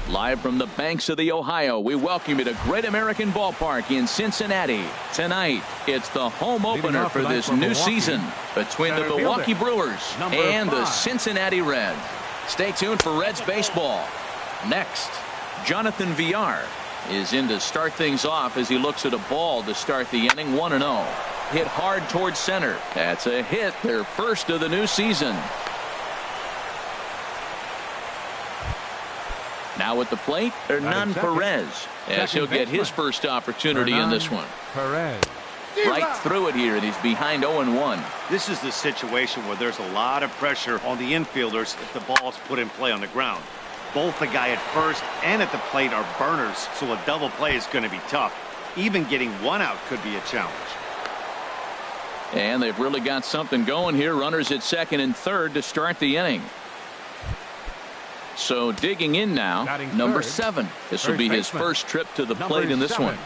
Live from the banks of the Ohio, we welcome you to Great American Ballpark in Cincinnati. Tonight, it's the home opener for this new season between the Milwaukee Brewers and the Cincinnati Reds. Stay tuned for Reds baseball. Next, Jonathan Villar is in to start things off as he looks at a ball to start the inning. 1-0. Hit hard towards center. That's a hit, their first of the new season. Now at the plate, Hernan Perez, as he'll get his first opportunity in this one. Right through it here, and he's behind 0-1. This is the situation where there's a lot of pressure on the infielders if the ball's put in play on the ground. Both the guy at first and at the plate are burners, so a double play is going to be tough. Even getting one out could be a challenge. And they've really got something going here. Runners at second and third to start the inning. So digging in now, number 7. This will be his first trip to the plate in this one.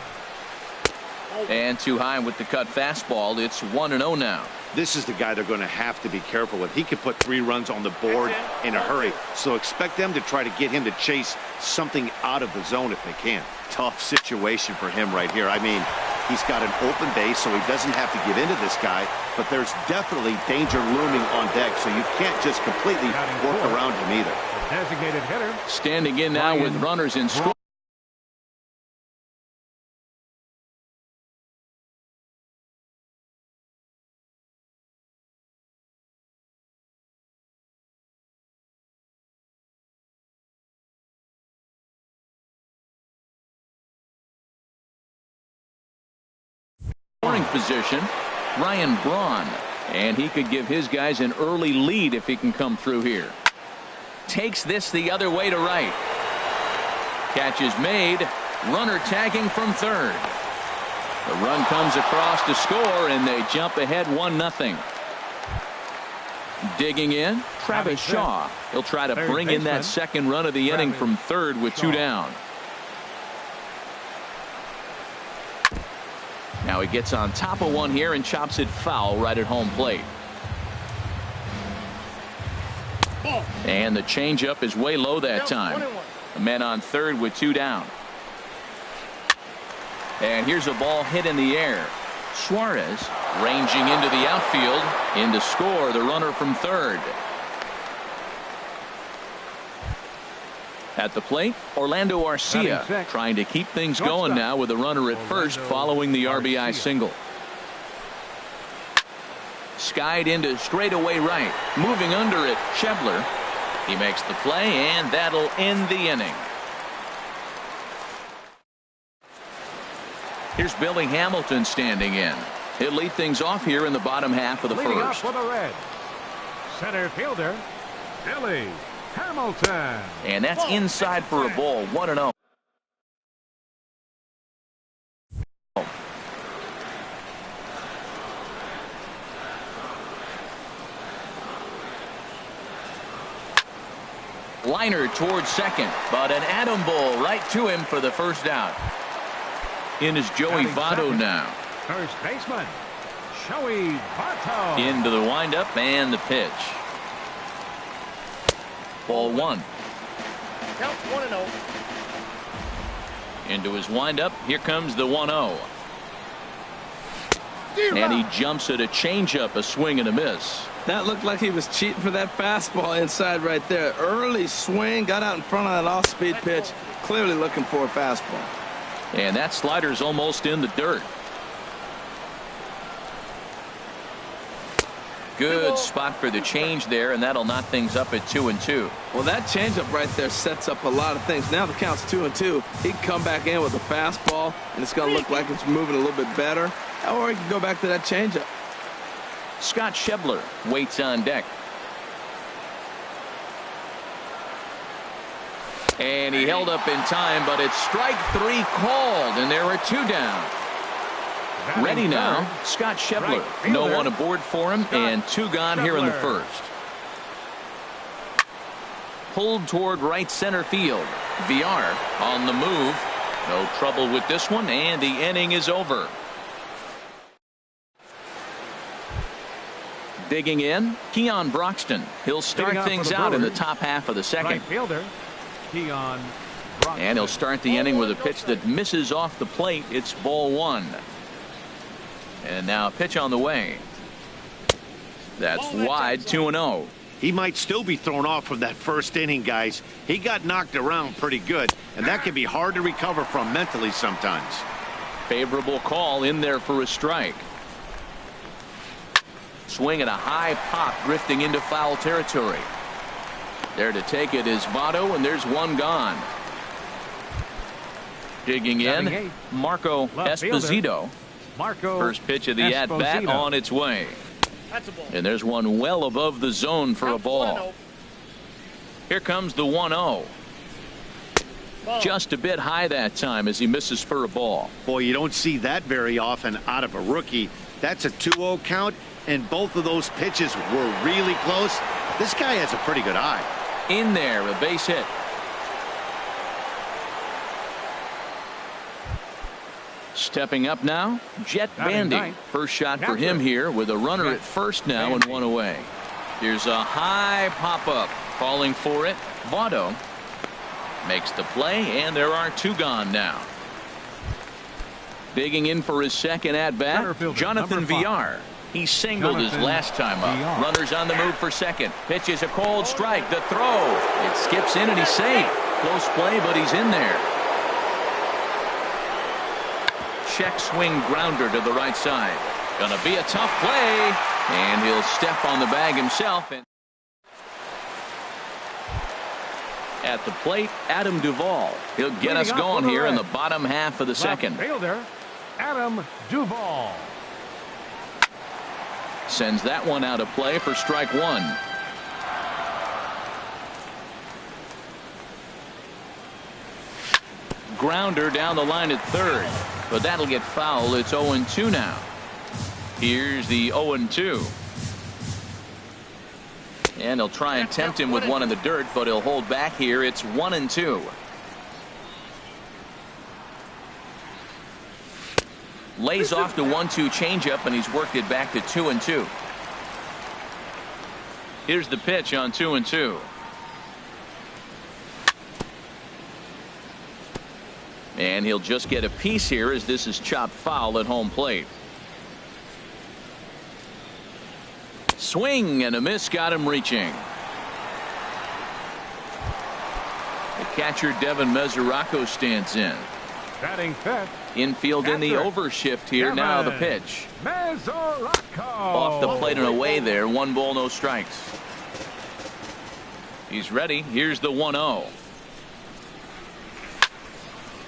And too high with the cut fastball. It's 1-0 now. This is the guy they're going to have to be careful with. He could put 3 runs on the board in a hurry. So expect them to try to get him to chase something out of the zone if they can. Tough situation for him right here. I mean, he's got an open base, so he doesn't have to give in to this guy. But there's definitely danger looming on deck, so you can't just completely work around him either. Designated hitter. Standing in now with runners in score. Scoring position, Ryan Braun, and he could give his guys an early lead if he can come through here. Takes this the other way to right. Catch is made. Runner tagging from third. The run comes across to score, and they jump ahead 1-0. Digging in, Travis Shaw. He'll try to bring in that second run of the inning from third with 2 down. Now he gets on top of one here and chops it foul right at home plate. And the changeup is way low that time. A man on third with 2 down. And here's a ball hit in the air. Suarez ranging into the outfield. In to score the runner from third. At the plate, Orlando Arcia trying to keep things going now with a runner at first following the RBI single. Skied into straightaway right. Moving under it, Schebler. He makes the play, and that'll end the inning. Here's Billy Hamilton standing in. He'll lead things off here in the bottom half of the Leading first. up for the Reds, center fielder, Billy Hamilton. And that's inside for a ball. 1-0. Liner towards second, but an atom ball right to him for the first out. In is Joey Votto now. First baseman, Joey Votto. Into the windup and the pitch. Ball one. Counts 1-0. Into his windup. Here comes the 1-0. And he jumps at a changeup, a swing and a miss. That looked like he was cheating for that fastball inside right there. Early swing, got out in front of that off-speed pitch, clearly looking for a fastball. And that slider's almost in the dirt. Good spot for the change there, and that'll knot things up at 2-2. Well, that changeup right there sets up a lot of things. Now the count's 2-2. He can come back in with a fastball, and it's going to look like it's moving a little bit better. Or he can go back to that changeup. Scott Schebler waits on deck. And he held up in time, but it's strike three called, and there are two down. Ready now, Scott Schebler. No one aboard for him, and two gone here in the first. Pulled toward right center field. VR on the move. No trouble with this one, and the inning is over. Digging in, Keon Broxton. He'll start things out in the top half of the second. Right fielder, Keon Broxton. And he'll start the inning with a pitch that misses off the plate. It's ball one. And now a pitch on the way. That's wide, 2-0. He might still be thrown off from that first inning, guys. He got knocked around pretty good, and that can be hard to recover from mentally sometimes. Favorable call in there for a strike. Swing at a high pop, drifting into foul territory. There to take it is Votto, and there's one gone. Digging in, Marco Esposito. First pitch of the at-bat on its way. And there's one well above the zone for a ball. Here comes the 1-0. Just a bit high that time as he misses for a ball. Boy, you don't see that very often out of a rookie. That's a 2-0 count, and both of those pitches were really close. This guy has a pretty good eye. In there, a base hit. Stepping up now, Jet Bandy. First shot for him here with a runner at first now and one away. Here's a high pop-up. Falling for it, Votto makes the play, and there are two gone now. Digging in for his second at-bat, Jonathan VR. He singled his last time up. Runners on the move for second. Pitches a cold strike. The throw. It skips in, and he's safe. Close play, but he's in there. Check swing grounder to the right side. Gonna be a tough play, and he'll step on the bag himself. And at the plate, Adam Duvall. He'll get us going here in the bottom half of the second. Fielder, Adam Duvall. Sends that one out of play for strike one. Grounder down the line at third, but that'll get foul. It's 0-2 now. Here's the 0-2. And he'll try and tempt him with one in the dirt, but he'll hold back here. It's 1-2. Lays off the 1-2 changeup, and he's worked it back to 2-2. Here's the pitch on 2-2. And he'll just get a piece here as this is chopped foul at home plate. Swing and a miss got him reaching. The catcher Devin Mesoraco stands in. Batting fifth. Infield in the overshift here. Now the pitch. Mesoraco. Off the plate and away there. 1 ball, no strikes. He's ready. Here's the 1-0.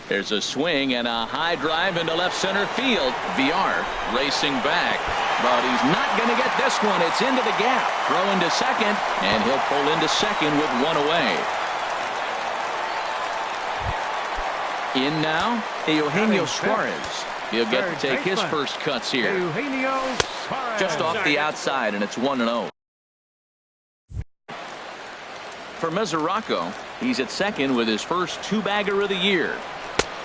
There's a swing and a high drive into left center field. VR racing back, but he's not going to get this one. It's into the gap. Throw into second, and he'll pull into second with one away. In now, Eugenio Suarez. He'll get to take his first cuts here. Eugenio Suarez. Just off the outside, and it's 1-0. For Mesoraco, he's at second with his first two-bagger of the year.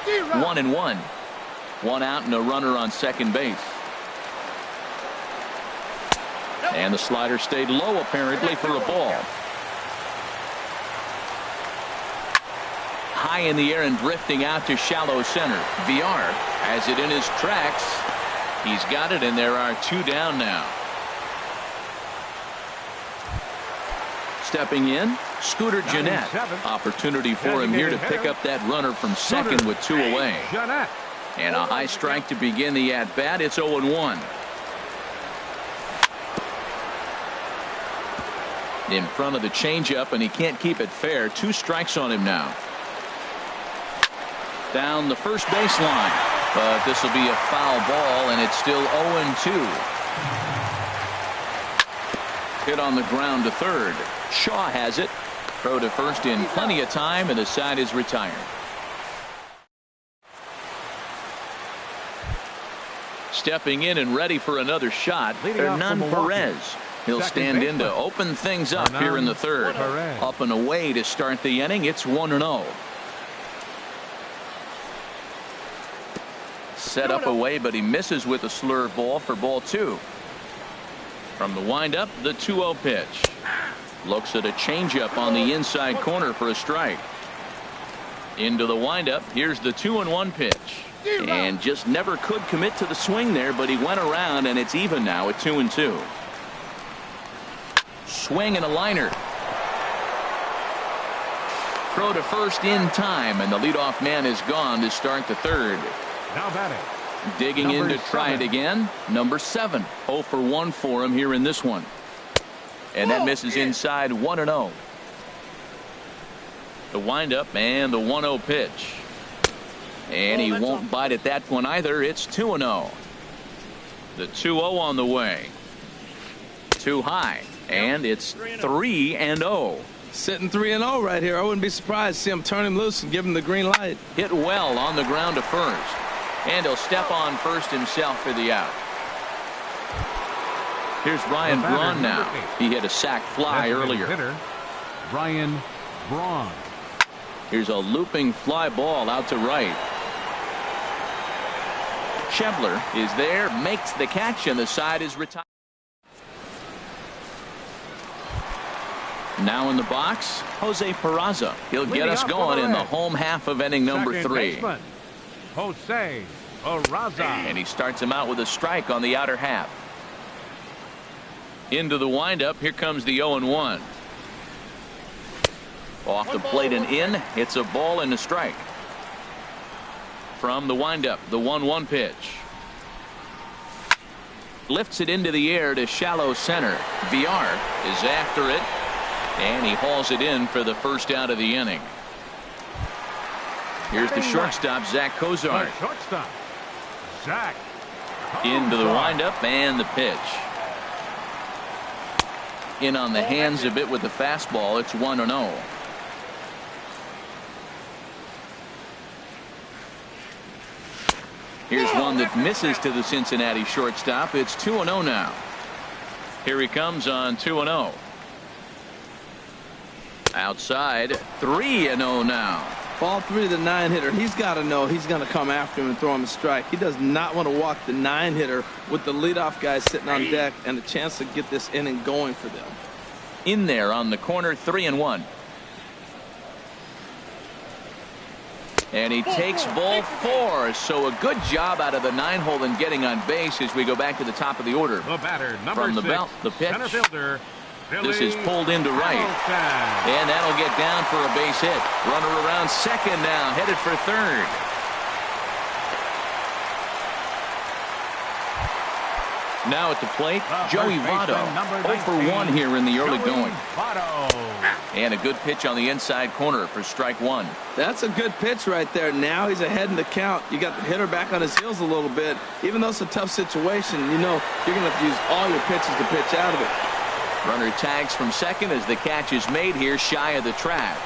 1-1. One out and a runner on second base. And the slider stayed low apparently for a ball. high in the air and drifting out to shallow center. VR has it in his tracks. He's got it, and there are 2 down now. Stepping in, Scooter Gennett. Opportunity for him here to pick up that runner from second with 2 away. And a high strike to begin the at-bat. It's 0-1. In front of the changeup, and he can't keep it fair. 2 strikes on him now. Down the first baseline. But this will be a foul ball, and it's still 0-2. Hit on the ground to third. Shaw has it. Throw to first in plenty of time, and the side is retired. Stepping in and ready for another shot, Hernan Perez. He'll stand in to open things up here in the third. Up and away to start the inning. It's 1-0. Set up away, but he misses with a slur ball for ball 2. From the windup, the 2-0 pitch. Looks at a changeup on the inside corner for a strike. Into the windup. Here's the 2-1 pitch. And just never could commit to the swing there, but he went around, and it's even now at 2-2. Swing and a liner. Throw to first in time, and the leadoff man is gone to start the third. Now batting. Digging in to try it again. Number 7. 0 for 1 for him here in this one. And that misses inside. 1-0. The windup and the 1-0 pitch. And he won't bite at that one either. It's 2-0. The 2-0 on the way. Too high. And it's 3-0. Sitting 3-0 right here. I wouldn't be surprised to see him turn him loose and give him the green light. Hit well on the ground to first. And he'll step on first himself for the out. Here's Ryan Braun now. He hit a sac fly earlier. Hitter, Ryan Braun. Here's a looping fly ball out to right. Schebler is there, makes the catch, and the side is retired. Now in the box, Jose Peraza. He'll get us going in the home half of inning number 3. Jose Peraza. And he starts him out with a strike on the outer half. Into the windup. Here comes the 0-1. Off the plate and in. It's a ball and a strike. From the windup, the 1-1 pitch. Lifts it into the air to shallow center. VR is after it. And he hauls it in for the first out of the inning. Here's the shortstop, Zach Cozart. Shortstop, Zach. Into the windup and the pitch. In on the hands a bit with the fastball. It's 1-0. Here's one that misses to the Cincinnati shortstop. It's 2-0 now. Here he comes on 2-0. Outside, 3-0 now. Ball 3 to the 9-hitter. He's got to know he's going to come after him and throw him a strike. He does not want to walk the 9-hitter with the leadoff guy sitting on deck and a chance to get this inning going for them. In there on the corner, 3-1. And he takes ball 4. So a good job out of the 9-hole in getting on base as we go back to the top of the order. The batter, number From the 6, belt, the pitch. center fielder. This is pulled into right. And that'll get down for a base hit. Runner around second now, headed for third. Now at the plate, Joey Votto. 0 for 1 here in the early going. And a good pitch on the inside corner for strike 1. That's a good pitch right there. Now he's ahead in the count. You got the hitter back on his heels a little bit. Even though it's a tough situation, you know you're going to have to use all your pitches to pitch out of it. Runner tags from second as the catch is made here shy of the track.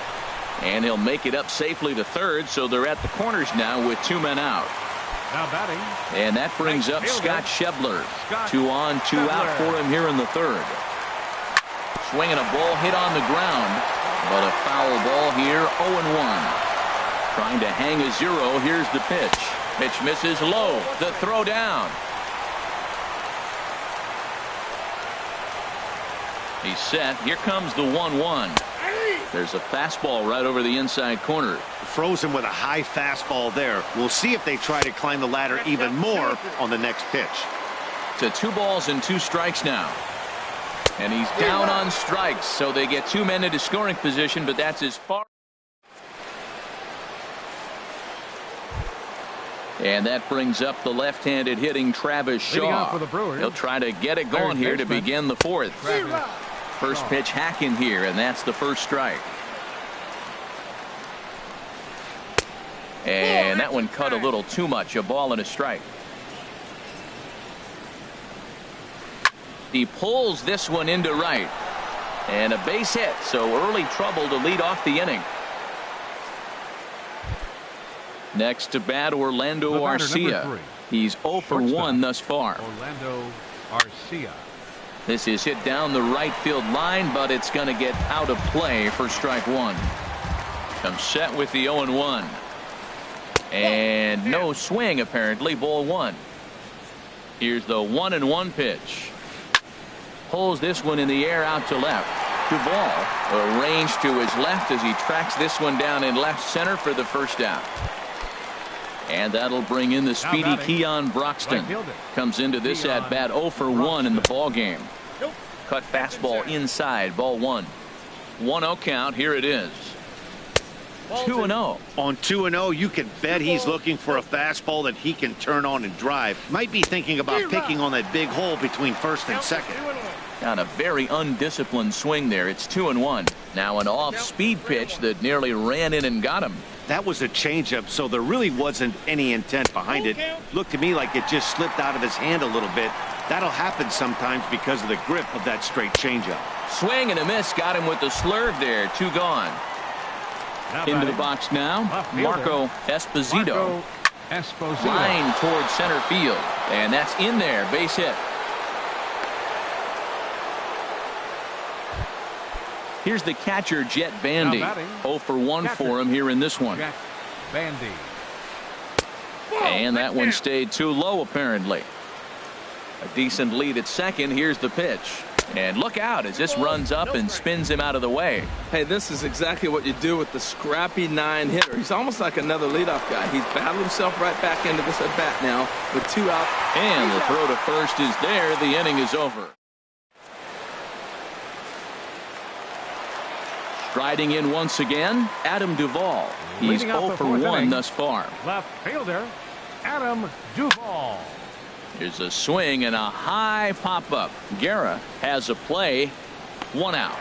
And he'll make it up safely to third, so they're at the corners now with 2 men out. Now batting. And that brings up Scott Schebler. 2 on, 2 out for him here in the third. Swinging a ball hit on the ground, but a foul ball here, 0-1. Trying to hang a 0. Here's the pitch. Pitch misses low. The throw down. He's set. Here comes the 1-1. There's a fastball right over the inside corner. Frozen with a high fastball there. We'll see if they try to climb the ladder even more on the next pitch. To 2 balls and 2 strikes now. And he's down on strikes, so they get 2 men into scoring position, but that's as far. And that brings up the left-handed hitting Travis Shaw. He'll try to get it going here to begin the 4th. First pitch hacking here, and that's the first strike. And that one cut a little too much. A ball and a strike. He pulls this one into right. And a base hit, so early trouble to lead off the inning. Next to bat, Orlando Arcia. He's 0 for 1 thus far. Orlando Arcia. This is hit down the right field line, but it's going to get out of play for strike 1. Comes set with the 0-1. And no swing, apparently. Ball 1. Here's the 1-1 pitch. Pulls this one in the air out to left. Duvall arranged to his left as he tracks this one down in left center for the first out. And that'll bring in the speedy Keon Broxton. Comes into this at bat 0 for 1 in the ball game. Cut fastball inside. Ball 1. 1-0 count. Here it is. 2-0. On 2-0, you can bet he's looking for a fastball that he can turn on and drive. Might be thinking about picking on that big hole between first and second. Got a very undisciplined swing there. It's 2-1. Now an off-speed pitch that nearly ran in and got him. That was a changeup, so there really wasn't any intent behind it. Looked to me like it just slipped out of his hand a little bit. That'll happen sometimes because of the grip of that straight changeup. Swing and a miss. Got him with the slurve there. 2 gone. Into the box now, Marco Esposito. Line towards center field. And that's in there. Base hit. Here's the catcher, Jet Bandy. 0 for 1 for him here in this one. And that one stayed too low, apparently. A decent lead at second. Here's the pitch. And look out as this runs up and spins him out of the way. Hey, this is exactly what you do with the scrappy 9-hitter. He's almost like another leadoff guy. He's battled himself right back into this at bat now with 2 out. And the throw to first is there. The inning is over. Striding in once again, Adam Duvall. He's 0 for 1 thus far. Left fielder, Adam Duvall. Here's a swing and a high pop-up. Guerra has a play. 1 out.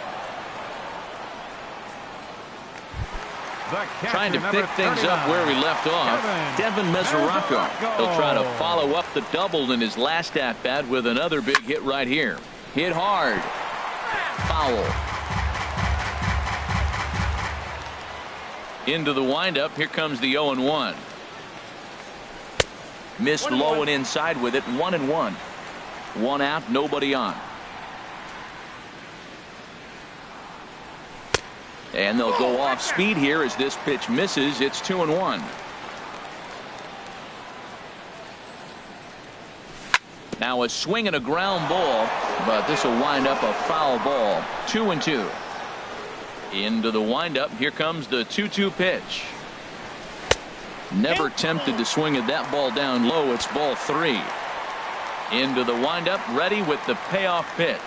Trying to pick things up where we left off. Devin Mesoraco. He'll try to follow up the double in his last at-bat with another big hit right here. Hit hard. Foul. Into the windup. Here comes the 0-1. Missed low and inside with it. 1-1. 1 out, nobody on. And they'll go off speed here as this pitch misses. It's 2-1. Now a swing and a ground ball, but this will wind up a foul ball. 2-2. Into the windup. Here comes the 2-2 pitch. Never tempted to swing at that ball down low. It's ball 3. Into the windup, ready with the payoff pitch.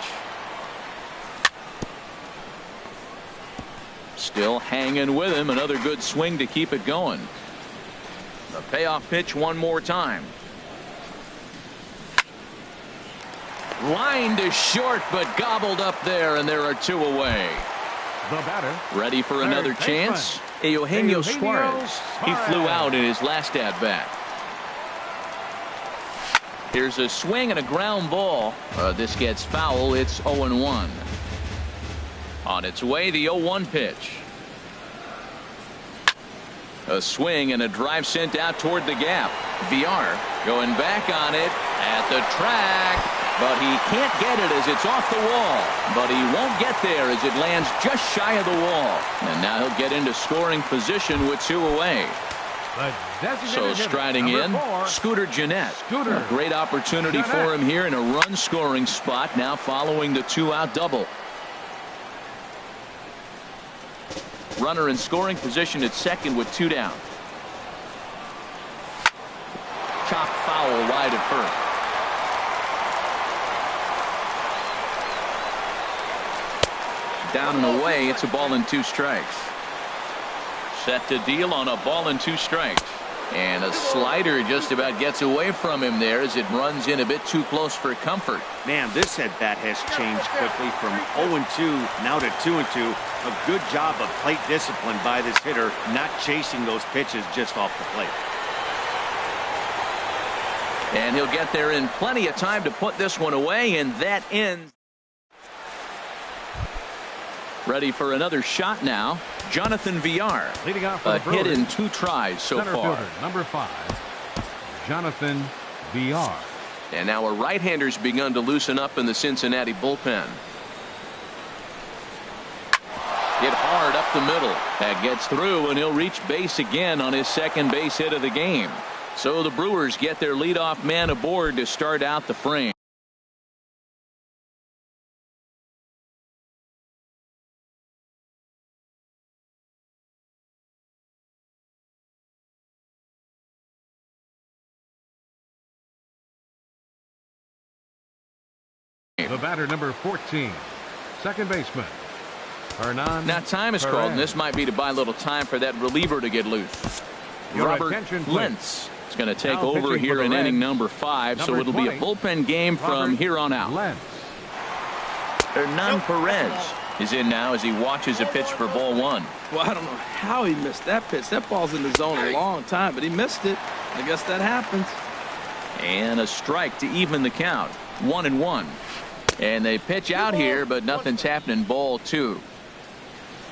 Still hanging with him. Another good swing to keep it going. The payoff pitch one more time. Line to short, but gobbled up there, and there are 2 away. The batter. Ready for another chance. Eugenio Suarez. He flew out in his last at-bat. Here's a swing and a ground ball. This gets foul. It's 0-1. On its way, the 0-1 pitch. A swing and a drive sent out toward the gap. VR going back on it at the track. But he can't get it as it's off the wall. But he won't get there as it lands just shy of the wall. And now he'll get into scoring position with 2 away. So striding in, Scooter Gennett. A great opportunity for him here in a run-scoring spot now following the 2-out double. Runner in scoring position at second with 2 down. Chop foul wide of first. Down and away. It's a ball and 2 strikes. Set to deal on a ball and 2 strikes. And a slider just about gets away from him there as it runs in a bit too close for comfort. Man, this at-bat has changed quickly from 0-2 now to 2-2. A good job of plate discipline by this hitter, not chasing those pitches just off the plate. And he'll get there in plenty of time to put this one away, and that ends. Ready for another shot now. Jonathan Villar. Leading off a hit in 2 tries so center far. Fielder, number 5, Jonathan Villar. And now a right-hander's begun to loosen up in the Cincinnati bullpen. Hit hard up the middle. That gets through, and he'll reach base again on his second base hit of the game. So the Brewers get their leadoff man aboard to start out the frame. The batter, number 14, second baseman, Hernan. Now time is called, and this might be to buy a little time for that reliever to get loose. Your Robert attention, Lentz is going to take now over here in inning number 5, so it'll be a bullpen game from here on out. Lentz. Hernan Perez is in now as he watches a pitch for ball 1. Well, I don't know how he missed that pitch. That ball's in the zone a long time, but he missed it. I guess that happens. And a strike to even the count. 1-1. And they pitch out here, but nothing's happening. Ball 2.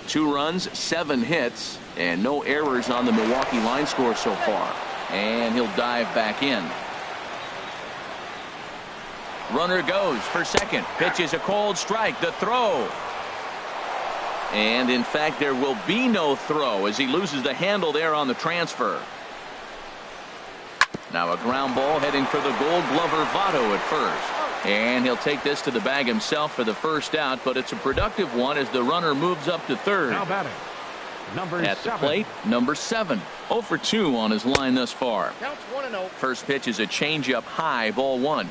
2 runs, 7 hits, and no errors on the Milwaukee line score so far. And he'll dive back in. Runner goes for second. Pitch is a cold strike. The throw. And in fact, there will be no throw as he loses the handle there on the transfer. Now a ground ball heading for the Gold Glover Votto at first. And he'll take this to the bag himself for the first out, but it's a productive one as the runner moves up to third. Now batting, number at 7. the plate, number 7. 0 for 2 on his line thus far. Counts 1-0. First pitch is a changeup high, ball 1.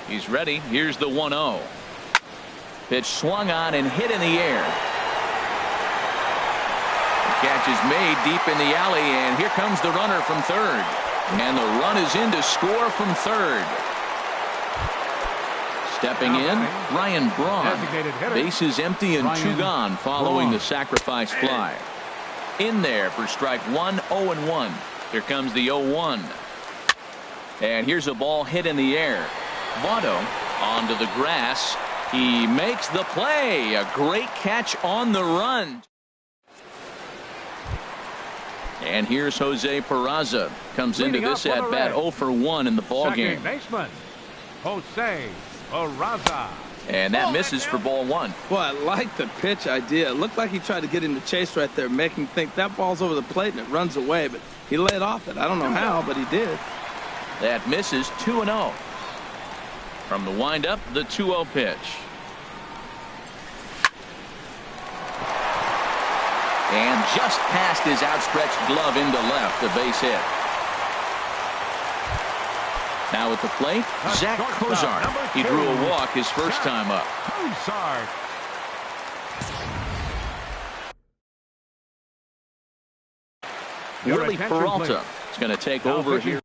He's ready. Here's the 1-0. Pitch swung on and hit in the air. The catch is made deep in the alley, and here comes the runner from third. And the run is in to score from third. Stepping in, Ryan Braun. Bases empty and 2 gone following the sacrifice fly. In there for strike 1, 0-1. Here comes the 0-1. And here's a ball hit in the air. Votto onto the grass. He makes the play. A great catch on the run. And here's Jose Peraza. Comes into this at bat 0 for 1 in the ball game. Second baseman, Jose Peraza. And that misses for ball 1. Well, I like the pitch idea. It looked like he tried to get him to chase right there, making him think that ball's over the plate and it runs away, but he laid off it. I don't know how, but he did. That misses 2-0. From the windup, the 2-0 pitch. And just past his outstretched glove into left, a base hit. Now at the plate, Zach Cozart. He drew a walk his first time up. Cozart. Willie Peralta is going to take over here.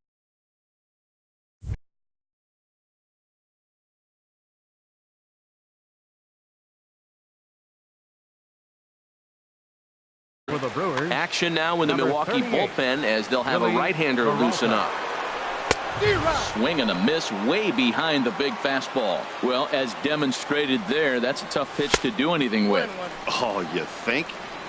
For the Brewers. Action now in the Number Milwaukee 38. bullpen as they'll have a right-hander loosen up. Swing and a miss way behind the big fastball. Well, as demonstrated there, that's a tough pitch to do anything with. Oh, you think?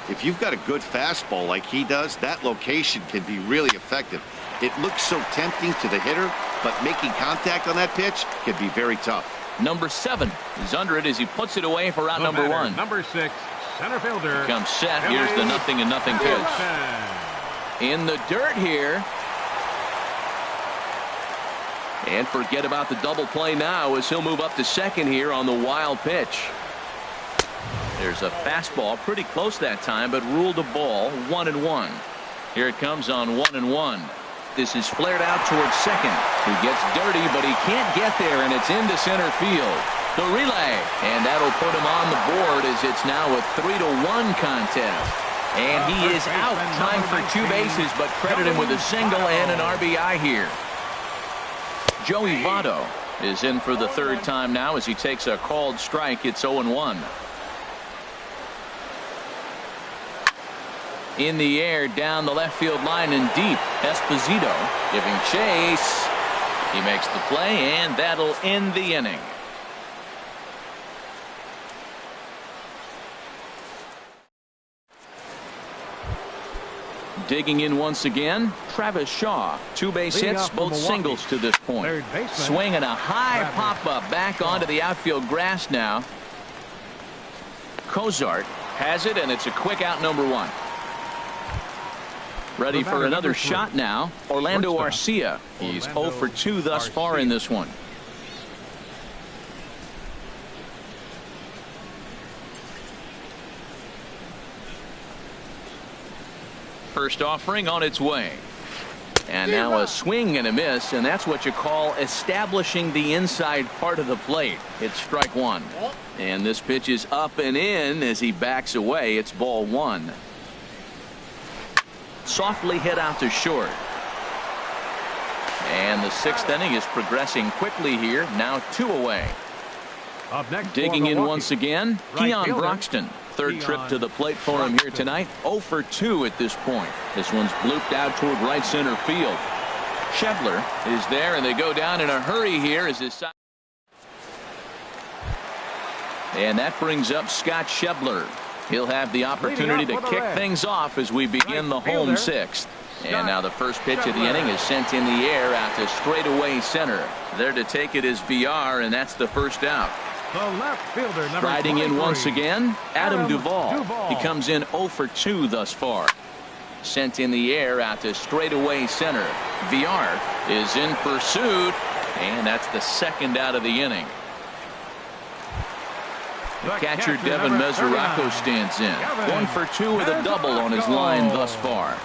If you've got a good fastball like he does, that location can be really effective. It looks so tempting to the hitter, but making contact on that pitch can be very tough. Number 7 is under it as he puts it away for out The number batter, 1. Number 6, center fielder. Comes set. Here's the 0-0 pitch. In the dirt here. And forget about the double play now as he'll move up to second here on the wild pitch. There's a fastball pretty close that time, but ruled a ball. 1-1. Here it comes on 1-1. This is flared out towards second. He gets dirty, but he can't get there, and it's into center field. The relay, and that'll put him on the board as it's now a 3-1 contest. And he is out trying for 2 bases, but credit him with a single and an RBI here. Joey Votto is in for the 3rd time now as he takes a called strike. It's 0-1. In the air, down the left field line and deep. Esposito giving chase. He makes the play, and that'll end the inning. Digging in once again, Travis Shaw. 2 base hits, both singles to this point. Swinging a high pop-up back onto the outfield grass now. Cozart has it, and it's a quick out, number 1. Ready for another shot now. Orlando Arcia. He's 0 for 2 thus far in this one. First offering on its way. And now a swing and a miss, and that's what you call establishing the inside part of the plate. It's strike 1. And this pitch is up and in as he backs away. It's ball 1. Softly hit out to short. And the 6th inning is progressing quickly here. Now 2 away. Up next, digging in once again, Keon Broxton. 3rd trip to the plate for him here tonight. 0 for 2 at this point. This one's blooped out toward right center field. Schebler is there, and they go down in a hurry here as his side. And that brings up Scott Schebler. He'll have the opportunity to kick things off as we begin the home 6th. And now the first pitch of the inning is sent in the air out to straightaway center. There to take it is VR, and that's the first out. The left fielder, number Riding in 23. once again, Adam Duvall. He comes in 0 for 2 thus far. Sent in the air out to straightaway center. VR is in pursuit, and that's the 2nd out of the inning. The catcher Devin Mesoraco stands in. 1 for 2 with a double on his line thus far.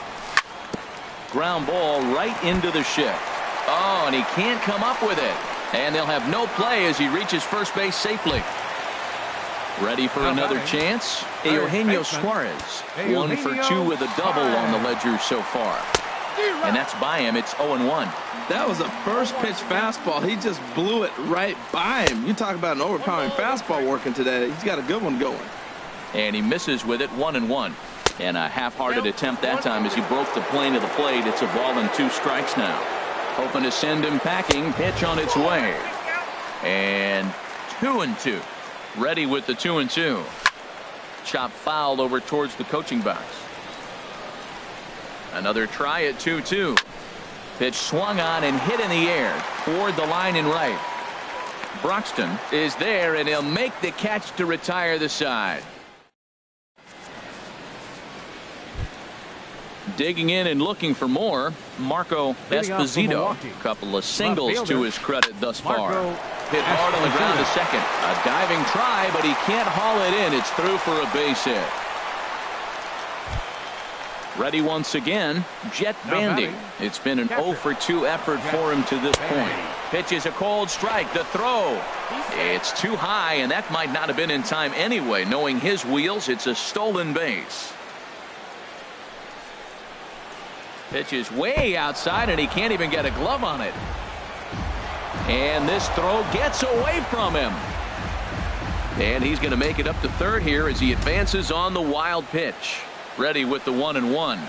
Ground ball right into the shift. Oh, and he can't come up with it. And they'll have no play as he reaches first base safely. Ready for another chance? Eugenio Suarez. 1 for 2 with a double on the ledger so far. And that's by him. It's 0-1. That was a first pitch fastball. He just blew it right by him. You talk about an overpowering fastball working today. He's got a good one going. And he misses with it. 1-1. And a half-hearted attempt that time as he broke the plane of the plate. It's a ball and 2 strikes now. Hoping to send him packing. Pitch on its way. And 2-2. Ready with the 2-2. Chop foul over towards the coaching box. Another try at 2-2. Pitch swung on and hit in the air toward the line and right. Broxton is there, and he'll make the catch to retire the side. Digging in and looking for more, Marco Esposito. A couple of singles to his credit thus far. Hit hard on the ground to second. A diving try, but he can't haul it in. It's through for a base hit. Ready once again, Jet Bandy. It's been an 0 for 2 effort for him to this point. Pitch is a cold strike. The throw. It's too high, and that might not have been in time anyway. Knowing his wheels, it's a stolen base. Pitch is way outside, and he can't even get a glove on it. And this throw gets away from him. And he's going to make it up to 3rd here as he advances on the wild pitch. Ready with the 1-1.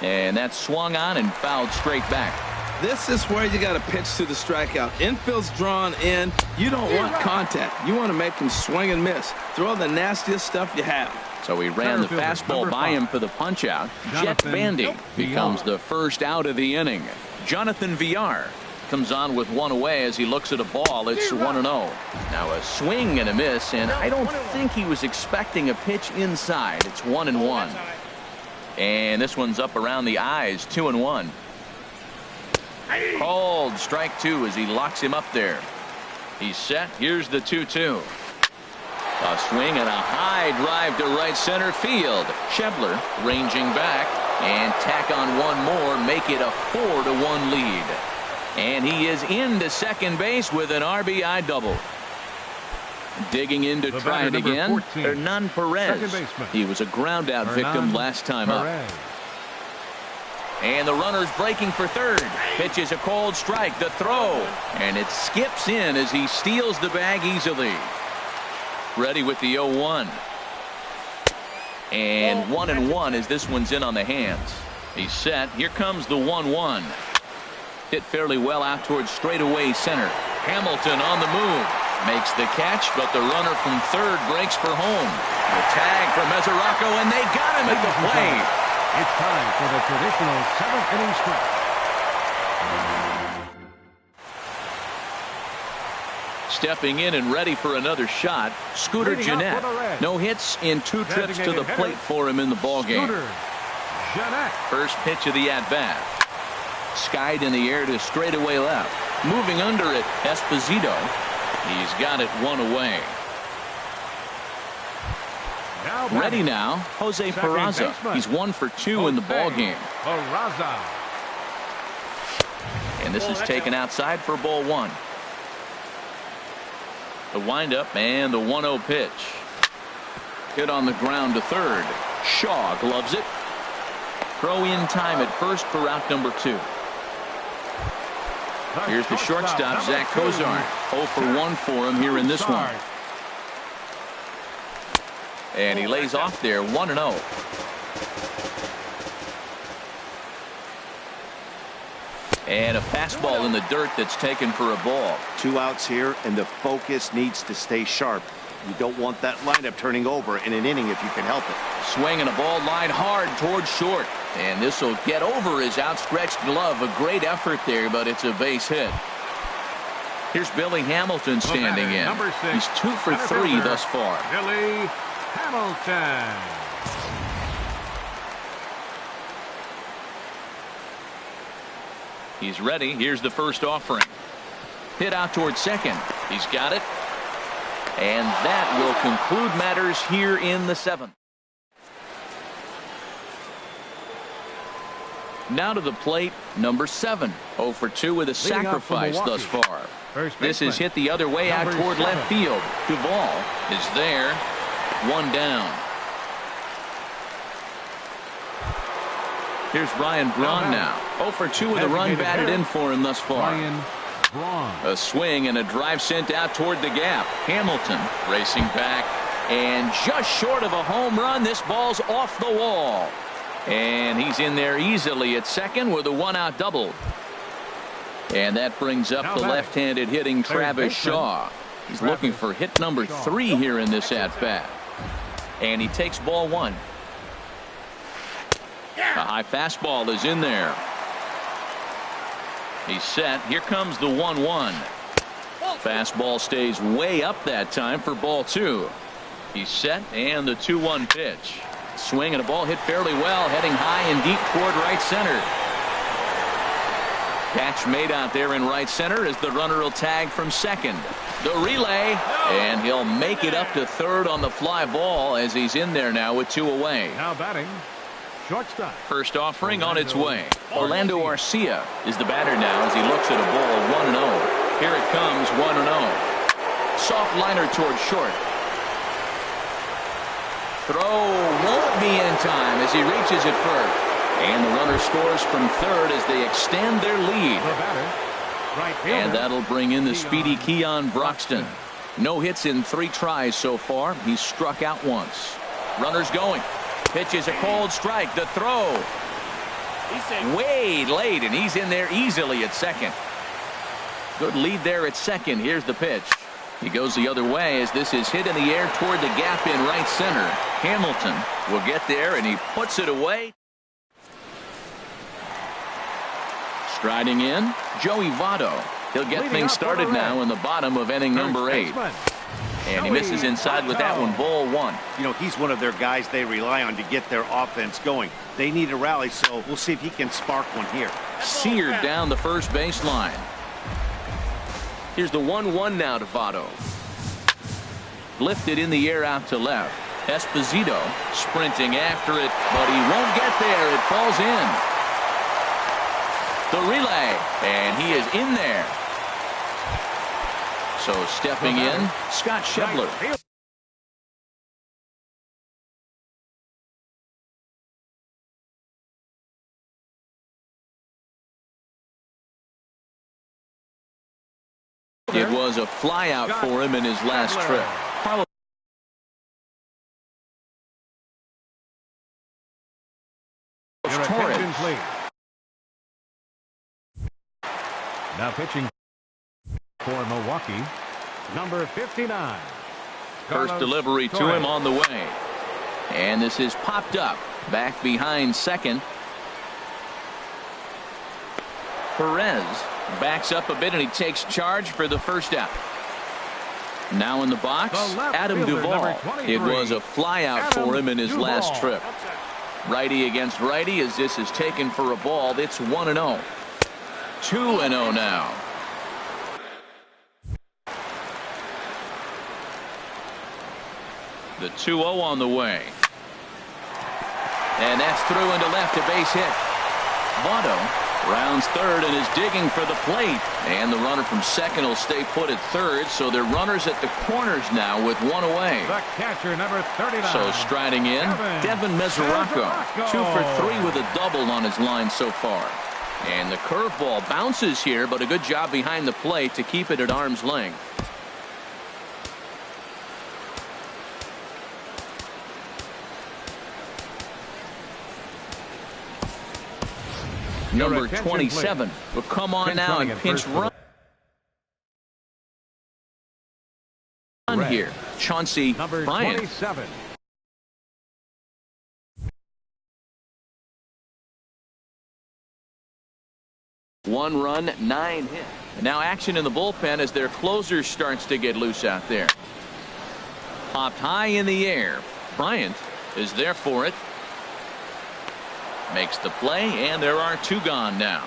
And that's swung on and fouled straight back. This is where you got to pitch to the strikeout. Infield's drawn in. You don't want contact. You want to make him swing and miss. Throw the nastiest stuff you have. So he ran the fastball by him for the punch out. Jet Bandy becomes the first out of the inning. Jonathan Villar comes on with 1 away as he looks at a ball. It's 1-0. Now a swing and a miss, and I don't think he was expecting a pitch inside. It's 1-1. And this one's up around the eyes. 2-1. Called strike 2 as he locks him up there. He's set. Here's the 2-2. A swing and a high drive to right center field. Schebler ranging back and tack on one more, make it a 4-1 lead. And he is into second base with an RBI double. Digging in to try it again, 14, Hernan Perez. He was a ground out victim last time up. And the runner's breaking for third. Pitches a cold strike, the throw, and it skips in as he steals the bag easily. Ready with the 0-1. And 1-1 as this one's in on the hands. He's set. Here comes the 1-1. Hit fairly well out towards straightaway center. Hamilton on the move. Makes the catch, but the runner from third breaks for home. The tag for Mesoraco, and they got him at the plate. It's time for the traditional 7th inning stretch. Stepping in and ready for another shot, Scooter Gennett. No hits in 2 trips to the plate for him in the ballgame. First pitch of the at-bat. Skied in the air to straightaway left. Moving under it, Esposito. He's got it one away. Ready now, Jose Peraza. He's 1 for 2 in the ballgame. And this is taken outside for ball 1. The windup and the 1-0 pitch. Hit on the ground to third. Shaw gloves it. Throw in time at first for out number 2. Here's the shortstop, Zach Cozart. 0 for 1 for him here in this one. And he lays off there, 1-0. And a fastball in the dirt that's taken for a ball. 2 outs here, and the focus needs to stay sharp. You don't want that lineup turning over in an inning if you can help it. Swing and a ball line hard towards short. And this will get over his outstretched glove. A great effort there, but it's a base hit. Here's Billy Hamilton standing in. He's 2 for 3 thus far. Billy Hamilton. He's ready. Here's the first offering. Hit out towards second. He's got it. And that will conclude matters here in the 7th. Now to the plate, number 7. 0 for 2 with a sacrifice thus far. This is hit the other way out toward left field. Duvall is there. 1 down. Here's Ryan Braun now. 0 for 2 with a run batted in for him thus far. A swing and a drive sent out toward the gap. Hamilton racing back and just short of a home run. This ball's off the wall. And he's in there easily at second with a 1-out double. And that brings up the left-handed hitting Travis Shaw. He's looking for hit number 3 here in this at-bat. And he takes ball 1. A high fastball is in there. He's set. Here comes the 1-1. Fastball stays way up that time for ball 2. He's set, and the 2-1 pitch. Swing and a ball hit fairly well, heading high and deep toward right center. Catch made out there in right center as the runner will tag from second. The relay, and he'll make it up to third on the fly ball as he's in there now with 2 away. Now batting, shortstop. First offering on its way. Orlando Arcia is the batter now as he looks at a ball 1-0. Here it comes, 1-0. Soft liner towards short. Throw won't be in time as he reaches it first. And the runner scores from third as they extend their lead. And that'll bring in the speedy Keon Broxton. No hits in 3 tries so far. He's struck out once. Runners going. Pitches a cold strike. The throw. Way late, and he's in there easily at second. Good lead there at second. Here's the pitch. He goes the other way as this is hit in the air toward the gap in right center. Hamilton will get there, and he puts it away. Striding in, Joey Votto. He'll get things started now in the bottom of inning number 8. And he misses inside with that one, ball 1. You know, he's one of their guys they rely on to get their offense going. They need a rally, so we'll see if he can spark one here. Seared down the first baseline. Here's the 1-1 now to Votto. Lifted in the air out to left. Esposito sprinting after it, but he won't get there. It falls in. The relay, and he is in there. So stepping in, Scott Schebler. It was a flyout for him in his last trip. Now pitching for Milwaukee, number 59. First delivery to him on the way. And this is popped up. Back behind second. Perez backs up a bit and he takes charge for the first out. Now in the box, Adam Duvall. It was a flyout for him in his last trip. Righty against righty as this is taken for a ball. It's 1-0. 2-0 now. The 2-0 on the way. And that's through into left, a base hit. Votto rounds third and is digging for the plate. And the runner from second will stay put at third. So they're runners at the corners now with one away. The catcher, number 39. So striding in, Devin Mesoraco. 2 for 3 with a double on his line so far. And the curveball bounces here, but a good job behind the plate to keep it at arm's length. Number 27 will come on now and pinch run here. Chauncey Number Bryant. 27. One run, 9 hits. And now action in the bullpen as their closer starts to get loose out there. Popped high in the air. Bryant is there for it. Makes the play, and there are 2 gone now.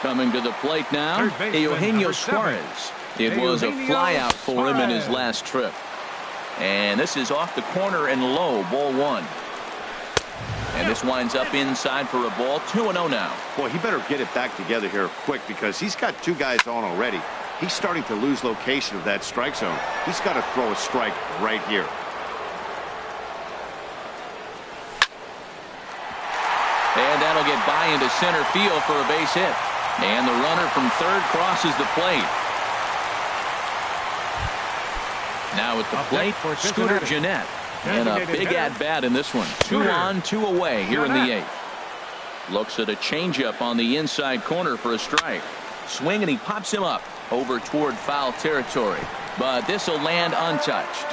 Coming to the plate now, Eugenio Suarez. It was a flyout for him in his last trip. And this is off the corner and low, ball 1. And this winds up inside for a ball. 2-0 now. Boy, he better get it back together here quick because he's got 2 guys on already. He's starting to lose location of that strike zone. He's got to throw a strike right here. And that'll get by into center field for a base hit. And the runner from third crosses the plate. Now at the plate, Scooter Gennett. And a big at-bat in this one. 2 on, 2 away here in the 8th. Looks at a changeup on the inside corner for a strike. Swing and he pops him up over toward foul territory. But this will land untouched.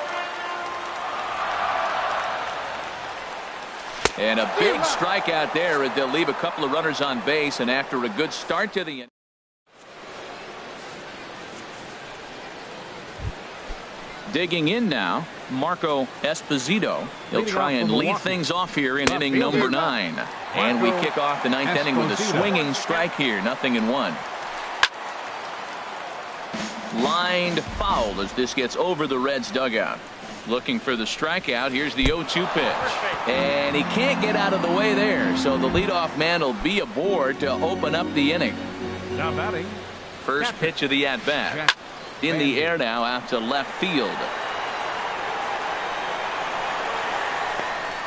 And a big strikeout there. They'll leave a couple of runners on base, and after a good start to the end. Digging in now, Marco Esposito. He'll try and lead things off here in inning number 9. And we kick off the 9th inning with a swinging strike here. 0-1. Lined foul as this gets over the Reds dugout. Looking for the strikeout. Here's the 0-2 pitch. And he can't get out of the way there. So the leadoff man will be aboard to open up the inning. Now batting. First pitch of the at-bat. In the air now out to left field.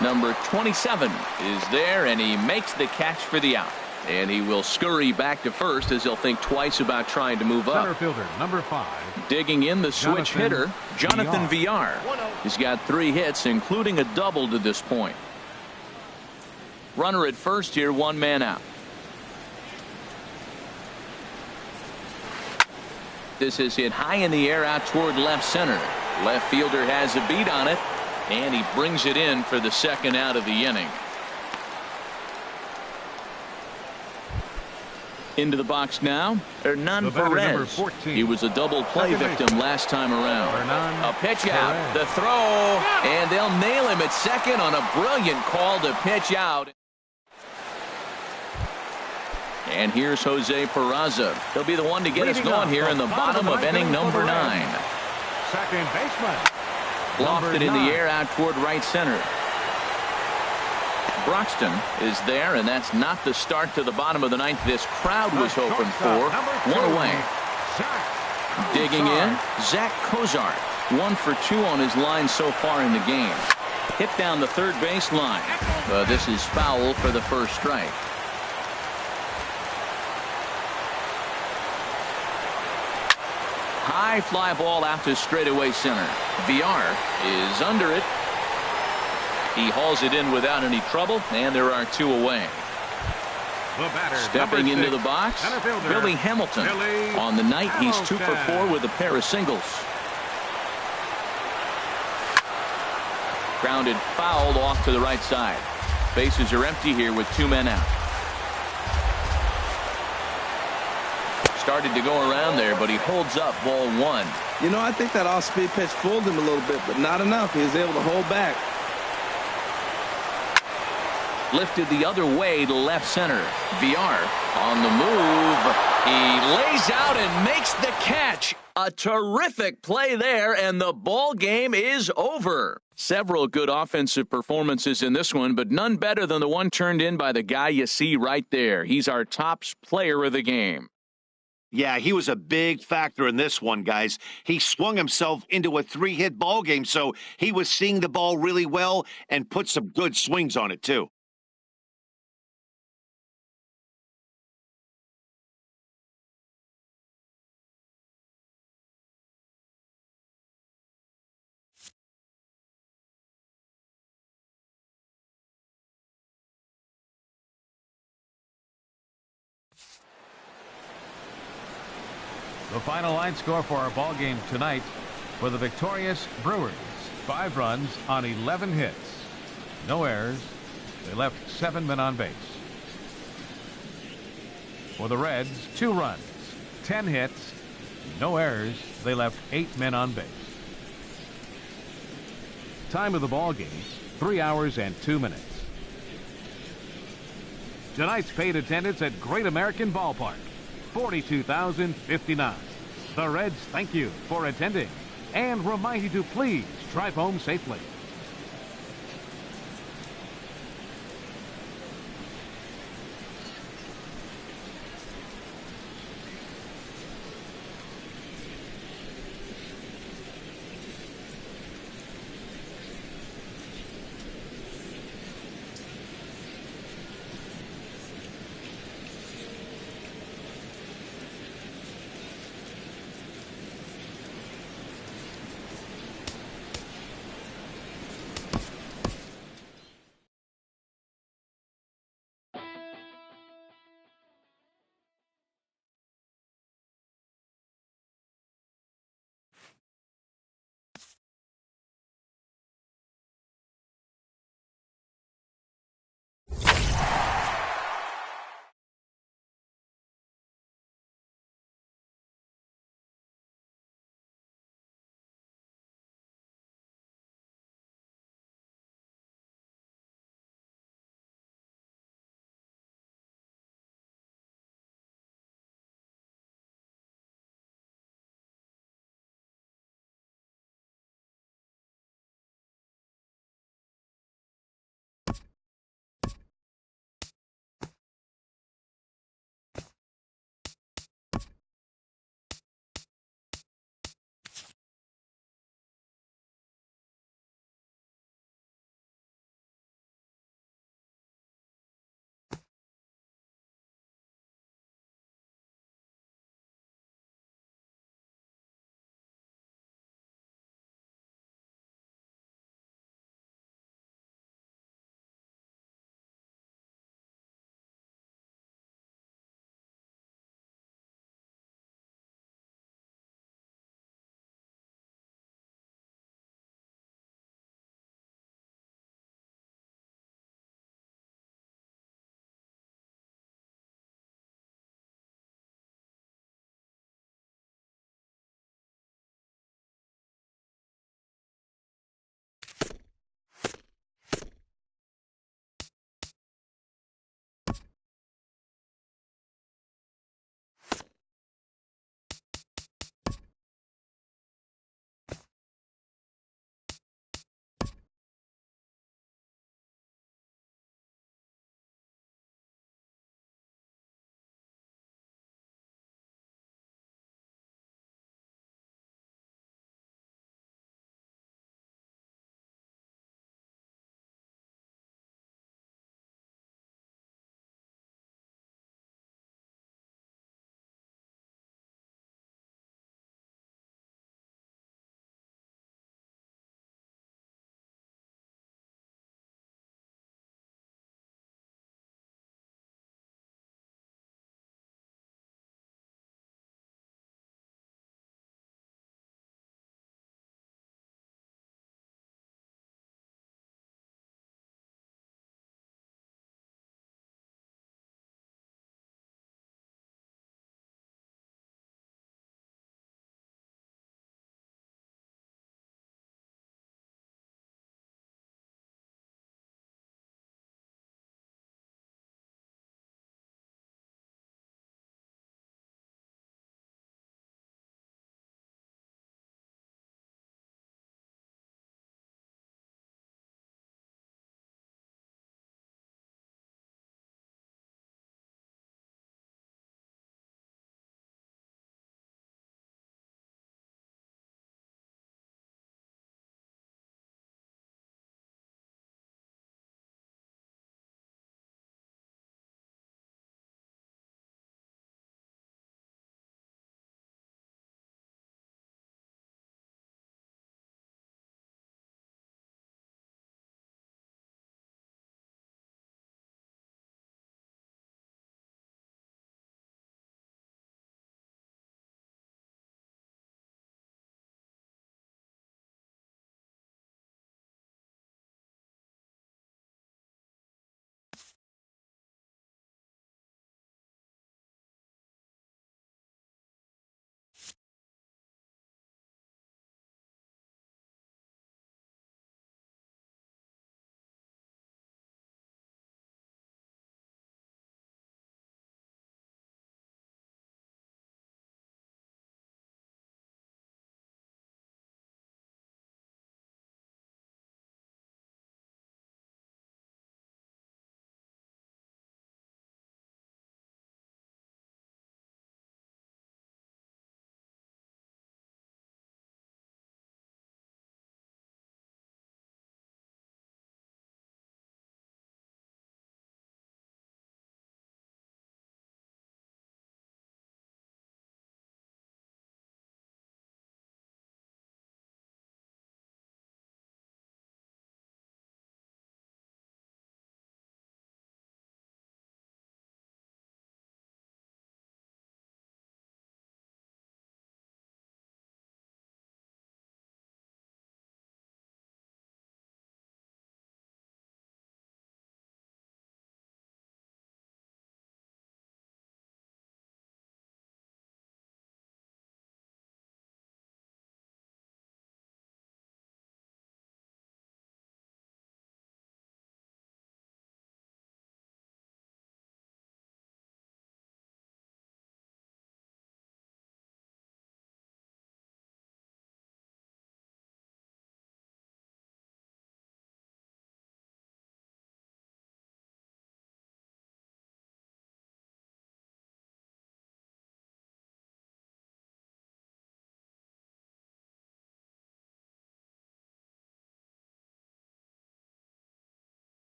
Number 27 is there, and he makes the catch for the out. And he will scurry back to first as he'll think twice about trying to move up. Center fielder, number 5. Digging in the switch hitter, Jonathan Villar. He's got 3 hits, including a double to this point. Runner at first here, 1 man out. This is hit high in the air out toward left center. Left fielder has a beat on it, and he brings it in for the second out of the inning. Into the box now, Hernan Perez. He was a double play victim last time around. A pitch out, the throw, and they'll nail him at second on a brilliant call to pitch out. And here's Jose Peraza. He'll be the one to get us going here in the bottom of inning number 9. second baseman. Lofted in the air out toward right center. Broxton is there, and that's not the start to the bottom of the ninth this crowd was hoping for. One away. Digging in, Zach Kozart. 1 for 2 on his line so far in the game. Hit down the third base line. This is foul for the first strike. High fly ball out to straightaway center. VR is under it. He hauls it in without any trouble, and there are 2 away. Stepping into the box, Billy Hamilton. On the night, he's 2 for 4 with a pair of singles. Grounded fouled off to the right side. Bases are empty here with 2 men out. Started to go around there, but he holds up ball 1. You know, I think that off-speed pitch fooled him a little bit, but not enough. He was able to hold back. Lifted the other way to left center. VR on the move. He lays out and makes the catch. A terrific play there, and the ball game is over. Several good offensive performances in this one, but none better than the one turned in by the guy you see right there. He's our top player of the game. Yeah, he was a big factor in this one, guys. He swung himself into a 3-hit ball game, so he was seeing the ball really well and put some good swings on it, too. The final line score for our ball game tonight for the victorious Brewers. 5 runs on 11 hits. No errors. They left 7 men on base. For the Reds, 2 runs, 10 hits, no errors. They left 8 men on base. Time of the ball game, 3 hours and 2 minutes. Tonight's paid attendance at Great American Ballpark, 42,059. The Reds thank you for attending and remind you to please drive home safely.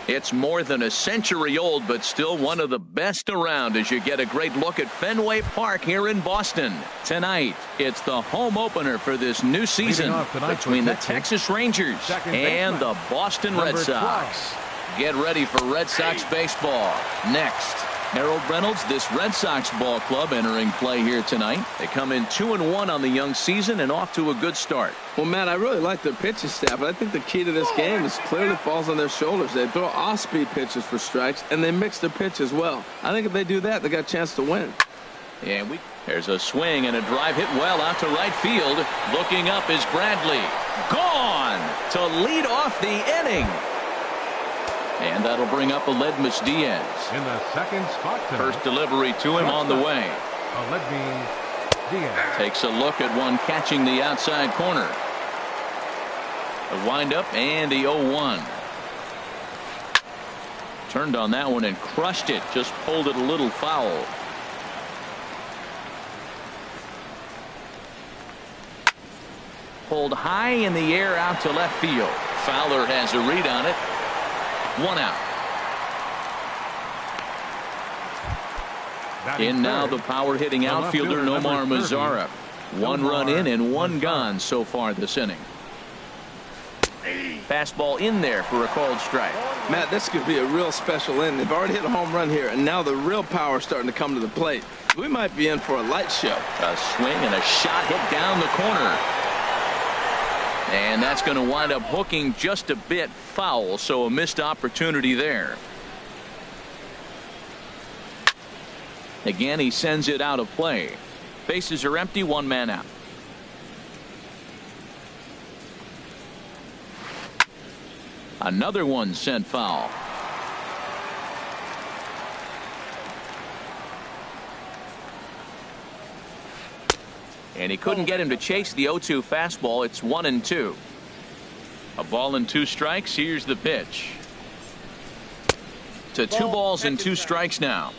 It's more than a century old, but still one of the best around as you get a great look at Fenway Park here in Boston. Tonight, it's the home opener for this new season between the Texas Rangers and the Boston Red Sox. Get ready for Red Sox baseball next. Harold Reynolds, this Red Sox ball club entering play here tonight. They come in 2-1 on the young season and off to a good start. Well, Matt, I really like their pitching staff, but I think the key to this game is clearly falls on their shoulders. They throw off-speed pitches for strikes, and they mix their pitch as well. I think if they do that, they got a chance to win. And there's a swing and a drive hit well out to right field. Looking up is Bradley. Gone to lead off the inning. And that'll bring up Aledmus Diaz. In the second spot tonight. First delivery to him on the way. Aledmus Diaz takes a look at one catching the outside corner. A windup and the 0-1. Turned on that one and crushed it. Just pulled it a little foul. Pulled high in the air out to left field. Fowler has a read on it. 1 out. In now the power hitting outfielder Nomar Mazara. 1 run in and 1 gone so far this inning. Fastball in there for a called strike. Matt, this could be a real special inning. They've already hit a home run here, and now the real power is starting to come to the plate. We might be in for a light show. A swing and a shot hit down the corner. And that's going to wind up hooking just a bit foul, so a missed opportunity there. Again, he sends it out of play. Bases are empty, 1 man out. Another one sent foul. And he couldn't get him to chase the 0-2 fastball. It's 1-2. A ball and 2 strikes. Here's the pitch. To 2 balls and 2 strikes now.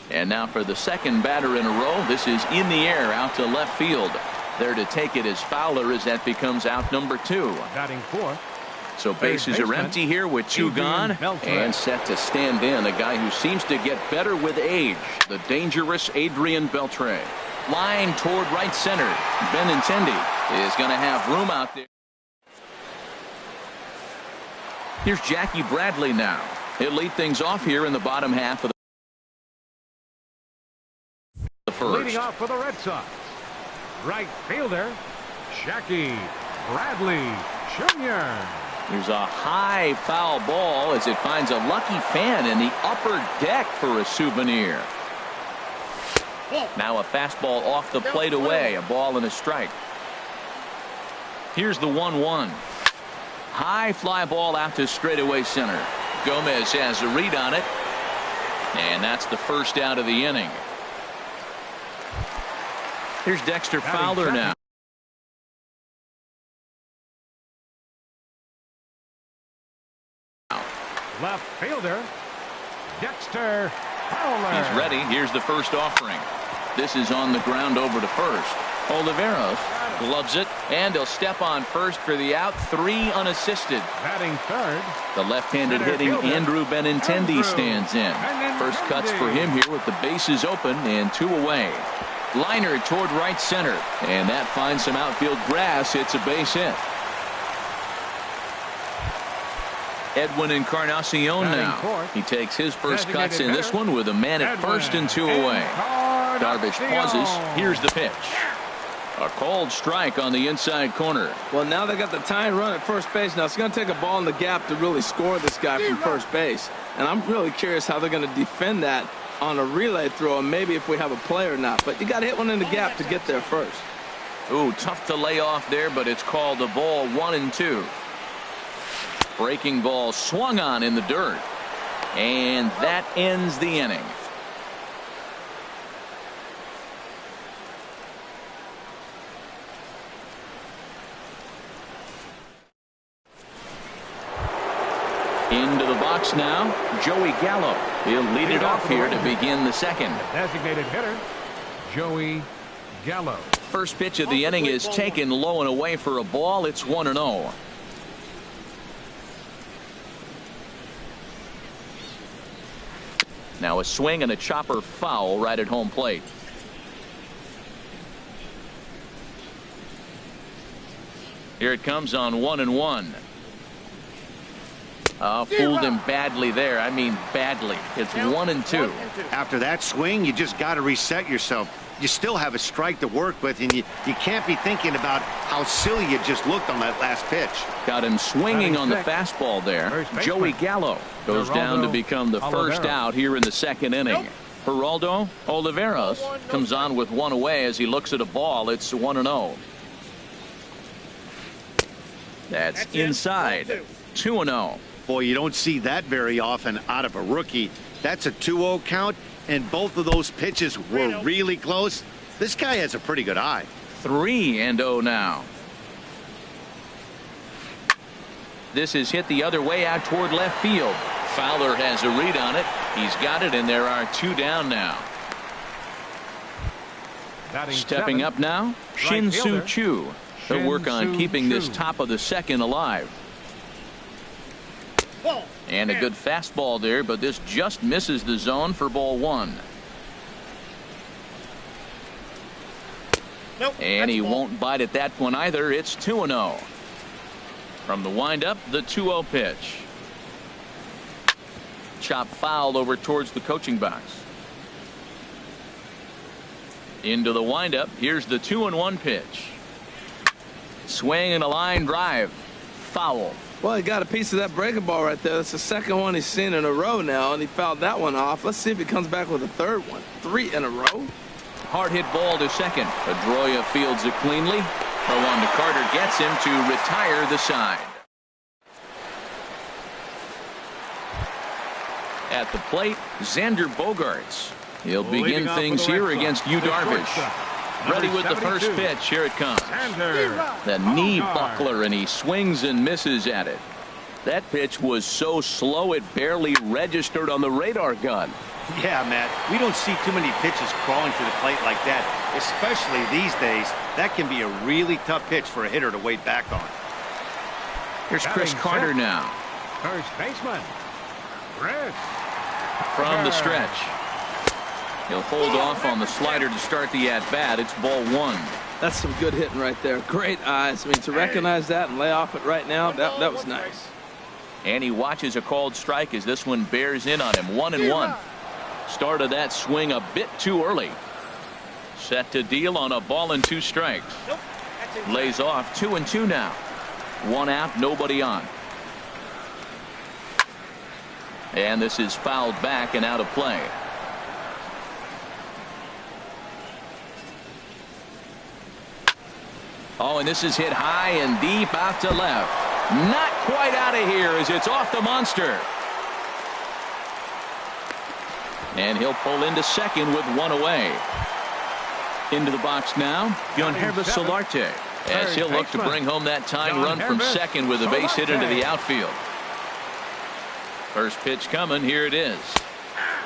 And now for the second batter in a row. This is in the air out to left field. There to take it is Fowler as that becomes out number 2. Batting 4th. So bases are empty here with 2 gone and set to stand in a guy who seems to get better with age, the dangerous Adrian Beltre. Line toward right center. Benintendi is going to have room out there. Here's Jackie Bradley now. He'll lead things off here in the bottom half of the first. Leading off for the Red Sox, right fielder Jackie Bradley Jr. There's a high foul ball as it finds a lucky fan in the upper deck for a souvenir. Now a fastball off the plate away, a ball and a strike. Here's the 1-1. High fly ball out to straightaway center. Gomez has a read on it, and that's the first out of the inning. Here's Dexter Fowler now. Left fielder Dexter Fowler. He's ready. Here's the first offering. This is on the ground over to first. Oliveros gloves it, and he'll step on first for the out. 3 unassisted. Batting third, the left-handed hitting Andrew Benintendi stands in. First cuts for him here with the bases open and 2 away. Liner toward right center, and that finds some outfield grass. It's a base hit. Edwin Encarnacion now. He takes his first cuts in this one with a man at first and 2 away. Darvish pauses. Here's the pitch. A called strike on the inside corner. Well, now they got the tying run at first base. Now it's going to take a ball in the gap to really score this guy from first base. And I'm really curious how they're going to defend that on a relay throw, and maybe if we have a play or not. But you got to hit one in the gap to get there first. Ooh, tough to lay off there, but it's called a ball. 1-2. Breaking ball swung on in the dirt, and that ends the inning. Into the box now, Joey Gallo. He'll lead it off here to begin the second. Designated hitter Joey Gallo. First pitch of the inning is taken low and away for a ball. It's 1-0. Now a swing and a chopper foul right at home plate. Here it comes on 1-1. Fooled him badly there. I mean badly. It's 1-2. After that swing, you just got to reset yourself. You still have a strike to work with, and you can't be thinking about how silly you just looked on that last pitch. Got him swinging on the fastball there. Joey Gallo goes down to become the first out here in the second inning. Geraldo Oliveros comes on with one away as he looks at a ball. It's 1-0. That's inside. 2-0. Boy, you don't see that very often out of a rookie. That's a 2-0 count, and both of those pitches were really close. This guy has a pretty good eye. 3-0 now. This is hit the other way out toward left field. Fowler has a read on it. He's got it, and there are 2 down now. Stepping up now, Shin-Soo Choo. They'll work on keeping this top of the second alive. And a good fastball there, but this just misses the zone for ball 1. And he won't bite at that one either. It's 2-0. From the windup, the 2-0 pitch. Chop foul over towards the coaching box. Into the windup. Here's the 2-1 pitch. Swing and a line drive. Foul. Well, he got a piece of that breaking ball right there. That's the second one he's seen in a row now, and he fouled that one off. Let's see if he comes back with a third one. 3 in a row. Hard hit ball to second. Pedroia fields it cleanly. Throw on to Carter gets him to retire the side. At the plate, Xander Bogaerts. He'll begin things here against Yu Darvish. Ready with the first pitch. Here it comes. The knee buckler, and he swings and misses at it. That pitch was so slow it barely registered on the radar gun. Yeah, Matt, we don't see too many pitches crawling to the plate like that, especially these days. That can be a really tough pitch for a hitter to wait back on. Here's Chris Carter now. First baseman, Chris. From the stretch. He'll hold off on the slider to start the at-bat. It's ball 1. That's some good hitting right there. Great eyes. I mean, to recognize that and lay off it right now, that was nice. And he watches a called strike as this one bears in on him. 1-1. Started that swing a bit too early. Set to deal on a ball and 2 strikes. Lays off 2-2 now. 1 out, nobody on. And this is fouled back and out of play. Oh, and this is hit high and deep out to left. Not quite out of here as it's off the monster. And he'll pull into second with 1 away. Into the box now, Yonhervis Solarte, as he'll look to bring home that tying run from second with a base hit into the outfield. First pitch coming. Here it is.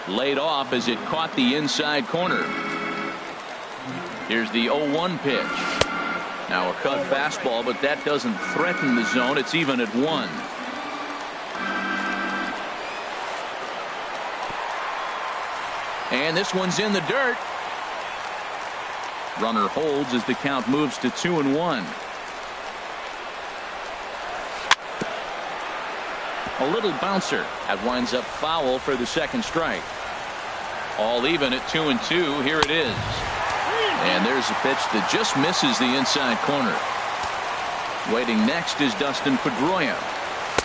Laid off as it caught the inside corner. Here's the 0-1 pitch. Now a cut fastball, but that doesn't threaten the zone. It's even at 1. And this one's in the dirt. Runner holds as the count moves to 2-1. A little bouncer. That winds up foul for the second strike. All even at 2-2. Here it is. And there's a pitch that just misses the inside corner. Waiting next is Dustin Pedroia.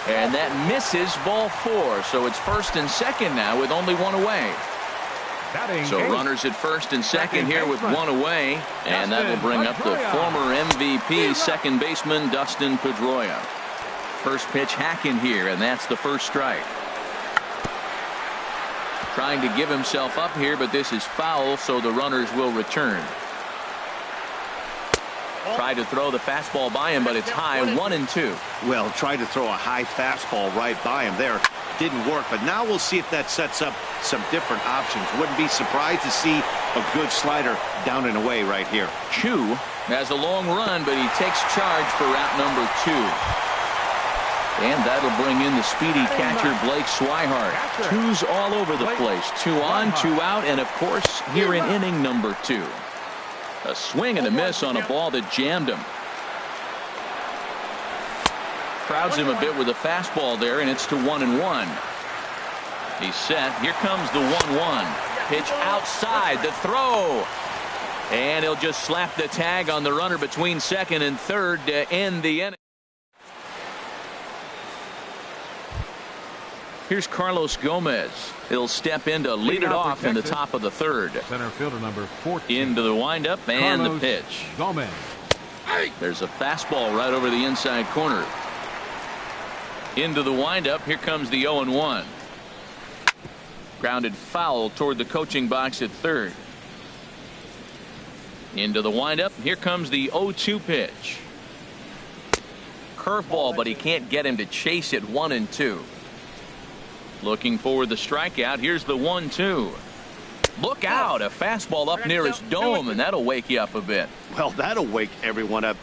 And that misses ball 4. So it's first and second now with only 1 away. So runners at first and second here with 1 away. And that will bring up the former MVP second baseman Dustin Pedroia. First pitch hacking here, and that's the first strike. Trying to give himself up here, but this is foul, so the runners will return. Tried to throw the fastball by him, but it's high. 1-2. Well, tried to throw a high fastball right by him there. Didn't work, but now we'll see if that sets up some different options. Wouldn't be surprised to see A good slider down and away right here. Chu has a long run, but he takes charge for route number 2. And that'll bring in the speedy catcher, Blake Swihart. Twos all over the place. 2 on, 2 out, and of course, here in inning number 2. A swing and a miss on a ball that jammed him. Crowds him a bit with a fastball there, and it's to 1-1. He's set. Here comes the 1-1. Pitch outside, the throw. And he'll just slap the tag on the runner between second and third to end the inning. Here's Carlos Gomez. He'll step in to lead it off in the top of the third. Center fielder number 14. Into the windup and the pitch. Gomez. There's a fastball right over the inside corner. Into the windup. Here comes the 0-1. Grounded foul toward the coaching box at third. Into the windup. Here comes the 0-2 pitch. Curveball, but he can't get him to chase it. 1-2. Looking for the strikeout. Here's the 1-2. Look out. A fastball up near his dome, and that'll wake you up a bit. Well, that'll wake everyone up.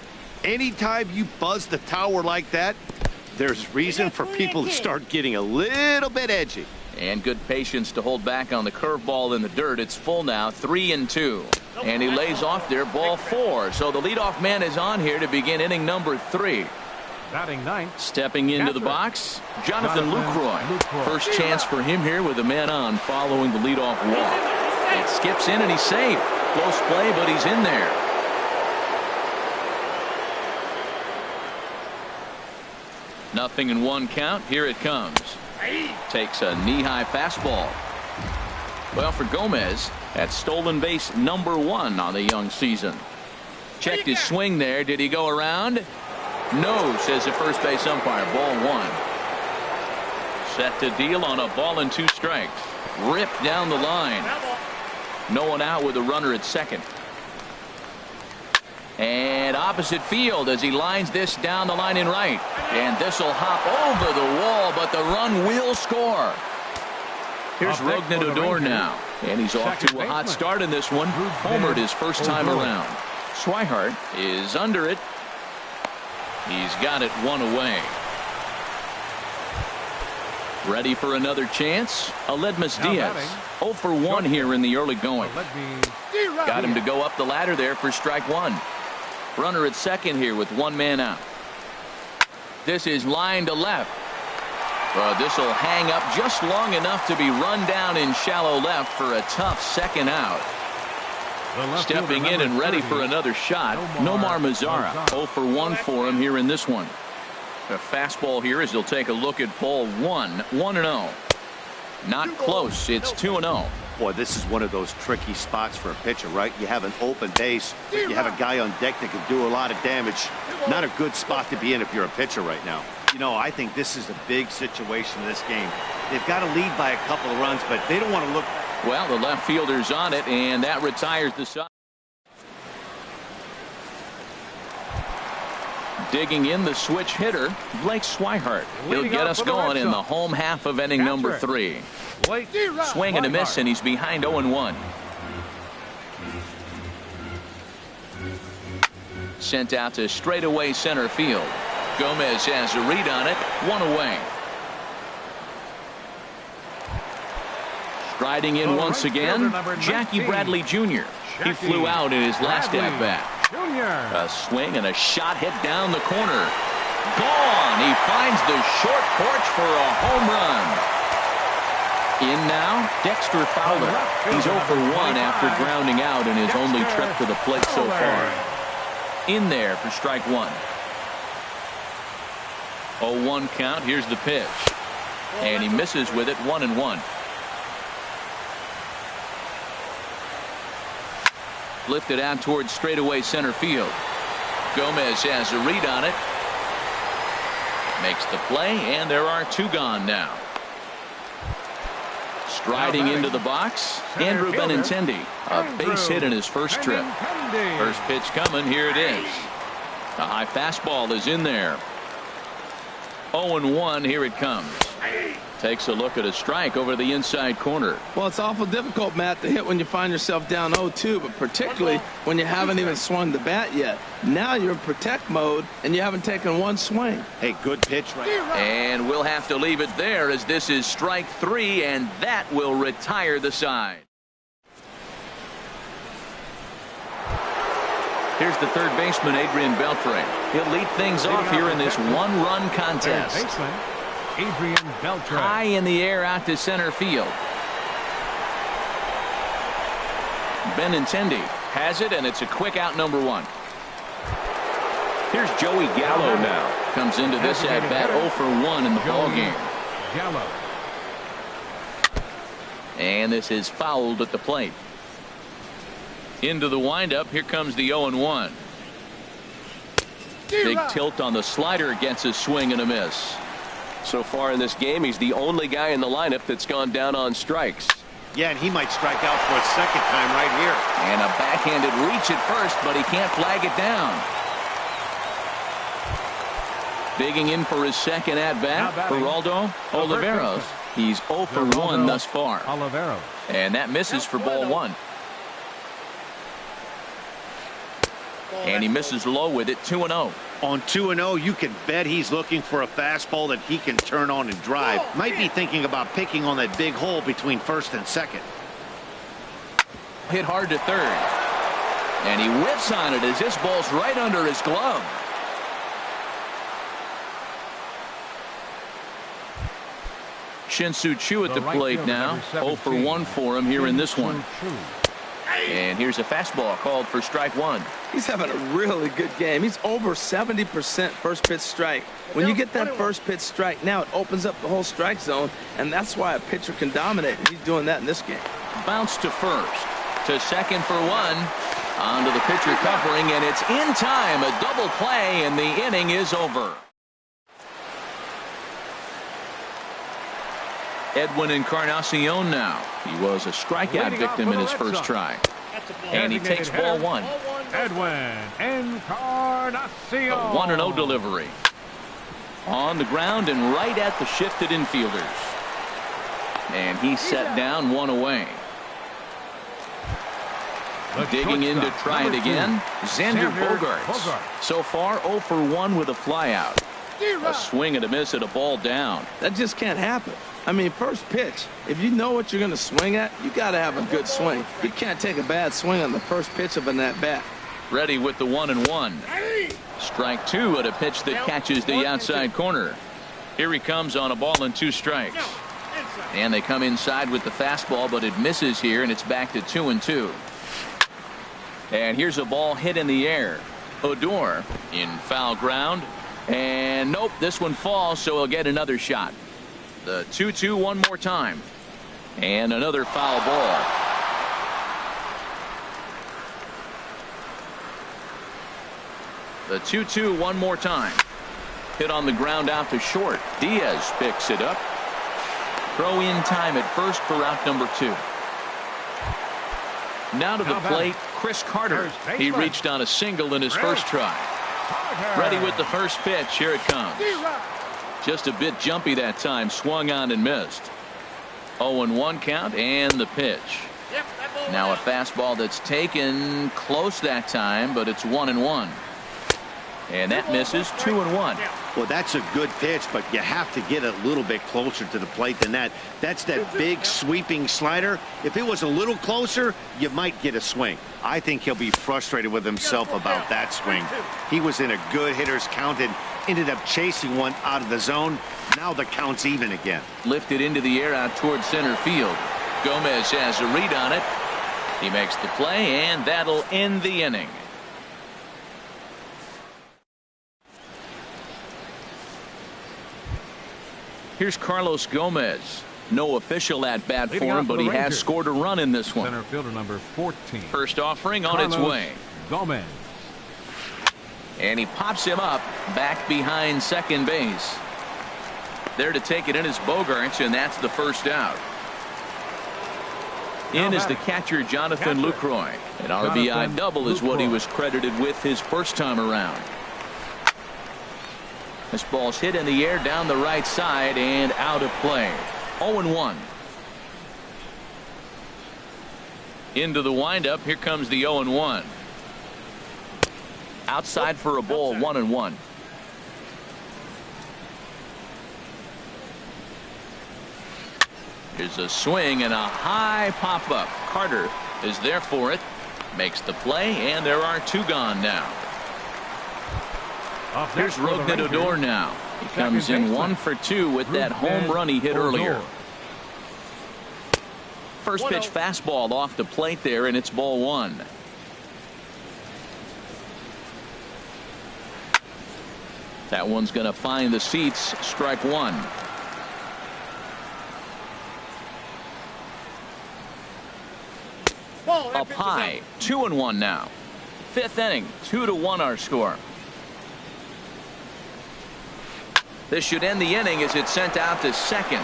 Anytime you buzz the tower like that, there's reason for people to start getting a little bit edgy. And good patience to hold back on the curveball in the dirt. It's full now, 3-2. And he lays off there, ball 4. So the leadoff man is on here to begin inning number 3. Batting ninth. Stepping into the box, Jonathan Lucroy. First chance for him here with a man on following the leadoff walk. It skips in and he's safe. Close play, but he's in there. Nothing in 1 count. Here it comes. Takes a knee-high fastball. Well, for Gomez, that's stolen base number 1 on the young season. Checked his swing there. Did he go around? No, says the first base umpire. Ball 1. Set to deal on a ball and 2 strikes. Ripped down the line. No one out with a runner at second. And opposite field as he lines this down the line in right. And this will hop over the wall, but the run will score. Here's Rognan Odor now. And he's off to a hot start in this one. Homered his first time around. Swihart is under it. He's got it 1 away. Ready for another chance. Aledmus Diaz. 0 for 1 here in the early going. Got him to go up the ladder there for strike 1. Runner at second here with 1 man out. This is line to left. This will hang up just long enough to be run down in shallow left for a tough second out. Stepping in and ready for another shot, Nomar Mazara. 0 for 1 for him here in this one. A fastball here as he'll take a look at ball 1. 1-0. Not close. It's 2-0. Boy, this is one of those tricky spots for a pitcher, right? You have an open base. You have a guy on deck that can do a lot of damage. Not a good spot to be in if you're a pitcher right now. You know, I think this is a big situation in this game. They've got to lead by a couple of runs, but they don't want to look. Well, the left fielder's on it, and that retires the side. Digging in the switch hitter, Blake Swihart. He'll get us going in the home half of inning number 3. Swing and a miss, and he's behind 0-1. Sent out to straightaway center field. Gomez has a read on it. 1 away. Striding in once again, Jackie Bradley Jr. He flew out in his last at-bat. A swing and a shot hit down the corner. Gone. He finds the short porch for a home run. In now, Dexter Fowler. He's 0 for 1 after grounding out in his only trip to the plate so far. In there for strike 1. 0-1 count. Here's the pitch. And he misses with it. 1-1. Lifted out towards straightaway center field. Gomez has a read on it. Makes the play, and there are 2 gone now. Striding into the box, Andrew Benintendi. A base hit in his first trip. First pitch coming. Here it is. A high fastball is in there. 0-1. Here it comes. Takes a look at a strike over the inside corner. Well, it's awful difficult, Matt, to hit when you find yourself down 0-2, but particularly when you haven't even swung the bat yet. Now you're in protect mode, and you haven't taken one swing. Hey, good pitch right. And we'll have to leave it there as this is strike 3, and that will retire the side. Here's the third baseman, Adrian Beltre. He'll lead things off here in this one-run contest. Third baseman, Adrian Beltre. High in the air out to center field. Benintendi has it, and it's a quick out, number 1. Here's Joey Gallo now. Comes into this at-bat 0 for 1 in the ballgame. Gallo. And this is fouled at the plate. Into the windup. Here comes the 0-1. Big tilt on the slider against a swing and a miss. So far in this game, he's the only guy in the lineup that's gone down on strikes. Yeah, and he might strike out for a second time right here. And a backhanded reach at first, but he can't flag it down. Digging in for his second at-bat, Geraldo Oliveros. He's 0 for 1 thus far. Oliveros. And that misses for ball 1. And he misses low with it, 2-0. On 2-0, you can bet he's looking for a fastball that he can turn on and drive. Might be thinking about picking on that big hole between first and second. Hit hard to third. And he whiffs on it as this ball's right under his glove. Shin-Soo Choo at the plate now. 0 for 1 for him here in this one. And here's a fastball called for strike 1. He's having a really good game. He's over 70% first pitch strike. When you get that first pitch strike, now it opens up the whole strike zone, and that's why a pitcher can dominate. And he's doing that in this game. Bounce to first. To second for 1. Onto the pitcher covering, and it's in time. A double play, and the inning is over. Edwin Encarnacion now. He was a strikeout victim in his first try. And he takes ball 1. Edwin Encarnacion. A 1-0 delivery. On the ground and right at the shifted infielders. And he's set down 1 away. Digging in to try it again. Xander Bogaerts. So far 0 for 1 with a flyout. A swing and a miss at a ball down. That just can't happen. I mean, first pitch, if you know what you're going to swing at, you got to have a good swing. You can't take a bad swing on the first pitch of an at-bat. Ready with the 1-1. Strike 2 at a pitch that catches the outside corner. Here he comes on a ball and 2 strikes. And they come inside with the fastball, but it misses here, and it's back to 2-2. And here's a ball hit in the air. Odor in foul ground. And nope, this one falls, so he'll get another shot. The 2-2 one more time. And another foul ball. The 2-2 one more time. Hit on the ground out to short. Diaz picks it up. Throw in time at first for out number 2. Now to the plate, Chris Carter. He reached on a single in his first try. Ready with the first pitch. Here it comes. Just a bit jumpy that time. Swung on and missed. 0-1 count and the pitch. Now a fastball that's taken close that time, but it's 1-1. And that misses. 2-1. Well, that's a good pitch, but you have to get a little bit closer to the plate than that. That's that big sweeping slider. If it was a little closer, you might get a swing. I think he'll be frustrated with himself about that swing. He was in a good hitter's count and ended up chasing one out of the zone. Now the count's even again. Lifted into the air out towards center field. Gomez has a read on it. He makes the play, and that'll end the inning. Here's Carlos Gomez. No official at-bat for him, but he has scored a run in this one. Center fielder number 14. First offering on its way. Gomez. And he pops him up back behind second base. There to take it in is Bogaerts, and that's the first out. In is the catcher, Jonathan Lucroy. An RBI double is what he was credited with his first time around. This ball's hit in the air down the right side and out of play. 0-1. Into the windup. Here comes the 0-1. Outside for a ball. 1-1. Here's a swing and a high pop up. Carter is there for it. Makes the play, and there are 2 gone now. Here's Rougned Odor now. He comes in 1 for 2 with that home run he hit earlier. First pitch fastball off the plate there, and it's ball 1. That one's going to find the seats. Strike 1. Up high. 2-1 now. 5th inning. 2-1 our score. This should end the inning as it's sent out to second.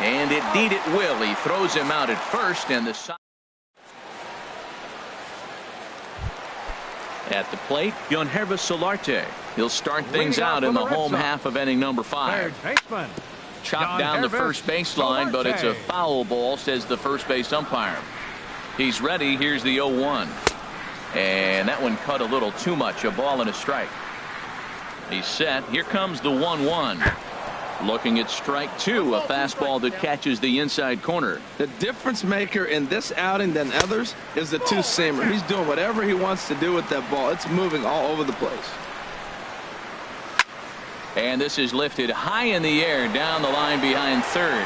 And indeed it will. He throws him out at first, and the side. At the plate, Yonhervis Solarte. He'll start things out in the home half of inning number 5. Chopped down the first baseline, but it's a foul ball, says the first base umpire. He's ready. Here's the 0-1. And that one cut a little too much. A ball and a strike. He's set. Here comes the 1-1. Looking at strike 2, a fastball that catches the inside corner. The difference maker in this outing than others is the 2-seamer. He's doing whatever he wants to do with that ball. It's moving all over the place. And this is lifted high in the air down the line behind third.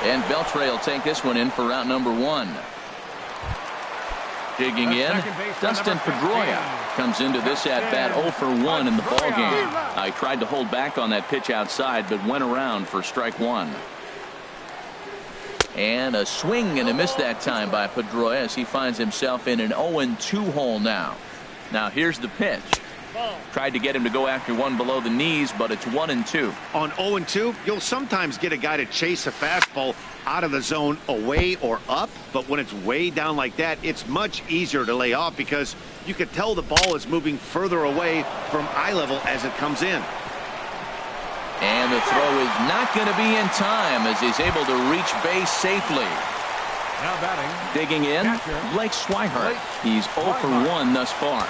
And Beltre will take this one in for route number 1. Digging in, Dustin Pedroia comes into this at-bat 0 for 1 in the ballgame. I tried to hold back on that pitch outside, but went around for strike 1. And a swing and a miss that time by Pedroia as he finds himself in an 0-2 hole now. Now here's the pitch. Tried to get him to go after one below the knees, but it's 1-2. On 0-2, you'll sometimes get a guy to chase a fastball out of the zone away or up, but when it's way down like that, it's much easier to lay off because you can tell the ball is moving further away from eye level as it comes in. And the throw is not going to be in time as he's able to reach base safely. Now batting. Digging in, Blake Swihart. He's 0 for 1 thus far.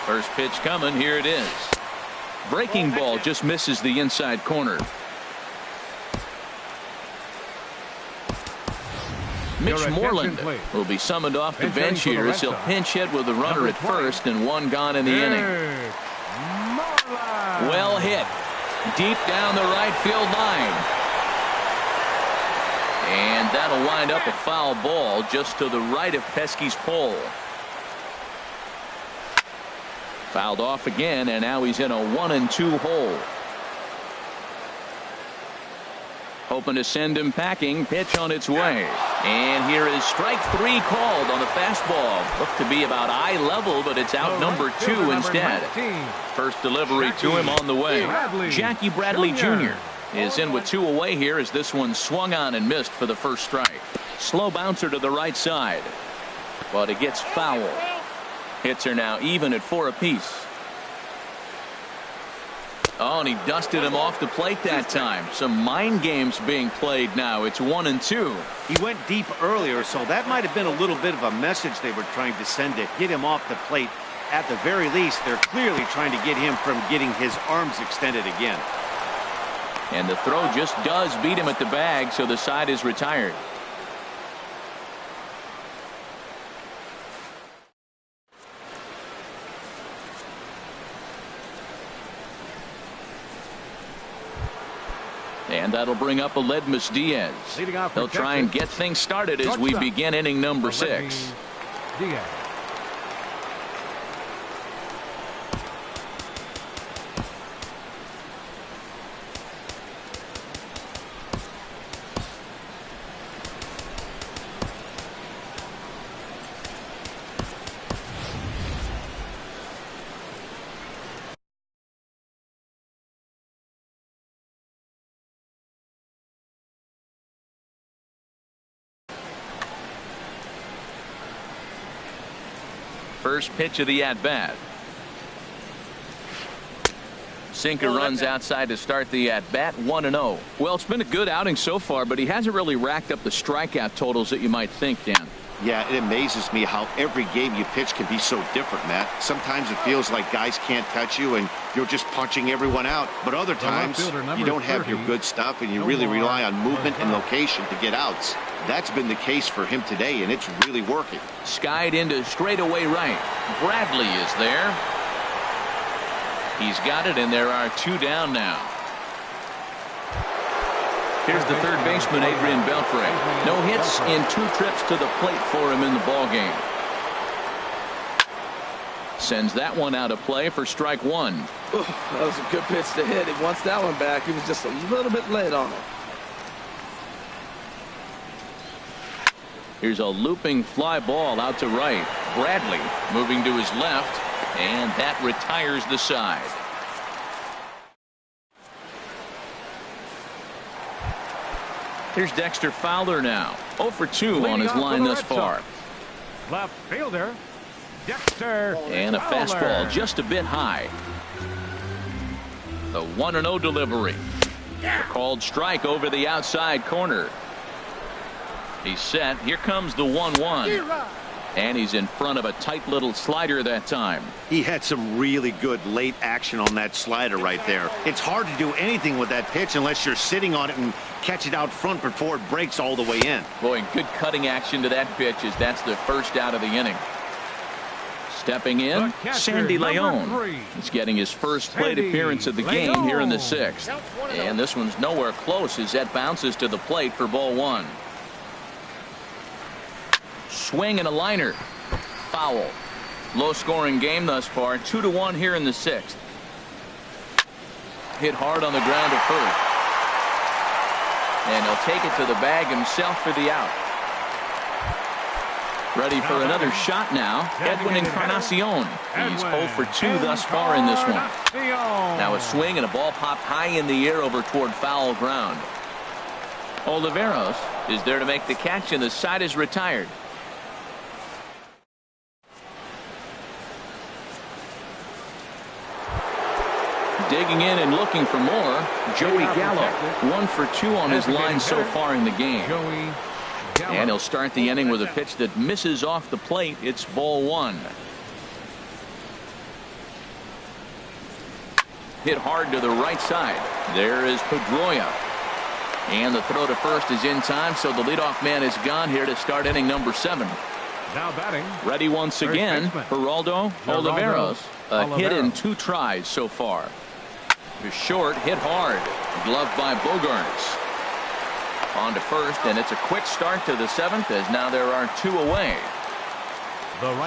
First pitch coming. Here it is. Breaking ball just misses the inside corner. Mitch Moreland will be summoned off the bench here as he'll pinch hit with a runner at first and 1 gone in the inning. Well hit. Deep down the right field line. And that'll wind up a foul ball just to the right of Pesky's pole. Fouled off again, and now he's in a 1-2 hole. Hoping to send him packing. Pitch on its way. And here is strike 3 called on a fastball. Looked to be about eye level, but it's out number 2 instead. First delivery to him on the way. Jackie Bradley Jr. is in with 2 away here as this one swung on and missed for the first strike. Slow bouncer to the right side, but it gets foul. Hits are now even at 4 apiece. Oh, and he dusted him off the plate that time. Some mind games being played now. It's 1-2. He went deep earlier, so that might have been a little bit of a message they were trying to send to get him off the plate. At the very least, they're clearly trying to get him from getting his arms extended again. And the throw just does beat him at the bag, so the side is retired. And that'll bring up Aledmus Diaz. They'll try and get things started as we begin inning number 6. Diaz. First pitch of the at-bat. Sinker runs outside to start the at-bat, 1-0. Well, it's been a good outing so far, but he hasn't really racked up the strikeout totals that you might think, Dan. Yeah, it amazes me how every game you pitch can be so different, Matt. Sometimes it feels like guys can't touch you and you're just punching everyone out. But other times, you don't have your good stuff and you really rely on movement and location to get outs. That's been the case for him today, and it's really working. Skied into straightaway right. Bradley is there. He's got it, and there are 2 down now. Here's the third baseman, Adrian Beltre. No hits in 2 trips to the plate for him in the ballgame. Sends that one out of play for strike 1. Ooh, that was a good pitch to hit. He wants that one back. He was just a little bit late on it. Here's a looping fly ball out to right. Bradley moving to his left, and that retires the side. Here's Dexter Fowler now. 0 for 2 on his line thus far. Left fielder, Dexter And a Fowler. fastball just a bit high. The 1-0 delivery. A called strike over the outside corner. He's set. Here comes the 1-1. And he's in front of a tight little slider that time. He had some really good late action on that slider right there. It's hard to do anything with that pitch unless you're sitting on it and catch it out front before it breaks all the way in. Boy, good cutting action to that pitch as that's the first out of the inning. Stepping in, Sandy Leon. He's getting his first plate appearance of the game here in the 6th. And this one's nowhere close as that bounces to the plate for ball 1. Swing and a liner. Foul. Low scoring game thus far. 2-1 here in the 6th. Hit hard on the ground to first. And he'll take it to the bag himself for the out. Ready for another shot now. Edwin Encarnacion. He's 0 for 2 thus far in this one. Now a swing and a ball popped high in the air over toward foul ground. Oliveros is there to make the catch, and the side is retired. Digging in and looking for more, Joey Gallo. 1 for 2 on his line so far in the game. And he'll start the inning with a pitch that misses off the plate. It's ball 1. Hit hard to the right side. There is Pedroia. And the throw to first is in time, so the leadoff man is gone here to start inning number 7. Now batting. Ready once again, Geraldo Oliveros. A hit in 2 tries so far. To short, hit hard. Gloved by Bogaerts. On to first, and it's a quick start to the 7th as now there are 2 away.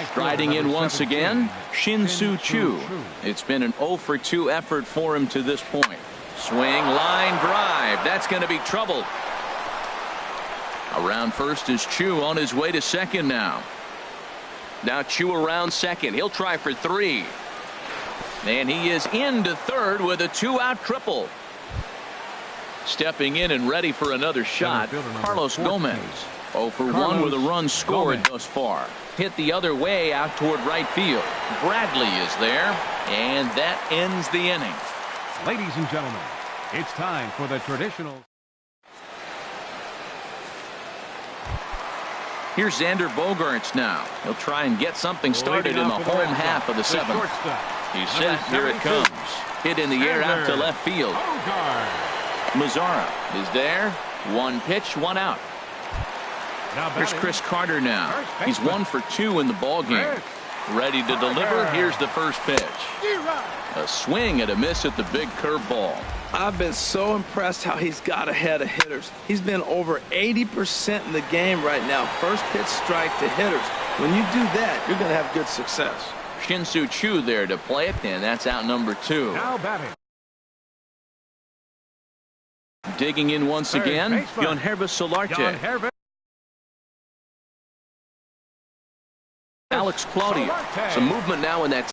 Striding in once again, Shin-Soo Choo. It's been an 0 for 2 effort for him to this point. Swing, line drive. That's going to be trouble. Around first is Choo on his way to second now. Now Choo around second. He'll try for 3. And he is into third with a 2-out triple. Stepping in and ready for another shot, Carlos Gomez. 0 for 1 with a run scored thus far. Hit the other way out toward right field. Bradley is there, and that ends the inning. Ladies and gentlemen, it's time for the traditional. Here's Xander Bogaerts now. He'll try and get something started in the home half of the 7th. He's set. Here it comes. Hit in the air out to left field. Mazzara is there. 1 pitch, 1 out. Here's Chris Carter now. He's 1 for 2 in the ballgame. Ready to deliver. Here's the first pitch. A swing and a miss at the big curveball. I've been so impressed how he's got ahead of hitters. He's been over 80% in the game right now. First pitch strike to hitters. When you do that, you're going to have good success. Shin-Soo Choo there to play it, and that's out number 2. Now batting. Digging in once again, Yonhervis Solarte. Alex Claudio. Some movement now in that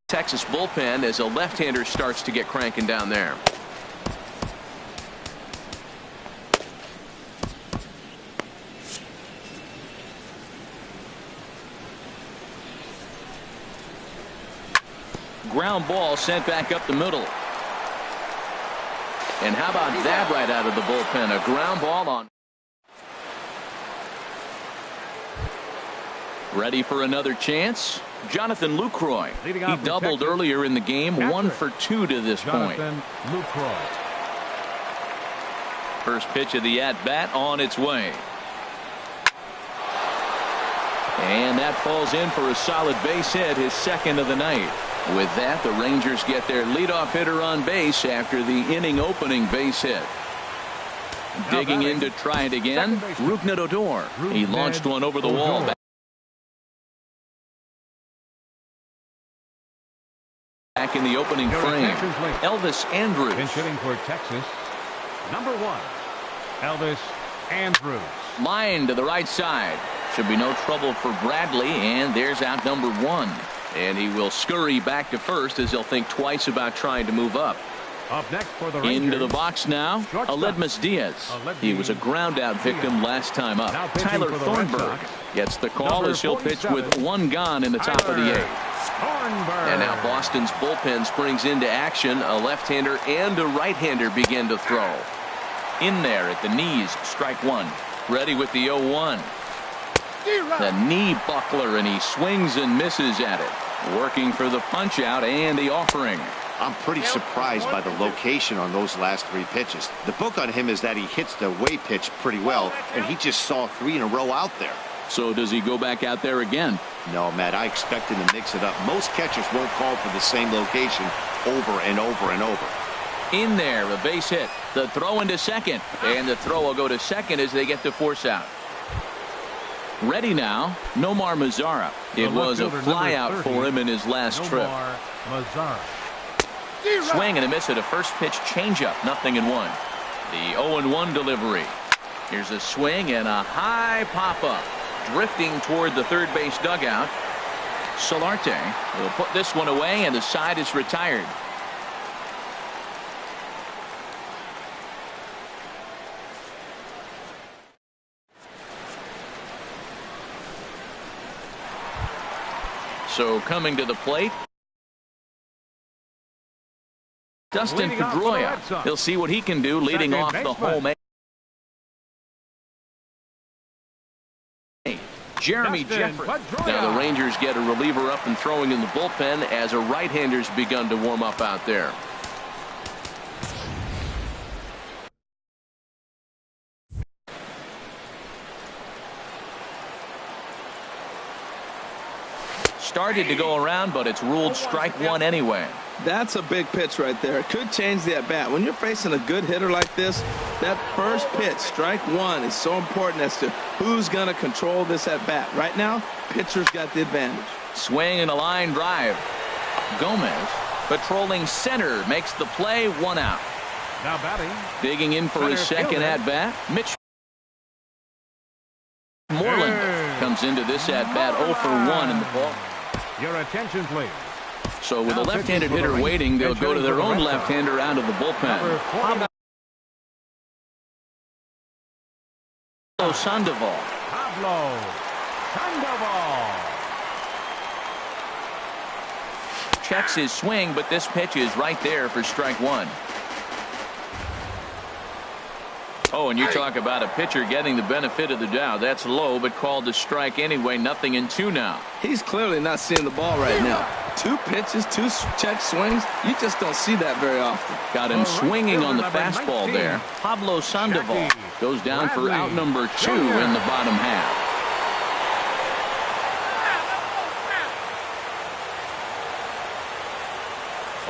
Texas bullpen as a left-hander starts to get cranking down there. ground ball sent back up the middle. And how about that right out of the bullpen? A ground ball on. Ready for another chance? Jonathan Lucroy. He doubled earlier in the game. 1 for 2 to this point. First pitch of the at-bat on its way. And that falls in for a solid base hit, his second of the night. With that, the Rangers get their leadoff hitter on base after the inning opening base hit. Digging in to try it again, Rougned Odor. He launched one over the wall. Back in the opening frame, Elvis Andrus. Pinch hitting for Texas, number 1, Elvis Andrus. Line to the right side. Should be no trouble for Bradley, and there's out number 1. And he will scurry back to first as he'll think twice about trying to move up. Up next for the Rangers. Into the box now, Aledmus Diaz. He was a ground-out victim last time up. Tyler Thornburg gets the call as he'll pitch with 1 gone in the top of the 8th. And now Boston's bullpen springs into action. A left-hander and a right-hander begin to throw. In there at the knees, strike 1. Ready with the 0-1. The knee buckler, and he swings and misses at it. Working for the punch-out and the offering. I'm pretty surprised by the location on those last 3 pitches. The book on him is that he hits the away pitch pretty well, and he just saw 3 in a row out there. So does he go back out there again? No, Matt, I expect him to mix it up. Most catchers won't call for the same location over and over and over. In there, a base hit. The throw into second, and the throw will go to second as they get the force out. Ready now, Nomar Mazara. It was a fly out for him in his last trip. Swing and a miss at a first pitch changeup. 0-1. The 0-1 delivery. Here's a swing and a high pop-up. Drifting toward the third base dugout. Solarte will put this one away, and the side is retired. So coming to the plate, Dustin Pedroia. He'll see what he can do leading off the home eight. Jeremy Jeffress. Now the Rangers get a reliever up and throwing in the bullpen as a right-hander's begun to warm up out there. Started to go around, but it's ruled strike 1 anyway. That's a big pitch right there. It could change the at-bat. When you're facing a good hitter like this, that first pitch, strike 1, is so important as to who's going to control this at-bat. Right now, pitcher's got the advantage. Swing and a line drive. Gomez, patrolling center, makes the play. 1 out. Now batting. Digging in for his second at-bat, Mitch Moreland comes into this at-bat 0 for 1 in the ball. Your attention, please. So with a left-handed hitter waiting, they'll go to their own left-hander out of the bullpen. Pablo Sandoval. Checks his swing, but this pitch is right there for strike 1. Oh, and you talk about a pitcher getting the benefit of the doubt. That's low, but called to strike anyway. 0-2 now. He's clearly not seeing the ball right now. 2 pitches, 2 check swings. You just don't see that very often. Got him swinging on the fastball there. Pablo Sandoval goes down for out number 2 in the bottom half.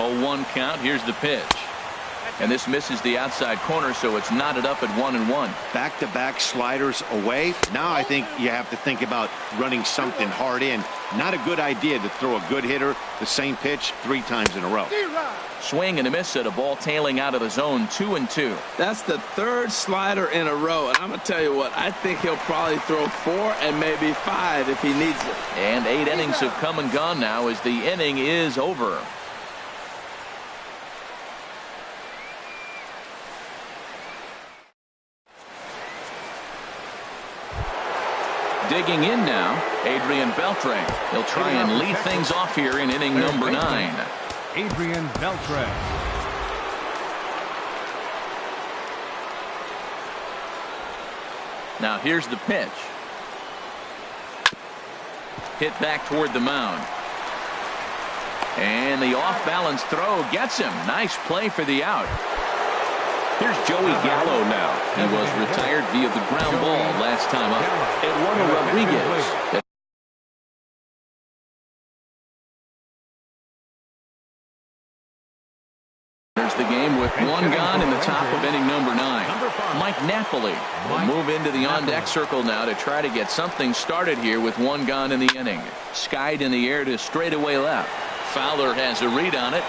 Oh, 1 count. Here's the pitch. And this misses the outside corner, so it's knotted up at 1-1. Back-to-back sliders away. Now I think you have to think about running something hard in. Not a good idea to throw a good hitter the same pitch 3 times in a row. Swing and a miss at a ball tailing out of the zone. 2-2. That's the 3rd slider in a row. And I'm going to tell you what, I think he'll probably throw 4 and maybe 5 if he needs it. And 8 innings have come and gone now as the inning is over. Digging in now, Adrian Beltre. He'll try and lead things off here in inning number 9. Adrian Beltre. Now here's the pitch. Hit back toward the mound. And the off-balance throw gets him. Nice play for the out. Here's Joey Gallo now. He was retired via the ground ball last time up. Eduardo Rodriguez. There's the game with one gone in the top of inning number 9. Mike Napoli will move into the on-deck circle now to try to get something started here with one gone in the inning. Skied in the air to straightaway left. Fowler has a read on it.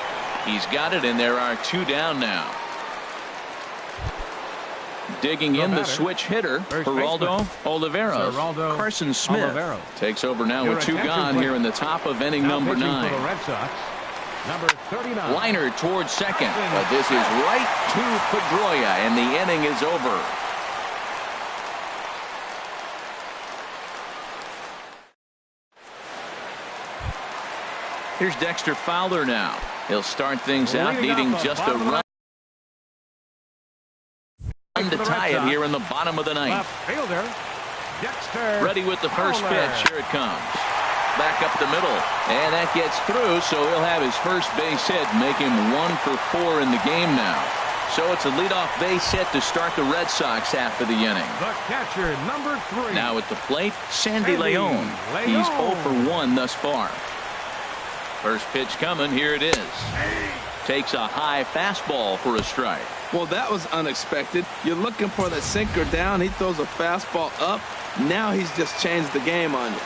He's got it, and there are 2 down now. Digging in the switch hitter, Geraldo Oliveros. Carson Smith takes over now with 2 gone here in the top of inning number 9. Liner towards second, but this is right to Pedroia, and the inning is over. Here's Dexter Fowler now. He'll start things out needing just a run to tie it here in the bottom of the 9th. Ready with the first pitch. Here it comes. Back up the middle, and that gets through, so he'll have his first base hit, make him 1 for 4 in the game now. So it's a leadoff base hit to start the Red Sox half of the inning. The catcher, number 3. Now at the plate, Sandy Leon. He's 0 for 1 thus far. First pitch coming. Here it is. Takes a high fastball for a strike. Well, that was unexpected. You're looking for the sinker down. He throws a fastball up. Now he's just changed the game on you.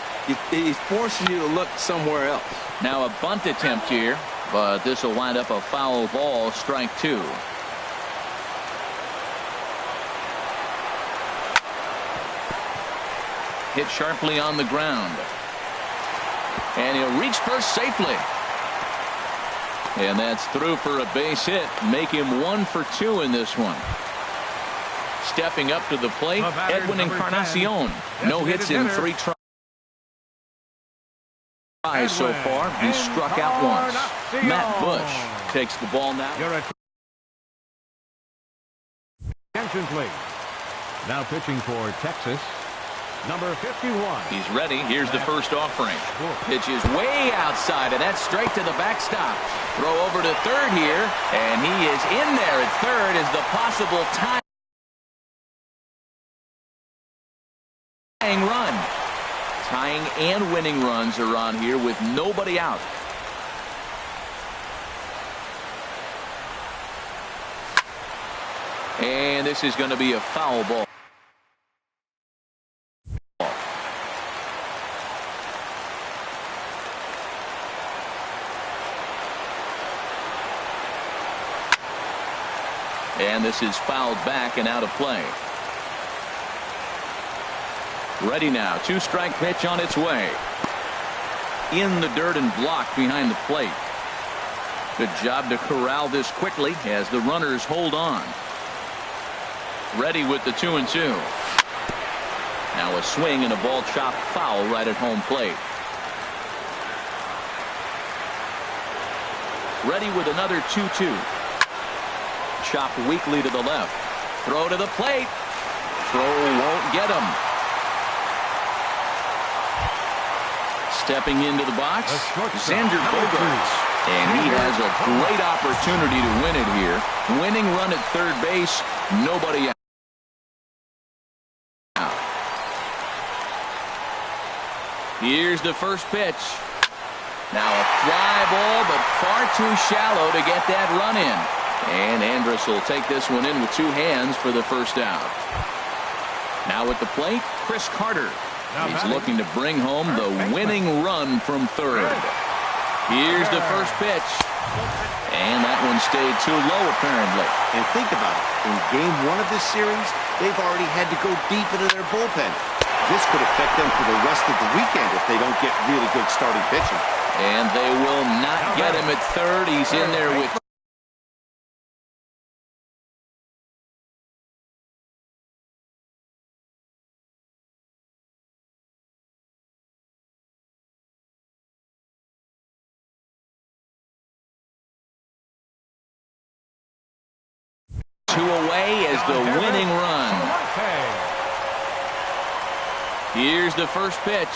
He's forcing you to look somewhere else. Now a bunt attempt here, but this will wind up a foul ball, strike 2. Hit sharply on the ground. And he'll reach first safely. And that's through for a base hit. Make him 1 for 2 in this one. Stepping up to the plate, Edwin Encarnacion. No hits in 3 tries so far. He's struck out once. Matt Bush takes the ball now. Attention, please. Now pitching for Texas, number 51. He's ready. Here's the first offering. Pitch is way outside, and that's straight to the backstop. Throw over to third here, and he is in there at third as the possible tying run. Tying and winning runs are on here with nobody out. And this is going to be a foul ball. And this is fouled back and out of play. Ready now. 2-strike pitch on its way. In the dirt and blocked behind the plate. Good job to corral this quickly as the runners hold on. Ready with the 2-2. Now a swing and a ball chopped foul right at home plate. Ready with another 2-2. Chopped weakly to the left. Throw to the plate. Throw won't get him. Stepping into the box, Xander Bogaerts. And he has a great opportunity to win it here. Winning run at third base, nobody out. Here's the first pitch. Now a fly ball, but far too shallow to get that run in. And Andrus will take this one in with 2 hands for the first out. Now at the plate, Chris Carter. He's looking to bring home the winning run from third. Here's the first pitch. And that one stayed too low, apparently. And think about it. In game 1 of this series, they've already had to go deep into their bullpen. This could affect them for the rest of the weekend if they don't get really good starting pitching. And they will not get him at third. He's in there with away as the winning run. Here's the first pitch.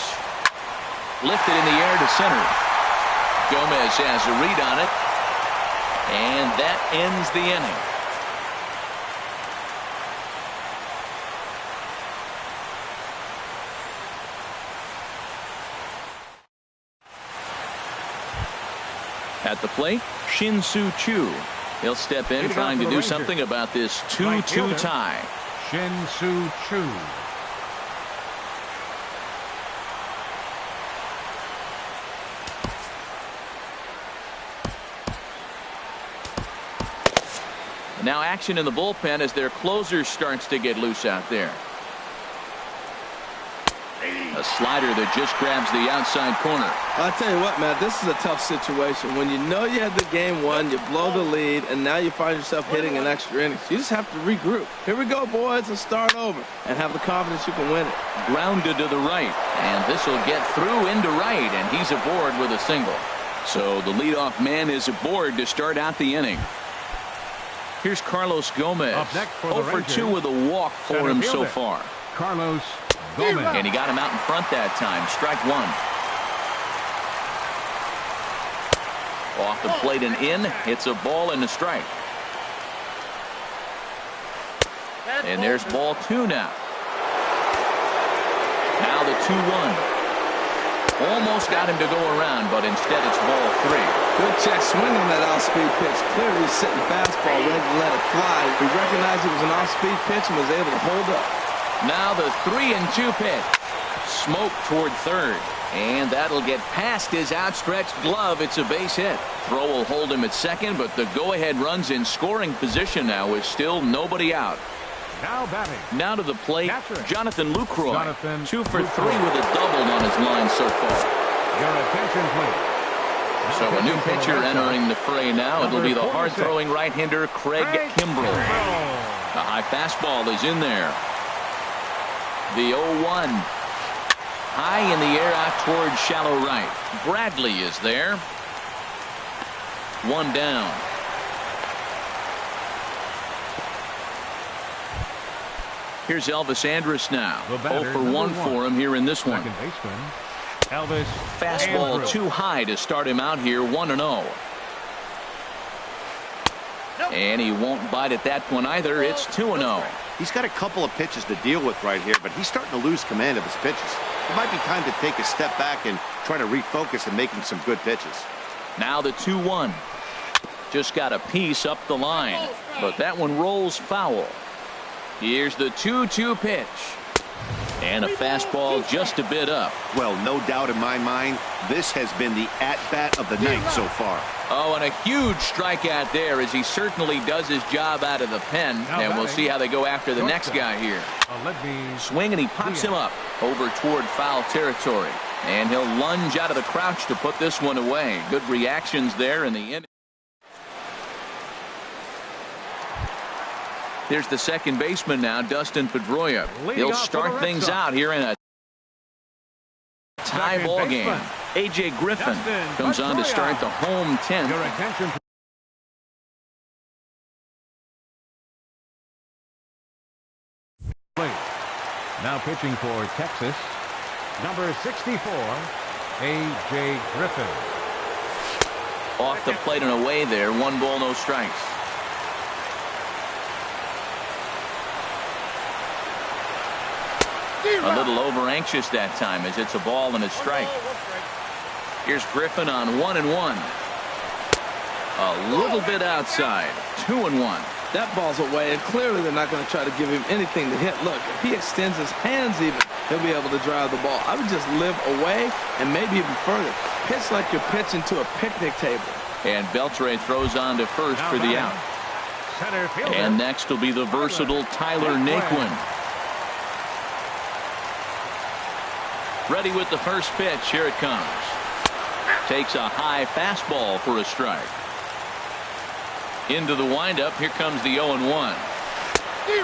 Lifted in the air to center. Gomez has a read on it. And that ends the inning. At the plate, Shin-Soo Choo. He'll step in trying to do something about this 2-2 tie. Shin-Soo Choo. Now action in the bullpen as their closer starts to get loose out there. A slider that just grabs the outside corner. I'll tell you what, man, this is a tough situation. When you know you had the game won, you blow the lead, and now you find yourself hitting an extra inning. You just have to regroup. Here we go, boys, and start over, and have the confidence you can win it. Grounded to the right, and this will get through into right, and he's aboard with a single. So the leadoff man is aboard to start out the inning. Here's Carlos Gomez. Up next for 0 the for 2 with a walk for him so far. Carlos Gomez. And he got him out in front that time. Strike one. Off the plate and in. It's a ball and a strike. And there's ball 2 now. Now the 2-1. Almost got him to go around, but instead it's ball 3. Good check swinging that off-speed pitch. Clearly sitting fastball ready to let it fly. He recognized it was an off-speed pitch and was able to hold up. Now the 3-2 pitch. Smoke toward third. And that'll get past his outstretched glove. It's a base hit. Throw will hold him at second, but the go-ahead run's in scoring position now with still nobody out. Now batting. Now to the plate, Jonathan Lucroy. 2 for 3 with a double on his line so far. Your attention, please. So a new pitcher entering the fray now. It'll be the hard-throwing right-hander Craig Kimbrell. The high fastball is in there. The 0-1. High in the air out toward shallow right. Bradley is there. 1 down. Here's Elvis Andrus now. 0 for 1 for him here in this one. Second baseman, Elvis Fastball Andrus. too high to start him out here 1-0. And he won't bite at that one either. It's 2-0. He's got a couple of pitches to deal with right here, but he's starting to lose command of his pitches. It might be time to take a step back and try to refocus and making some good pitches. Now the 2-1. Just got a piece up the line, but that one rolls foul. Here's the 2-2 pitch. And a fastball just a bit up. Well, no doubt in my mind, this has been the at-bat of the night so far. Oh, and a huge strikeout there as he certainly does his job out of the pen. And we'll see how they go after the next guy here. Swing, and he pops him up over toward foul territory. And he'll lunge out of the crouch to put this one away. Good reactions there in the end. There's the second baseman now, Dustin Pedroia. He'll start things out here in a tie ball game. A.J. Griffin comes on to start the home 10th. Your attention. Now pitching for Texas, number 64, A.J. Griffin. Off the plate and away there. 1 ball, no strikes. A little over anxious that time as it's a ball and a strike. Here's Griffin on 1-1. A little bit outside. 2-1. That ball's away, and clearly they're not going to try to give him anything to hit. Look, if he extends his hands even, he'll be able to drive the ball. I would just live away and maybe even further. Pitch like you're pitching to a picnic table. And Beltre throws on to first for the out. And next will be the versatile Tyler Naquin. Ready with the first pitch. Here it comes. Takes a high fastball for a strike. Into the windup. Here comes the 0-1.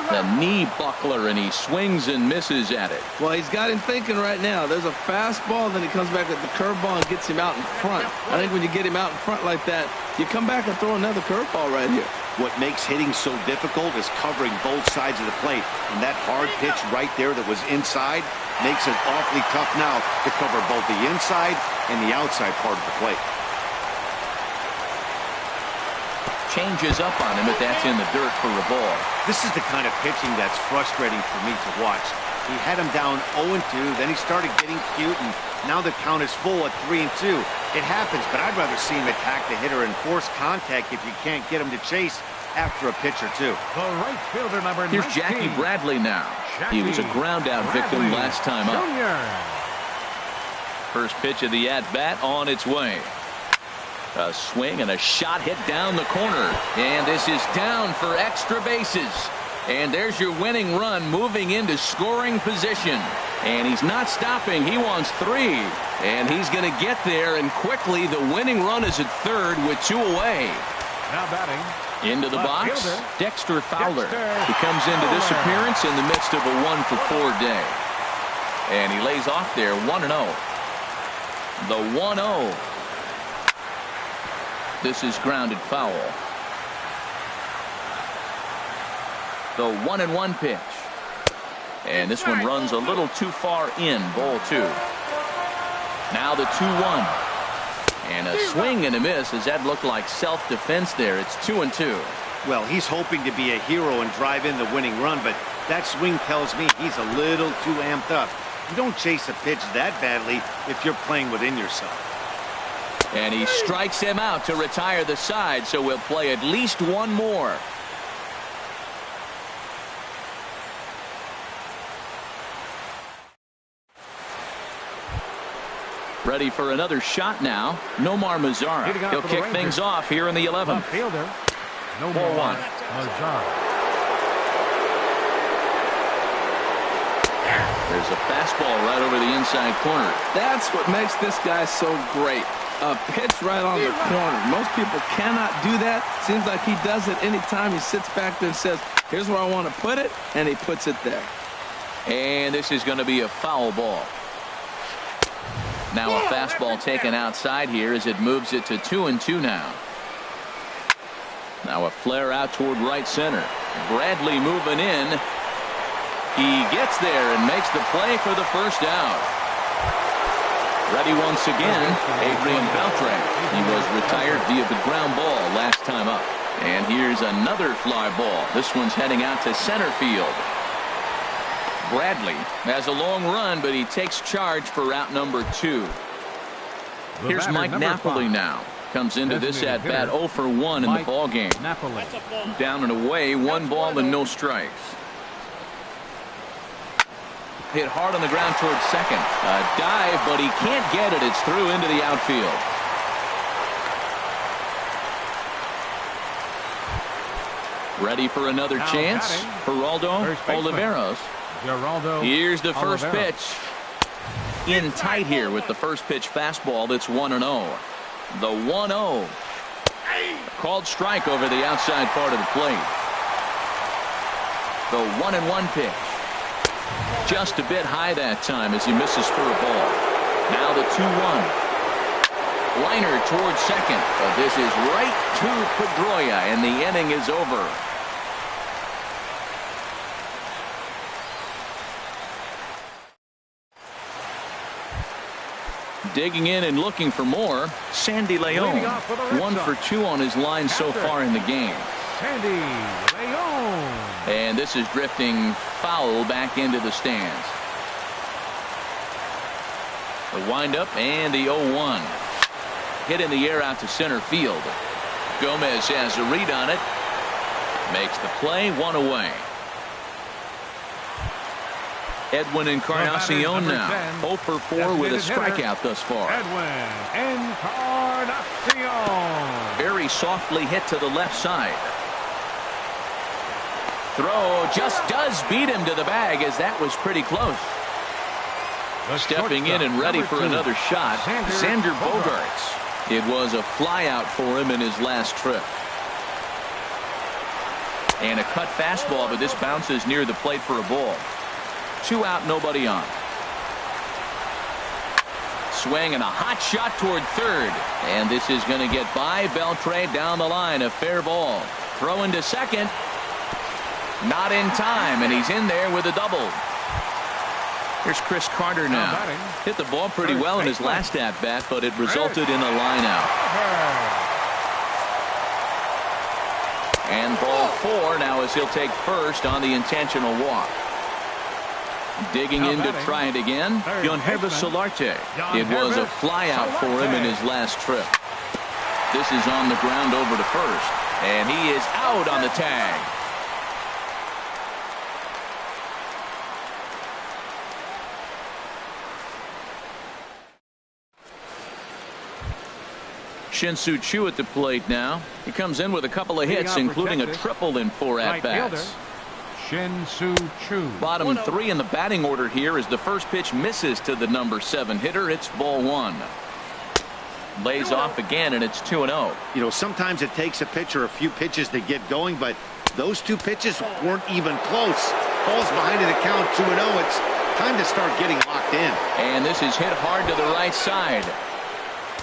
The knee buckler, and he swings and misses at it. Well, he's got him thinking right now. There's a fastball, then he comes back with the curveball and gets him out in front. I think when you get him out in front like that, you come back and throw another curveball right here. What makes hitting so difficult is covering both sides of the plate. And that hard pitch right there that was inside makes it awfully tough now to cover both the inside and the outside part of the plate. Changes up on him, but that's in the dirt for a ball. This is the kind of pitching that's frustrating for me to watch. He had him down 0-2, then he started getting cute, and now the count is full at 3-2. It happens, but I'd rather see him attack the hitter and force contact if you can't get him to chase after a pitch or two. The right fielder, number 19. Here's Jackie Bradley now. He was a ground-out victim last time up. First pitch of the at-bat on its way. A swing and a shot hit down the corner. And this is down for extra bases. And there's your winning run moving into scoring position. And he's not stopping. He wants 3. And he's going to get there. And quickly, the winning run is at third with 2 away. Now batting. Into the box, fielder. Dexter Fowler. He comes into this appearance in the midst of a 1-for-4 day. And he lays off there 1-0. The 1-0. This is grounded foul. The 1-1 pitch. And this one runs a little too far in, ball 2. Now the 2-1. And a swing and a miss. Does that look like self-defense there? It's 2-2. Well, he's hoping to be a hero and drive in the winning run, but that swing tells me he's a little too amped up. You don't chase a pitch that badly if you're playing within yourself. And he strikes him out to retire the side, so we'll play at least one more. Ready for another shot now. Nomar Mazara. He'll kick things off here in the 11th. Fielder. Ball 1. Mazara. There's a fastball right over the inside corner. That's what makes this guy so great. A pitch right on the corner. Most people cannot do that. Seems like he does it anytime he sits back there and says, here's where I want to put it, and he puts it there. And this is going to be a foul ball. Now a fastball taken outside here as it moves it to 2-2 now. Now a flare out toward right center. Bradley moving in. He gets there and makes the play for the first out. Ready once again, Adrian Beltre. He was retired via the ground ball last time up. And here's another fly ball. This one's heading out to center field. Bradley has a long run, but he takes charge for route number 2. Here's Mike Napoli now. Comes into this at-bat 0-for-1 in the ball game. Down and away, 1 ball and no strikes. Hit hard on the ground towards second. A dive, but he can't get it. It's through into the outfield. Ready for another chance. Geraldo Oliveros. Here's the first pitch. In tight here with the first pitch fastball. That's 1-0. The 1-0. Called strike over the outside part of the plate. The 1-1 pitch. Just a bit high that time as he misses for a ball. Now the 2-1. Liner towards second. But this is right to Pedroia, and the inning is over. Digging in and looking for more, Sandy Leon. 1 for 2 on his line so far in the game. Sandy Leon. And this is drifting foul back into the stands. The windup and the 0-1. Hit in the air out to center field. Gomez has a read on it. Makes the play, 1 away. Edwin Encarnacion now. 0 for 4 with a strikeout thus far. Edwin Encarnacion. Very softly hit to the left side. Throw just does beat him to the bag as that was pretty close. Stepping in and ready for another shot, Xander Bogaerts. It was a fly out for him in his last trip. And a cut fastball, but this bounces near the plate for a ball. 2 out, nobody on. Swing and a hot shot toward third. And this is going to get by Beltre down the line. A fair ball. Throwing to second. Not in time, and he's in there with a double. Here's Chris Carter now. Hit the ball pretty well in his last at-bat, but it resulted in a line-out. And ball 4 now as he'll take first on the intentional walk. Digging in to try it again, Yonhervis Solarte. It was a flyout for him in his last trip. This is on the ground over to first, and he is out on the tag. Shin-Soo Choo at the plate now. He comes in with a couple of hits, including a triple in 4 at-bats. Shin-Soo Choo. Bottom 3 in the batting order here as the first pitch misses to the number 7 hitter. It's ball 1. Lays off again, and it's 2-0. You know, sometimes it takes a pitch or a few pitches to get going, but those 2 pitches weren't even close. Falls behind in the count, 2-0. It's time to start getting locked in. And this is hit hard to the right side.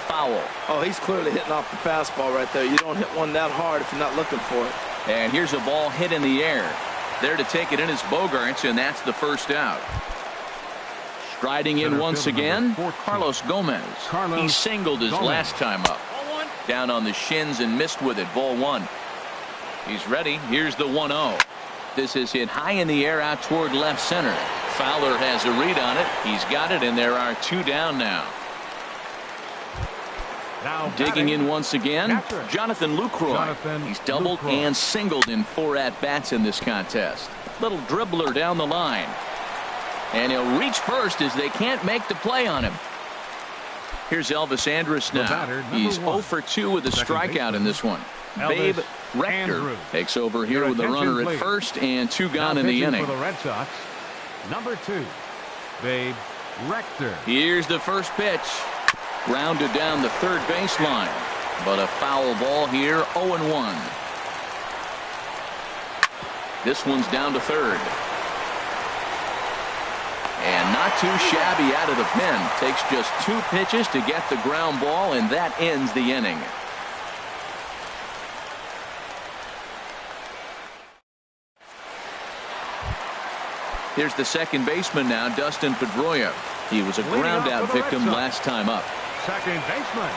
Foul. Oh, he's clearly hitting off the fastball right there. You don't hit one that hard if you're not looking for it. And here's a ball hit in the air. There to take it in is Bogaerts, and that's the first out. Striding in once again, Carlos Gomez. He singled his last time up. Down on the shins and missed with it. Ball 1. He's ready. Here's the 1-0. This is hit high in the air out toward left center. Fowler has a read on it. He's got it, and there are 2 down now. Digging in once again, Jonathan Lucroy. He's doubled and singled in 4 at-bats in this contest. Little dribbler down the line. And he'll reach first as they can't make the play on him. Here's Elvis Andrus now. He's 0 for 2 with a strikeout in this one. Babe Rector takes over here with a runner at first and 2 gone in the inning. For the Red Sox, number 2, Babe Rector. Here's the first pitch. Grounded down the third baseline, but a foul ball here. 0-1. This one's down to third, and not too shabby out of the pen. Takes just 2 pitches to get the ground ball, and that ends the inning. Here's the second baseman now, Dustin Pedroia. He was a ground-out victim last time up. Second baseman,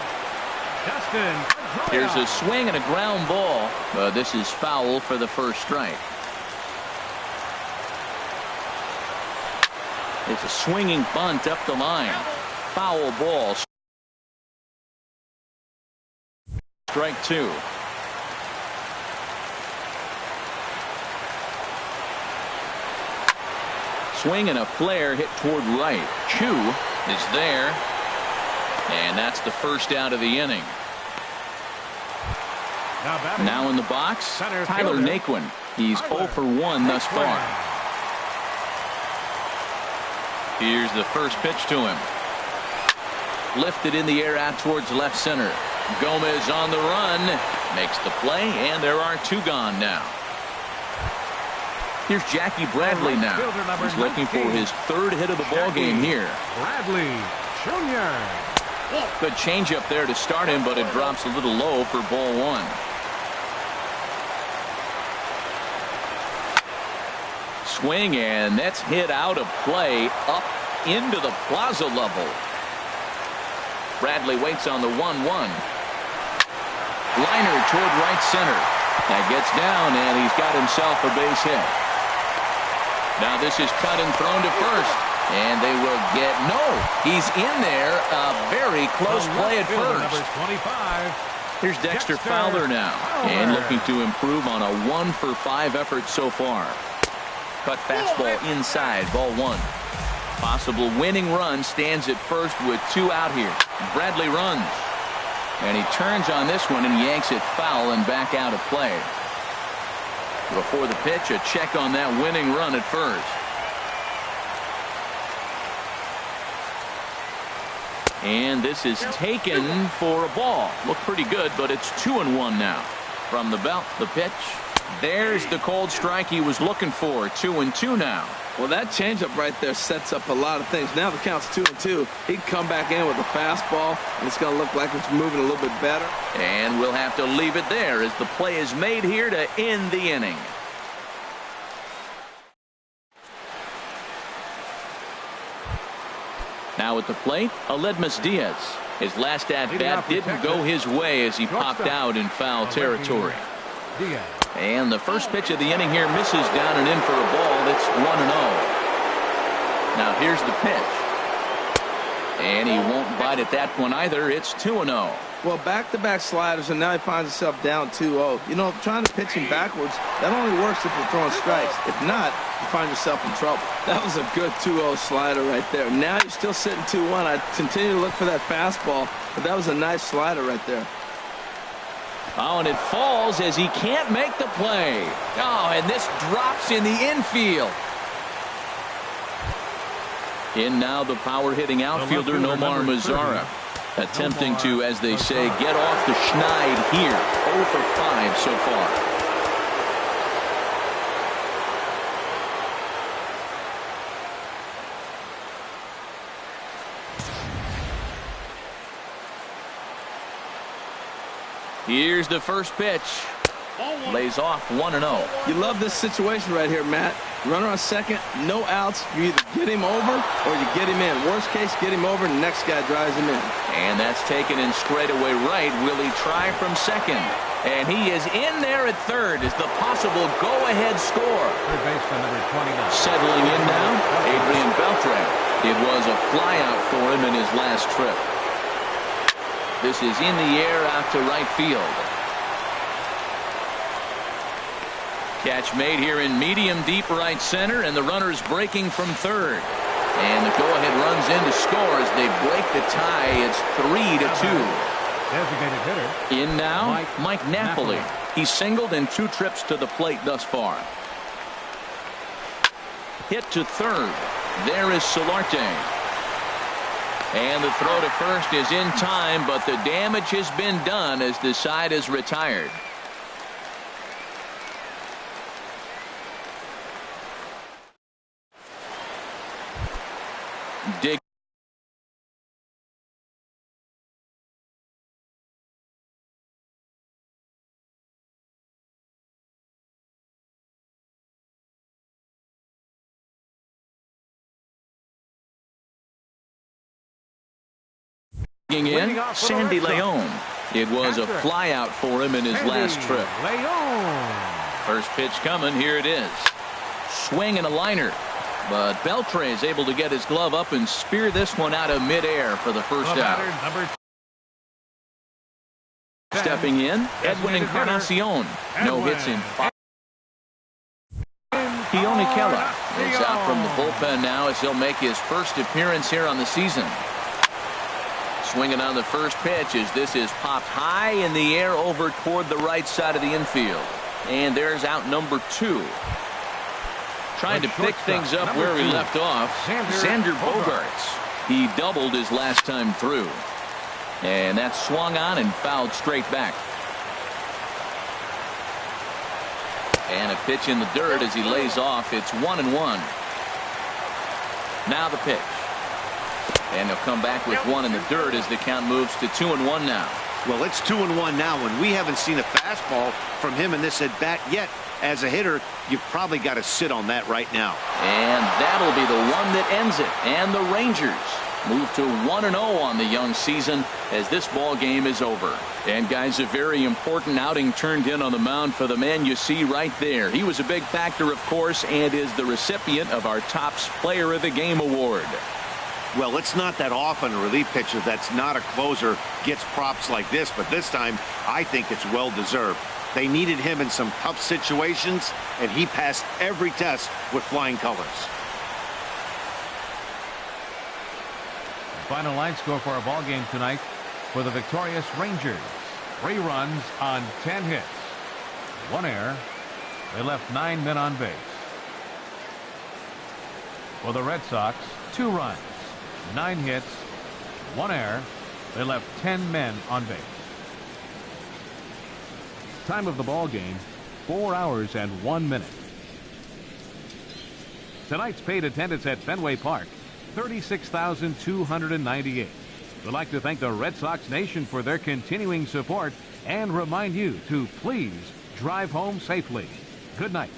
Dustin Pedroia. Here's a swing and a ground ball. This is foul for the first strike. It's a swinging bunt up the line. Foul ball. Strike 2. Swing and a flare hit toward right. Choo is there. And that's the first out of the inning. Now in the box, Tyler Naquin. He's 0 for 1 thus far. Here's the first pitch to him. Lifted in the air out towards left center. Gomez on the run. Makes the play, and there are 2 gone now. Here's Jackie Bradley now. He's looking for his 3rd hit of the ball game here. Bradley Jr. Good changeup there to start him, but it drops a little low for ball 1. Swing, and that's hit out of play up into the plaza level. Bradley waits on the 1-1. Liner toward right center. That gets down, and he's got himself a base hit. Now this is cut and thrown to first. And they will get no. He's in there. A very close play at first. Number 25. Here's Dexter Fowler now. And looking to improve on a 1 for 5 effort so far. Cut fastball inside. Ball 1. Possible winning run stands at first with 2 out here. Bradley runs. And he turns on this one and yanks it foul and back out of play. Before the pitch, a check on that winning run at first. And this is taken for a ball. Looked pretty good, but it's 2-1 now. From the belt, the pitch. There's the cold strike he was looking for. 2-2 now. Well, that changeup right there sets up a lot of things. Now the count's 2-2. He can come back in with a fastball, and it's going to look like it's moving a little bit better. And we'll have to leave it there as the play is made here to end the inning. Now at the plate, Aledmus Diaz. His last at-bat didn't go his way as he popped out in foul territory. And the first pitch of the inning here misses down and in for a ball. It's 1-0. Now here's the pitch. And he won't bite at that one either. It's 2-0. Well, back-to-back sliders, and now he finds himself down 2-0. You know, trying to pitch him backwards, that only works if you're throwing strikes. If not, you find yourself in trouble. That was a good 2-0 slider right there. Now you're still sitting 2-1. I continue to look for that fastball, but that was a nice slider right there. Oh, and it falls as he can't make the play. Oh, and this drops in the infield. In now the power-hitting outfielder Nomar Mazara, attempting to, as they say, get off the schneid here. 0 for 5 so far. Here's the first pitch. Lays off 1-0. You love this situation right here, Matt. Runner on second, no outs. You either get him over or you get him in. Worst case, get him over, and the next guy drives him in. And that's taken in straightaway right. Will he try from second? And he is in there at third as the possible go-ahead score. Third baseman number 29. Settling in now, Adrian Beltre. It was a flyout for him in his last trip. This is in the air out to right field. Catch made here in medium deep right center, and the runner's breaking from third. And the go-ahead runs in to score as they break the tie. It's 3-2. Designated hitter. In now, Mike Napoli. He's singled in 2 trips to the plate thus far. Hit to third. There is Solarte. And the throw to first is in time, but the damage has been done as the side is retired. Dig. In Sandy Leon. It was a flyout for him in his last trip. First pitch coming. Here it is. Swing and a liner. But Beltre is able to get his glove up and spear this one out of midair for the first out. Stepping in, Edwin Encarnacion. No hits in 5. Keone Keller is out from the bullpen now as he'll make his first appearance here on the season. Swinging on the first pitch as this is popped high in the air over toward the right side of the infield. And there's out number 2. Trying to pick things up where he left off, Xander Bogaerts. He doubled his last time through. And that swung on and fouled straight back. And a pitch in the dirt as he lays off. It's 1-1. Now the pitch. And he'll come back with 1 in the dirt as the count moves to 2-1 now. Well, it's 2-1 now, and we haven't seen a fastball from him in this at-bat yet. As a hitter, you've probably got to sit on that right now. And that'll be the one that ends it. And the Rangers move to 1-0 on the young season as this ball game is over. And guys, a very important outing turned in on the mound for the man you see right there. He was a big factor, of course, and is the recipient of our Topps Player of the Game award. Well, it's not that often a relief pitcher that's not a closer gets props like this, but this time I think it's well deserved. They needed him in some tough situations, and he passed every test with flying colors. Final line score for our ball game tonight for the victorious Rangers. 3 runs on 10 hits. 1 error. They left 9 men on base. For the Red Sox, 2 runs, 9 hits, 1 error. They left 10 men on base. Time of the ball game, 4 hours and 1 minute. Tonight's paid attendance at Fenway Park, 36,298. We'd like to thank the Red Sox Nation for their continuing support and remind you to please drive home safely. Good night.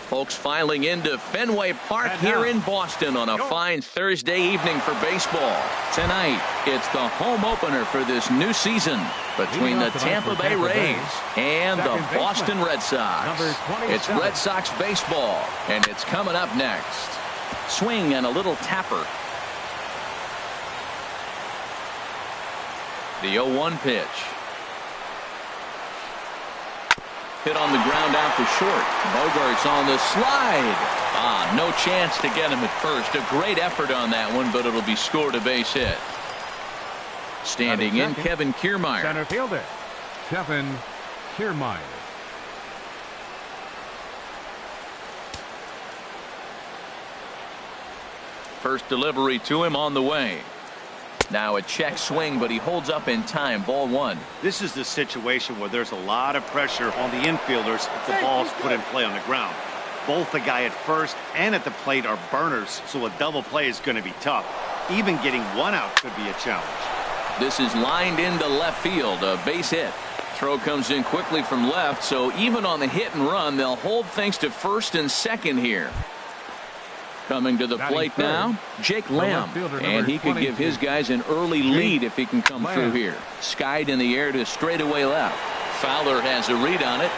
Folks filing into Fenway Park here in Boston on a fine Thursday evening for baseball. Tonight, it's the home opener for this new season between the Tampa Bay Rays and the Boston Red Sox. It's Red Sox baseball, and it's coming up next. Swing and a little tapper. The 0-1 pitch. Hit on the ground out to short. Bogart's on the slide. No chance to get him at first. A great effort on that one, but it'll be scored a base hit. Standing in, Kevin Kiermaier. Center fielder, Kevin Kiermaier. First delivery to him on the way. Now a check swing, but he holds up in time. Ball one. This is the situation where there's a lot of pressure on the infielders if the ball's put in play on the ground. Both the guy at first and at the plate are burners, so a double play is going to be tough. Even getting one out could be a challenge. This is lined into left field. A base hit. Throw comes in quickly from left, so even on the hit and run, they'll hold things to first and second here. Coming to the plate now, Jake Lamb, and he could give his guys an early lead if he can come through here. Skied in the air to straightaway left. Fowler has a read on it,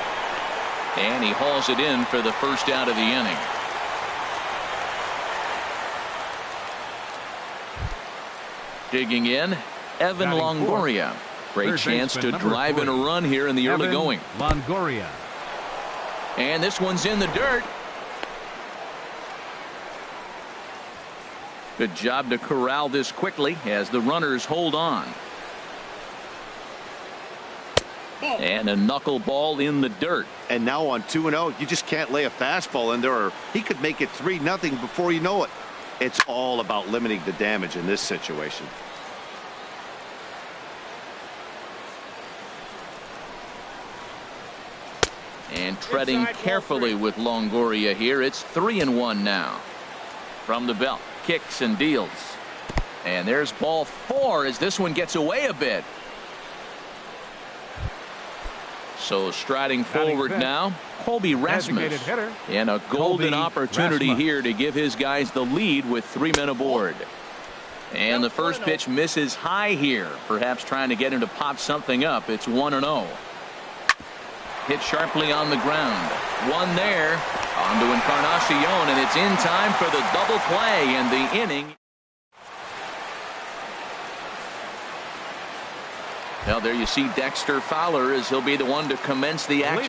and he hauls it in for the first out of the inning. Digging in, Evan Longoria. Great chance to drive in a run here in the early going. Longoria. And this one's in the dirt. Good job to corral this quickly as the runners hold on. And a knuckleball in the dirt. And now on 2-0, you just can't lay a fastball in there, or he could make it 3-0 before you know it. It's all about limiting the damage in this situation. And treading carefully with Longoria here. It's 3-1 now. From the belt. Kicks and deals. And there's ball four as this one gets away a bit. So striding forward now, Colby Rasmus. And a golden opportunity here to give his guys the lead with 3 men aboard. And the first pitch misses high here. Perhaps trying to get him to pop something up. It's 1-0. Hit sharply on the ground. One there. On to Encarnacion, and it's in time for the double play and the inning. Now there you see Dexter Fowler as he'll be the one to commence the action.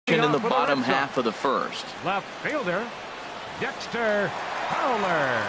In the bottom half of the first. Left fielder, Dexter Fowler.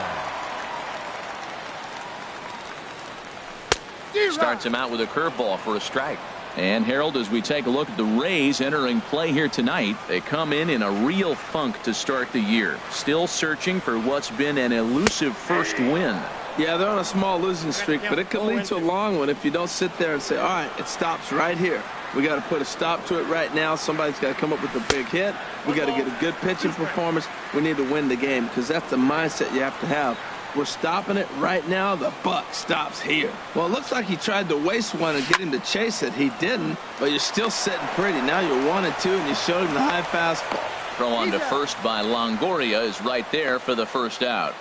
Starts him out with a curveball for a strike. And Harold, as we take a look at the Rays entering play here tonight, they come in a real funk to start the year. Still searching for what's been an elusive first win. Yeah, they're on a small losing streak, but it could lead to a long one if you don't sit there and say, all right, it stops right here. We got to put a stop to it right now. Somebody's got to come up with a big hit. We got to get a good pitching performance. We need to win the game because that's the mindset you have to have. We're stopping it right now. The buck stops here. Well, it looks like he tried to waste one and get him to chase it. He didn't, but you're still sitting pretty. Now you're 1-2, and you showed him the high fastball. Throw on to first by Longoria is right there for the first out.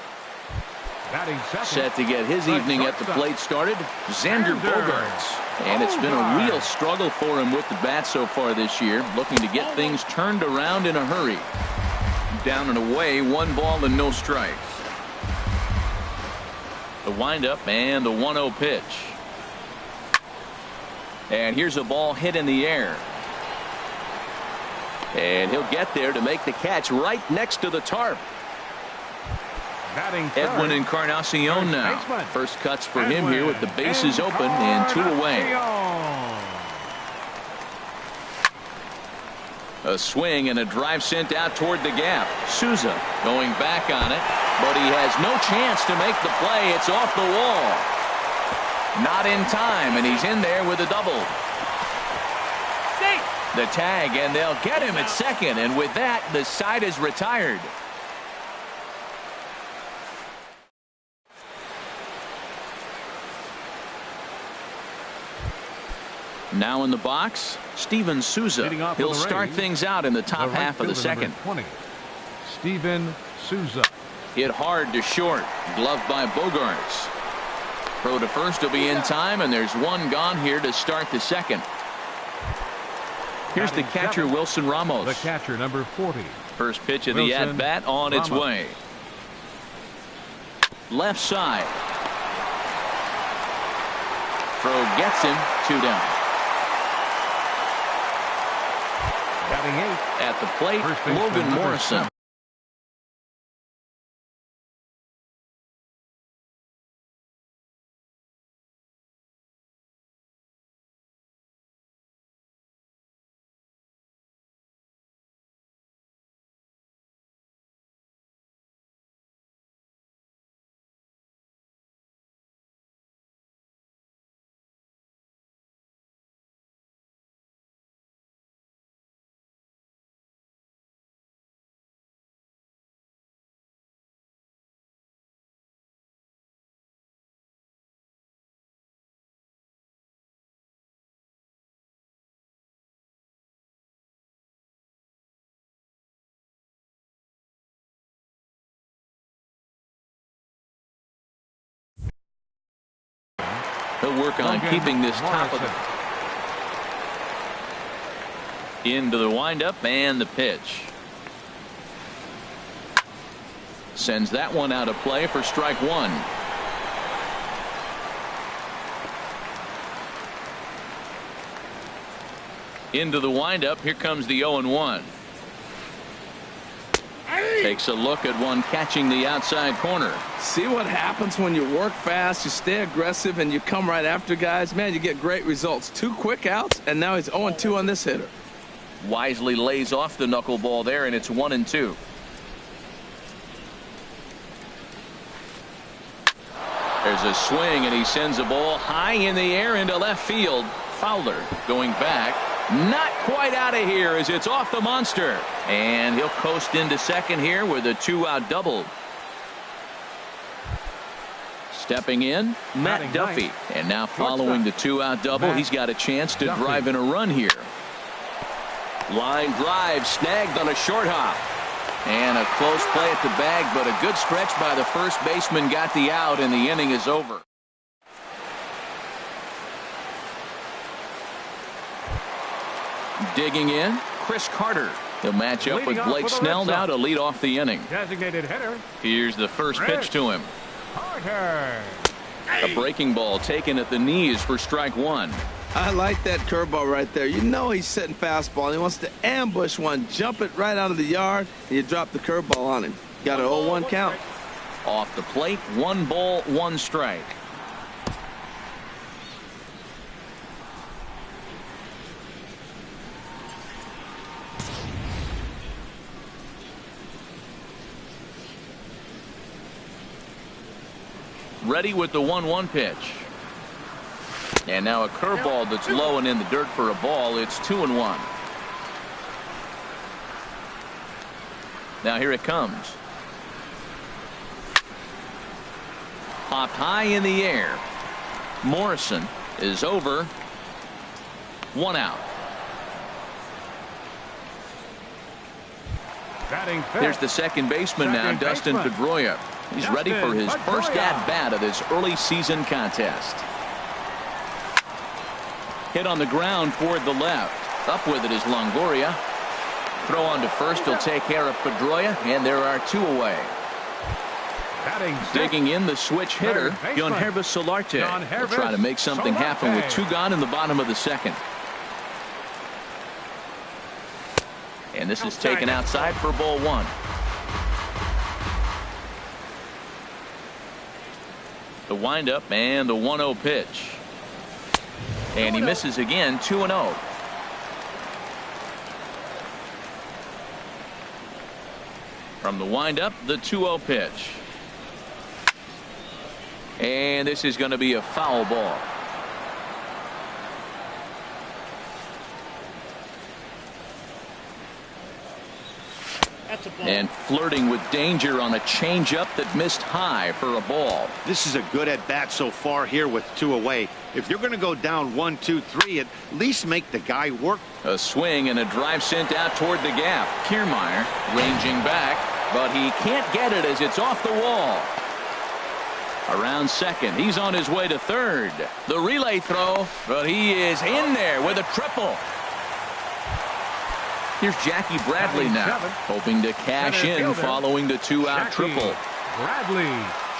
Set to get his evening at the plate started, Xander Bogaerts. And it's been a real struggle for him with the bat so far this year, looking to get things turned around in a hurry. Down and away, 1 ball and no strikes. The windup and the 1-0 pitch. And here's a ball hit in the air. And he'll get there to make the catch right next to the tarp. Edwin Encarnacion now. First cuts for him here with the bases open and 2 away. A swing and a drive sent out toward the gap. Souza going back on it, but he has no chance to make the play. It's off the wall. Not in time, and he's in there with a double. The tag, and they'll get him at second, and with that, the side is retired. Now in the box, Steven Souza. He'll start things out in the top half of the second. 20, Steven Souza. Hit hard to short. Gloved by Bogarts. Throw to first will be in time, and there's one gone here to start the second. Here's the catcher, Wilson Ramos. The catcher, number 40. First pitch of the at-bat on its way. Left side. Throw gets him. 2 down. Batting 8th. At the plate, Logan Morrison. He'll work on keeping this top of the into the windup and the pitch. Sends that one out of play for strike one. Into the windup. Here comes the 0-1. Takes a look at one catching the outside corner. See what happens when you work fast, you stay aggressive, and you come right after guys. Man, you get great results. 2 quick outs, and now he's 0-2 on this hitter. Wisely lays off the knuckleball there, and it's 1-2. There's a swing, and he sends a ball high in the air into left field. Fowler going back. Not quite out of here as it's off the monster. And he'll coast into second here with a 2-out double. Stepping in, Matt Duffy. And now following the 2-out double, he's got a chance to drive in a run here. Line drive snagged on a short hop. And a close play at the bag, but a good stretch by the first baseman got the out, and the inning is over. Digging in, Chris Carter. He'll match up with Blake Snell now to lead off the inning. Designated hitter. Here's the first pitch to him. Carter. A breaking ball taken at the knees for strike one. I like that curveball right there. You know he's setting fastball. He wants to ambush one, jump it right out of the yard, and you drop the curveball on him. Got an 0-1 count. Off the plate, 1 ball, 1 strike. Ready with the 1-1 pitch. And now a curveball that's low and in the dirt for a ball. It's 2-1. Now here it comes. Popped high in the air. Morrison is over. 1 out. Here's the second baseman now, Dustin Pedroia. He's ready for his first at-bat of this early season contest. Hit on the ground toward the left. Up with it is Longoria. Throw on to first. He'll take care of Pedroia, and there are 2 away. Digging in the switch hitter, Yonhervis Solarte. He'll try to make something happen with 2 gone in the bottom of the second. And this is taken outside for ball 1. The windup and the 1-0 pitch. And he misses again. 2-0. From the windup, the 2-0 pitch. And this is going to be a foul ball. That's a ball. And flirting with danger on a changeup that missed high for a ball. This is a good at-bat so far here with 2 away. If you're going to go down 1, 2, 3, at least make the guy work. A swing and a drive sent out toward the gap. Kiermaier ranging back, but he can't get it as it's off the wall. Around second, he's on his way to third. The relay throw, but he is in there with a triple. Here's Jackie Bradley now, hoping to cash in following the 2-out triple. Bradley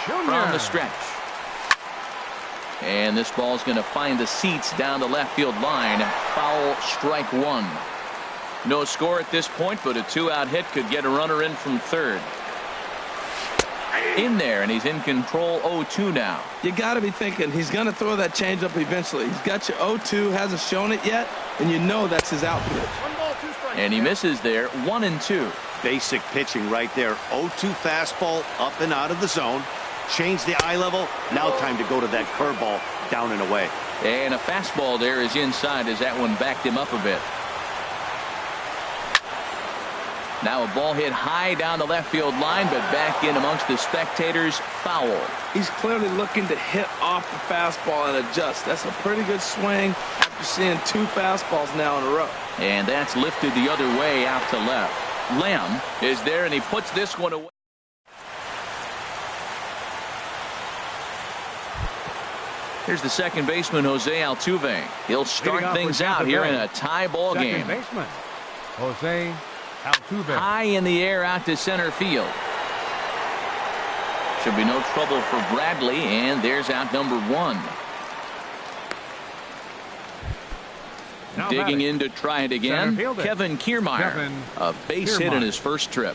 Jr. From the stretch. And this ball's going to find the seats down the left field line. Foul, strike 1. No score at this point, but a 2-out hit could get a runner in from third. In there, and he's in control 0-2 now. You got to be thinking he's going to throw that changeup eventually. He's got you 0-2, hasn't shown it yet, and you know that's his out pitch. 1 ball, 2 strikes. And he misses there, 1-2. Basic pitching right there. 0-2 fastball up and out of the zone. Change the eye level. Now time to go to that curveball down and away. And a fastball there is inside as that one backed him up a bit. Now a ball hit high down the left field line, but back in amongst the spectators. Foul. He's clearly looking to hit off the fastball and adjust. That's a pretty good swing after seeing 2 fastballs now in a row. And that's lifted the other way out to left. Lamb is there, and he puts this one away. Here's the second baseman, Jose Altuve. He'll start things out here in a tie ball game. Second baseman, Jose Altuve. High in the air out to center field. Should be no trouble for Bradley, and there's out number 1. Now Digging batting. in to try it again, Kevin Kiermaier. A base hit in his first trip.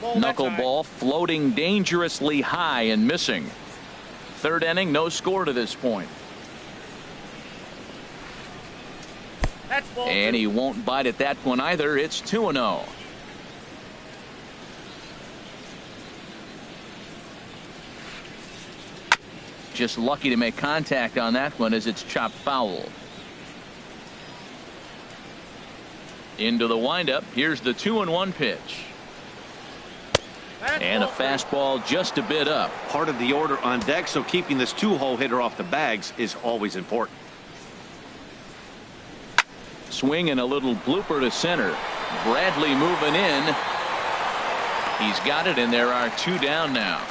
Knuckleball floating dangerously high and missing. Third inning, no score to this point. That's ball And 2. he won't bite at that one either. It's 2-0. Just lucky to make contact on that one as it's chopped foul. Into the windup. Here's the 2-1 pitch. That's And a ball 3. fastball just a bit up. Part of the order on deck, so keeping this 2-hole hitter off the bags is always important. Swing and a little blooper to center. Bradley moving in. He's got it, and there are 2 down now.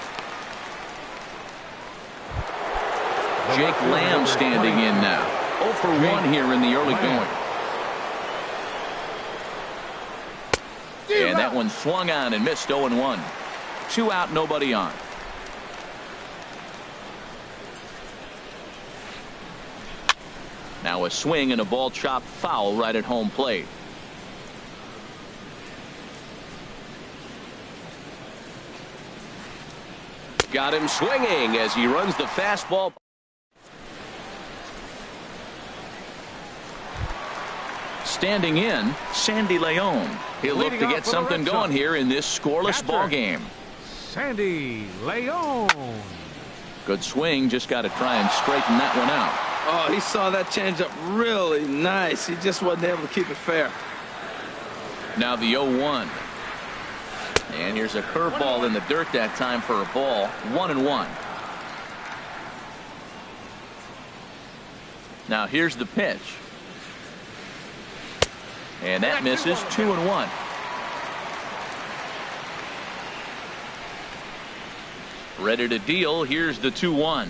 Jake Lamb standing in now. 0 for 1 here in the early going. And that one swung on and missed. 0-1. 2 out, nobody on. Now a swing and a ball chopped foul right at home plate. Got him swinging as he runs the fastball. Standing in, Sandy Leon. He'll look to get something going here in this scoreless ball game. Sandy Leon. Good swing, just got to try and straighten that one out. Oh, he saw that changeup really nice. He just wasn't able to keep it fair. Now the 0-1. And here's a curveball in the dirt that time for a ball. 1-1. Now here's the pitch. And that misses. 2-1. Ready to deal. Here's the 2-1.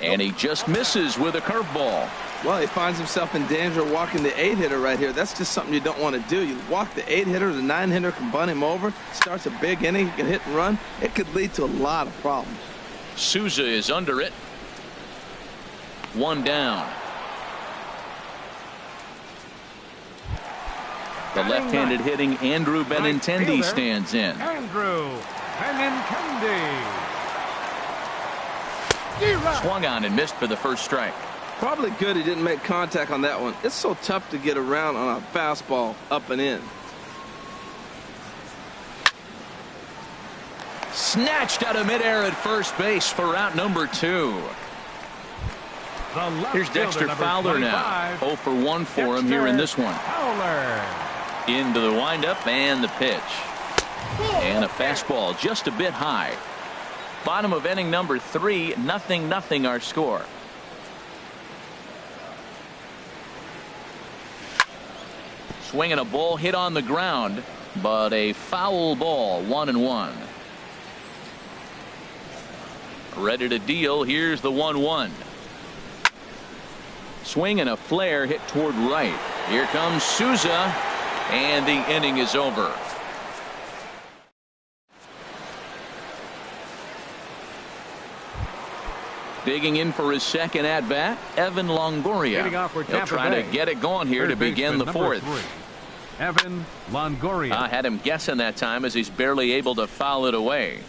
And he just misses with a curveball. Well, he finds himself in danger of walking the 8-hitter right here. That's just something you don't want to do. You walk the 8-hitter, the 9-hitter can bunt him over. Starts a big inning, he can hit and run. It could lead to a lot of problems. Souza is under it. 1 down. The left-handed hitting Andrew Benintendi stands in. Andrew Benintendi. Swung on and missed for the first strike. Probably good he didn't make contact on that one. It's so tough to get around on a fastball up and in. Snatched out of midair at first base for out number 2. Here's Dexter Fowler now. 0 for 1 for him here in this one. Into the windup and the pitch. And a fastball just a bit high. Bottom of inning number 3, 0-0 our score. Swinging a ball hit on the ground, but a foul ball, 1-1. Ready to deal. Here's the 1-1. Swing and a flare hit toward right. Here comes Souza, and the inning is over. Digging in for his second at bat, Evan Longoria. He'll try to get it going here to begin the 4th. Evan Longoria. I had him guessing that time as he's barely able to foul it away.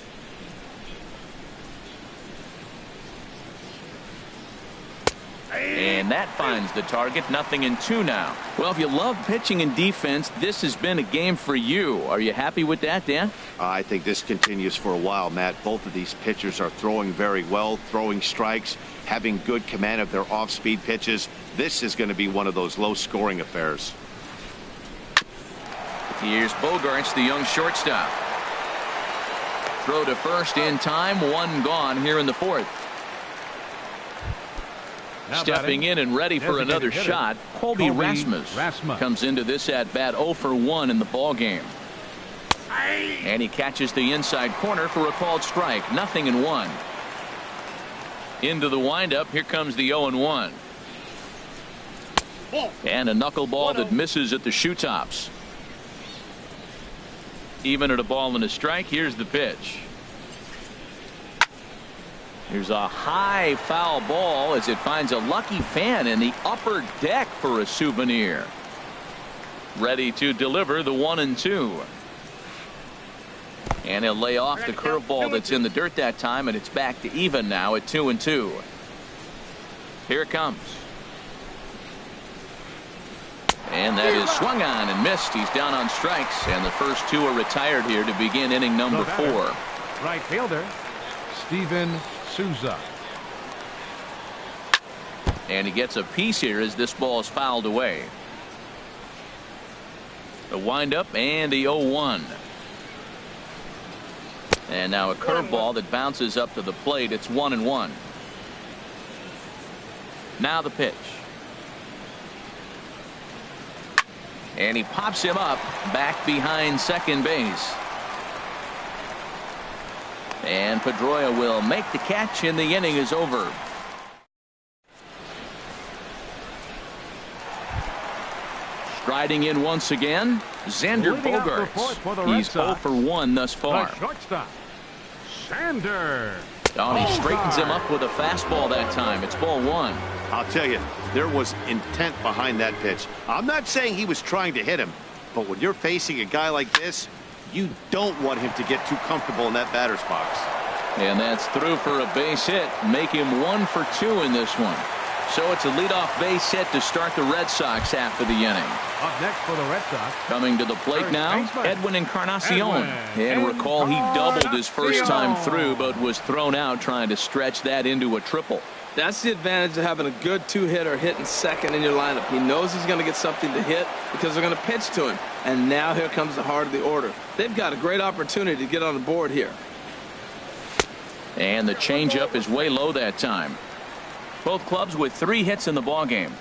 And that finds the target. 0-2 now. Well, if you love pitching and defense, this has been a game for you. Are you happy with that, Dan? I think this continues for a while, Matt. Both of these pitchers are throwing very well, throwing strikes, having good command of their off-speed pitches. This is going to be one of those low-scoring affairs. Here's Bogarts, the young shortstop. Throw to first in time. 1 gone here in the 4th. Stepping in and ready for another shot, Colby Rasmus comes into this at bat 0 for 1 in the ball game. And he catches the inside corner for a called strike. 0-1. Into the windup. Here comes the 0-1. And a knuckleball that misses at the shoe tops. Even at a ball and a strike. Here's the pitch. Here's a high foul ball as it finds a lucky fan in the upper deck for a souvenir. Ready to deliver the 1-2. And he'll lay off the curveball that's in the dirt that time, and it's back to even now at 2-2. Here it comes. And that is swung on and missed. He's down on strikes, and the first 2 are retired here to begin inning number 4. Right fielder Steven Souza. And he gets a piece here as this ball is fouled away. The windup and the 0-1. And now a curveball that bounces up to the plate. It's 1-1. Now the pitch. And he pops him up back behind second base. And Pedroia will make the catch, and the inning is over. Striding in once again, Xander Bogaerts. He's 0 for 1 thus far. Shortstop Xander. Oh, he straightens him up with a fastball that time. It's ball 1. I'll tell you, there was intent behind that pitch. I'm not saying he was trying to hit him, but when you're facing a guy like this, you don't want him to get too comfortable in that batter's box. And that's through for a base hit. Make him 1 for 2 in this one. So it's a leadoff base hit to start the Red Sox half of the inning. Up next for the Red Sox. Coming to the plate now, Edwin Encarnacion. And recall he doubled his first time through, but was thrown out trying to stretch that into a triple. That's the advantage of having a good 2-hitter hitting second in your lineup. He knows he's going to get something to hit because they're going to pitch to him. And now here comes the heart of the order. They've got a great opportunity to get on the board here. And the changeup is way low that time. Both clubs with 3 hits in the ballgame.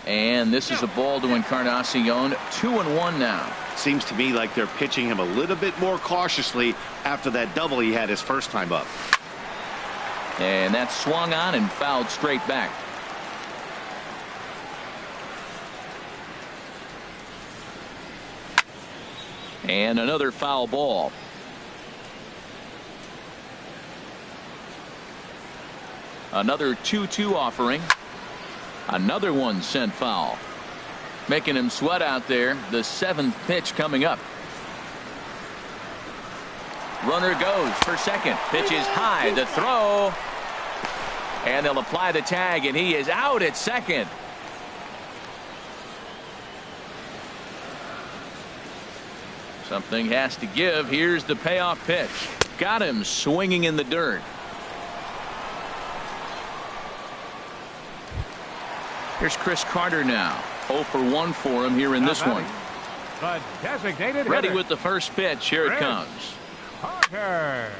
And this is a ball to Encarnacion. 2-1 now. Seems to me like they're pitching him a little bit more cautiously after that double he had his first time up. And that's swung on and fouled straight back. And another foul ball. Another 2-2 offering. Another one sent foul. Making him sweat out there. The 7th pitch coming up. Runner goes for second. Pitch is high. The throw. And they'll apply the tag, and he is out at second. Something has to give. Here's the payoff pitch. Got him swinging in the dirt. Here's Chris Carter now. 0 for 1 for him here in this one. The designated Ready hitter, with the first pitch. Here it Chris comes. Carter.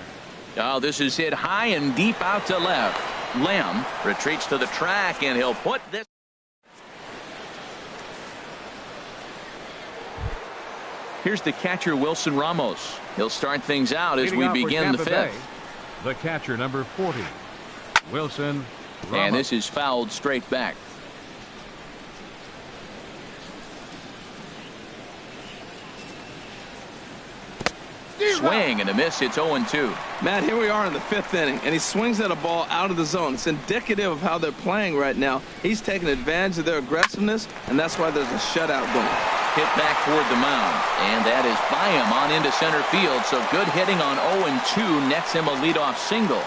Oh, this is hit high and deep out to left. Lamb retreats to the track, and he'll put this. Here's the catcher, Wilson Ramos. He'll start things out as we begin the fifth. The catcher, number 40, Wilson Ramos. And this is fouled straight back. Swing and a miss. It's 0-2. Matt, here we are in the fifth inning, and he swings at a ball out of the zone. It's indicative of how they're playing right now. He's taking advantage of their aggressiveness, and that's why there's a shutout going. Hit back toward the mound, and that is by him on into center field. So good hitting on 0-2 nets him a leadoff single.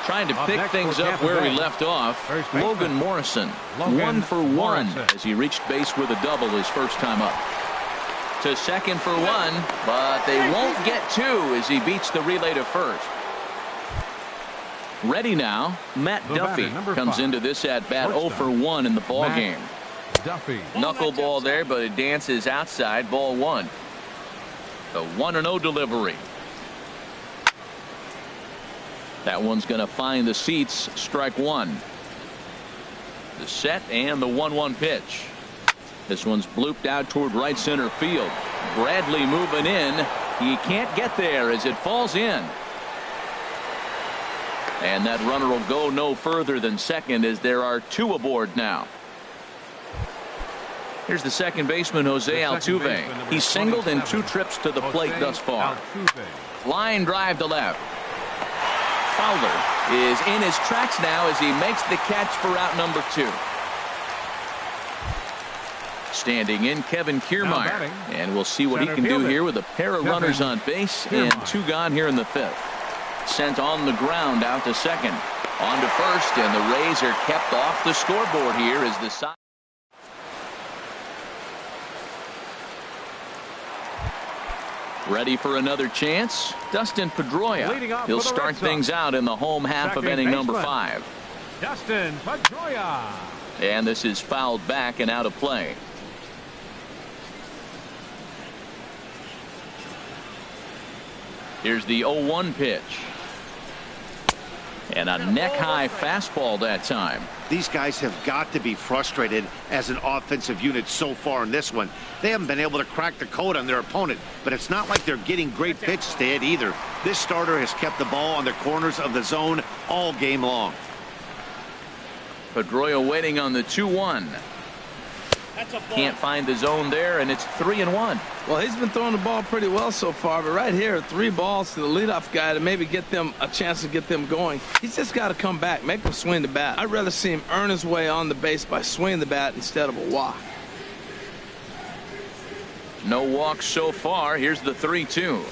Trying to pick things up where he left off. Logan Morrison, 1 for 1 as he reached base with a double his first time up. To second for 1, but they won't get 2 as he beats the relay to first. Ready now, Matt Duffy comes into this at bat 0 for 1 in the ball game. Duffy. Knuckleball there, but it dances outside. Ball 1. The 1-0 delivery. That one's going to find the seats. Strike 1. The set and the 1-1 pitch. This one's blooped out toward right center field. Bradley moving in. He can't get there as it falls in. And that runner will go no further than second as there are 2 aboard now. Here's the second baseman, Jose Altuve. He's singled in 2 trips to the plate thus far. Line drive to left. Fowler is in his tracks now as he makes the catch for out number 2. Standing in, Kevin Kiermaier, and we'll see what he can do here with a pair of runners on base and 2 gone here in the 5th. Sent on the ground out to second. On to first, and the Rays are kept off the scoreboard here as the side. Ready for another chance? Dustin Pedroia. He'll start things out in the home half of inning number 5. Dustin Pedroia. And this is fouled back and out of play. Here's the 0-1 pitch. And a neck-high fastball that time. These guys have got to be frustrated as an offensive unit so far in this one. They haven't been able to crack the code on their opponent, but it's not like they're getting great pitches to hit either. This starter has kept the ball on the corners of the zone all game long. Pedroia waiting on the 2-1. Can't find the zone there, and it's 3-1. Well, he's been throwing the ball pretty well so far, but right here, 3 balls to the leadoff guy to maybe get them a chance to get them going. He's just got to come back, make them swing the bat. I'd rather see him earn his way on the base by swinging the bat instead of a walk. No walks so far. Here's the 3-2.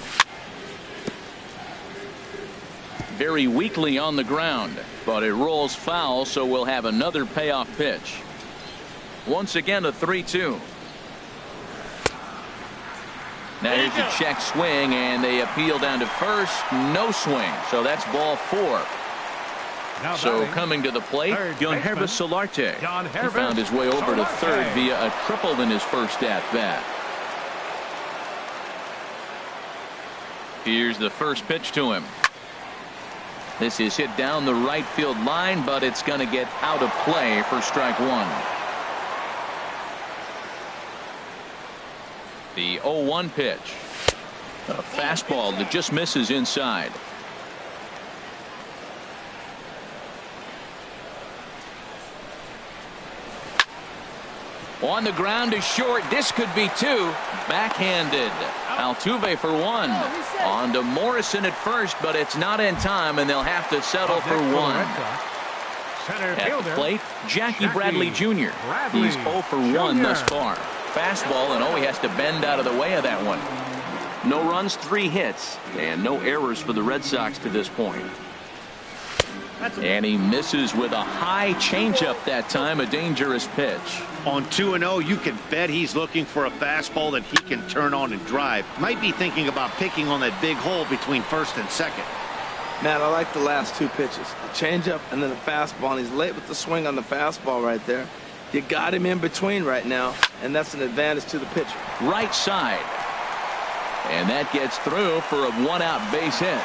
Very weakly on the ground, but it rolls foul, so we'll have another payoff pitch. Once again, a 3-2. Now here's a check swing, and they appeal down to first. No swing, so that's ball 4. So coming to the plate, Yangervis Solarte. He found his way over to third via a triple in his first at-bat. Here's the first pitch to him. This is hit down the right field line, but it's going to get out of play for strike 1. The 0-1 pitch. A fastball that just misses inside. On the ground is short. This could be 2. Backhanded. Altuve for 1. On to Morrison at first, but it's not in time, and they'll have to settle for 1. At the plate, Jackie Bradley Jr. He's 0 for 1 thus far. Fastball, and he has to bend out of the way of that one. No runs, 3 hits, and no errors for the Red Sox to this point. And he misses with a high changeup that time, a dangerous pitch. On 2-0, you can bet he's looking for a fastball that he can turn on and drive. Might be thinking about picking on that big hole between first and second. Man, I like the last two pitches. The changeup and then the fastball. And he's late with the swing on the fastball right there. You got him in between right now, and that's an advantage to the pitcher. Right side. And that gets through for a one-out base hit.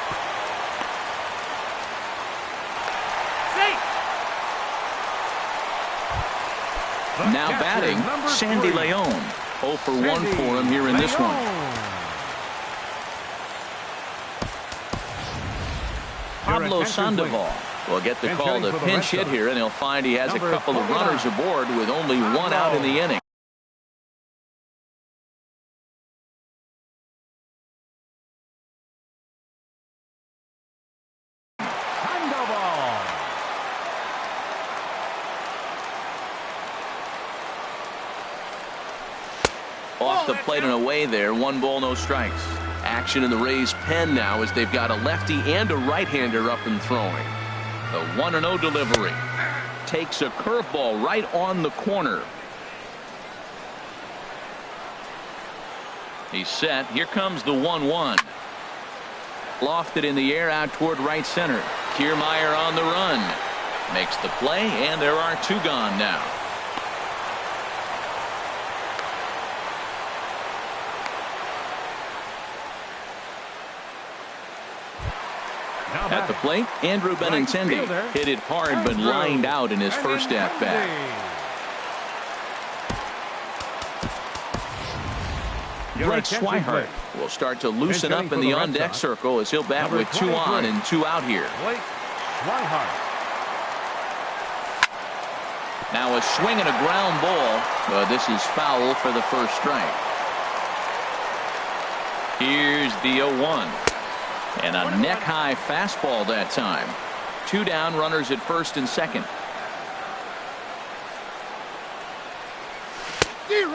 Now batting, Sandy Leon. 0 for 1 for him here in this one. Pablo Sandoval will get the call to pinch hit here, and he'll find he has a couple of runners aboard with only one out in the inning. Off the plate and away there. 1 ball, no strikes. Action in the Rays' pen now as they've got a lefty and a right-hander up and throwing. The 1-0 delivery. Takes a curveball right on the corner. He's set. Here comes the 1-1. Lofted in the air out toward right center. Kiermaier on the run. Makes the play, and there are 2 gone now. At the plate, Andrew Benintendi hit it hard but lined out in his first at-bat. Blake Swihart will start to loosen up in the on-deck circle as he'll bat with 2 on and 2 out here. Now a swing and a ground ball, but this is foul for the first strike. Here's the 0-1. And a neck-high fastball that time. 2 down, runners at first and second.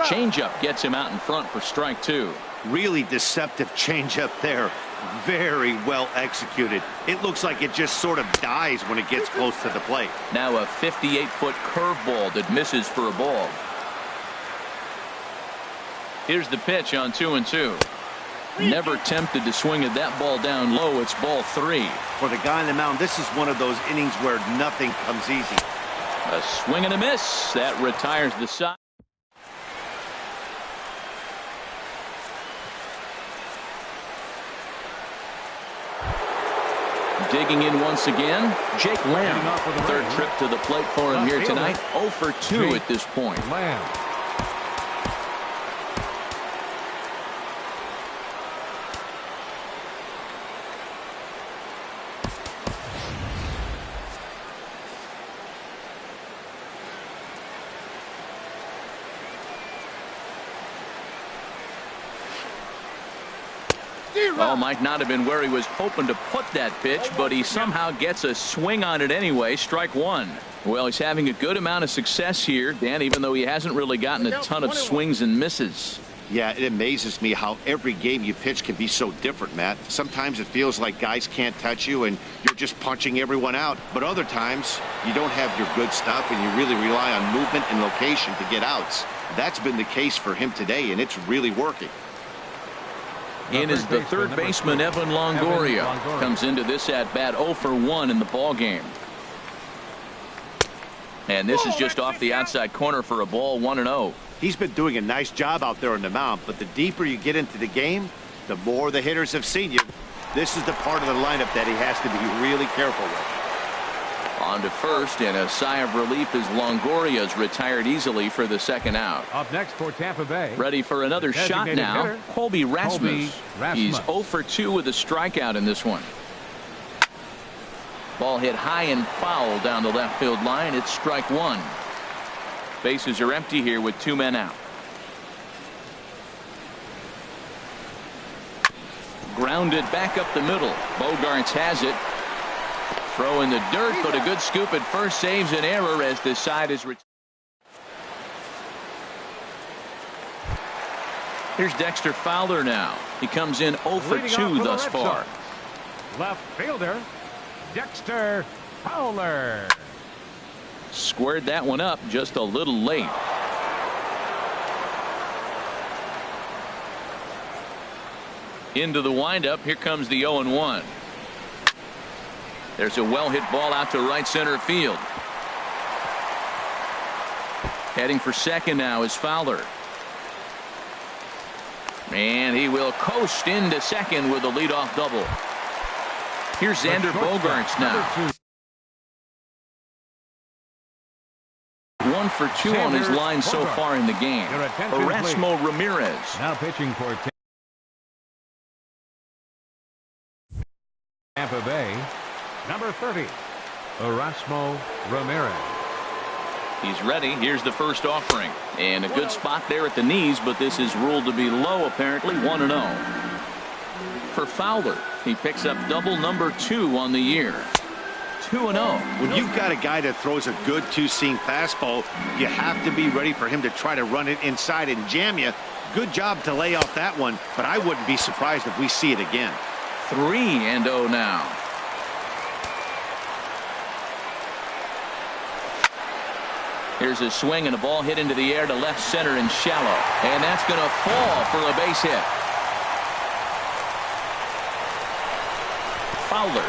Changeup gets him out in front for strike 2. Really deceptive changeup there. Very well executed. It looks like it just sort of dies when it gets close to the plate. Now a 58-foot curveball that misses for a ball. Here's the pitch on 2-2. Never tempted to swing at that ball down low. It's ball 3. For the guy on the mound, this is one of those innings where nothing comes easy. A swing and a miss. That retires the side. Digging in once again, Jake Lamb. 3rd trip to the plate for him here tonight. 0 for 2 at this point. Well, might not have been where he was hoping to put that pitch, but he somehow gets a swing on it anyway. Strike 1. Well, he's having a good amount of success here, Dan, even though he hasn't really gotten a ton of swings and misses. Yeah, it amazes me how every game you pitch can be so different, Matt. Sometimes it feels like guys can't touch you and you're just punching everyone out. But other times you don't have your good stuff and you really rely on movement and location to get outs. That's been the case for him today, and it's really working. In is the 3rd baseman, Evan Longoria. Comes into this at-bat 0 for 1 in the ball game. And this is just off the outside corner for a ball, 1-0. He's been doing a nice job out there on the mound, but the deeper you get into the game, the more the hitters have seen you. This is the part of the lineup that he has to be really careful with. On to first, and a sigh of relief as Longoria's retired easily for the 2nd out. Up next for Tampa Bay. Ready for another shot now. Hitter, Colby Rasmus. He's 0 for 2 with a strikeout in this one. Ball hit high and foul down the left field line. It's strike 1. Bases are empty here with 2 men out. Grounded back up the middle. Bogarts has it. Throw in the dirt, but a good scoop at first saves an error as this side is. Here's Dexter Fowler now. He comes in 0 for 2 thus far. Left fielder, Dexter Fowler. Squared that one up just a little late. Into the windup. Here comes the 0-1. There's a well-hit ball out to right center field. Heading for second now is Fowler. And he will coast into second with a leadoff double. Here's Xander Bogaerts now. 1 for 2 on his line so far in the game. Erasmo Ramirez. Now pitching for Tampa Bay, number 30, Erasmo Ramirez. He's ready. Here's the first offering. And a good spot there at the knees, but this is ruled to be low, apparently. 1-0. For Fowler, he picks up double number 2 on the year. 2-0. When you've got a guy that throws a good two-seam fastball, you have to be ready for him to try to run it inside and jam you. Good job to lay off that one, but I wouldn't be surprised if we see it again. 3-0 now. Here's a swing and a ball hit into the air to left center and shallow. And that's going to fall for a base hit. Fowler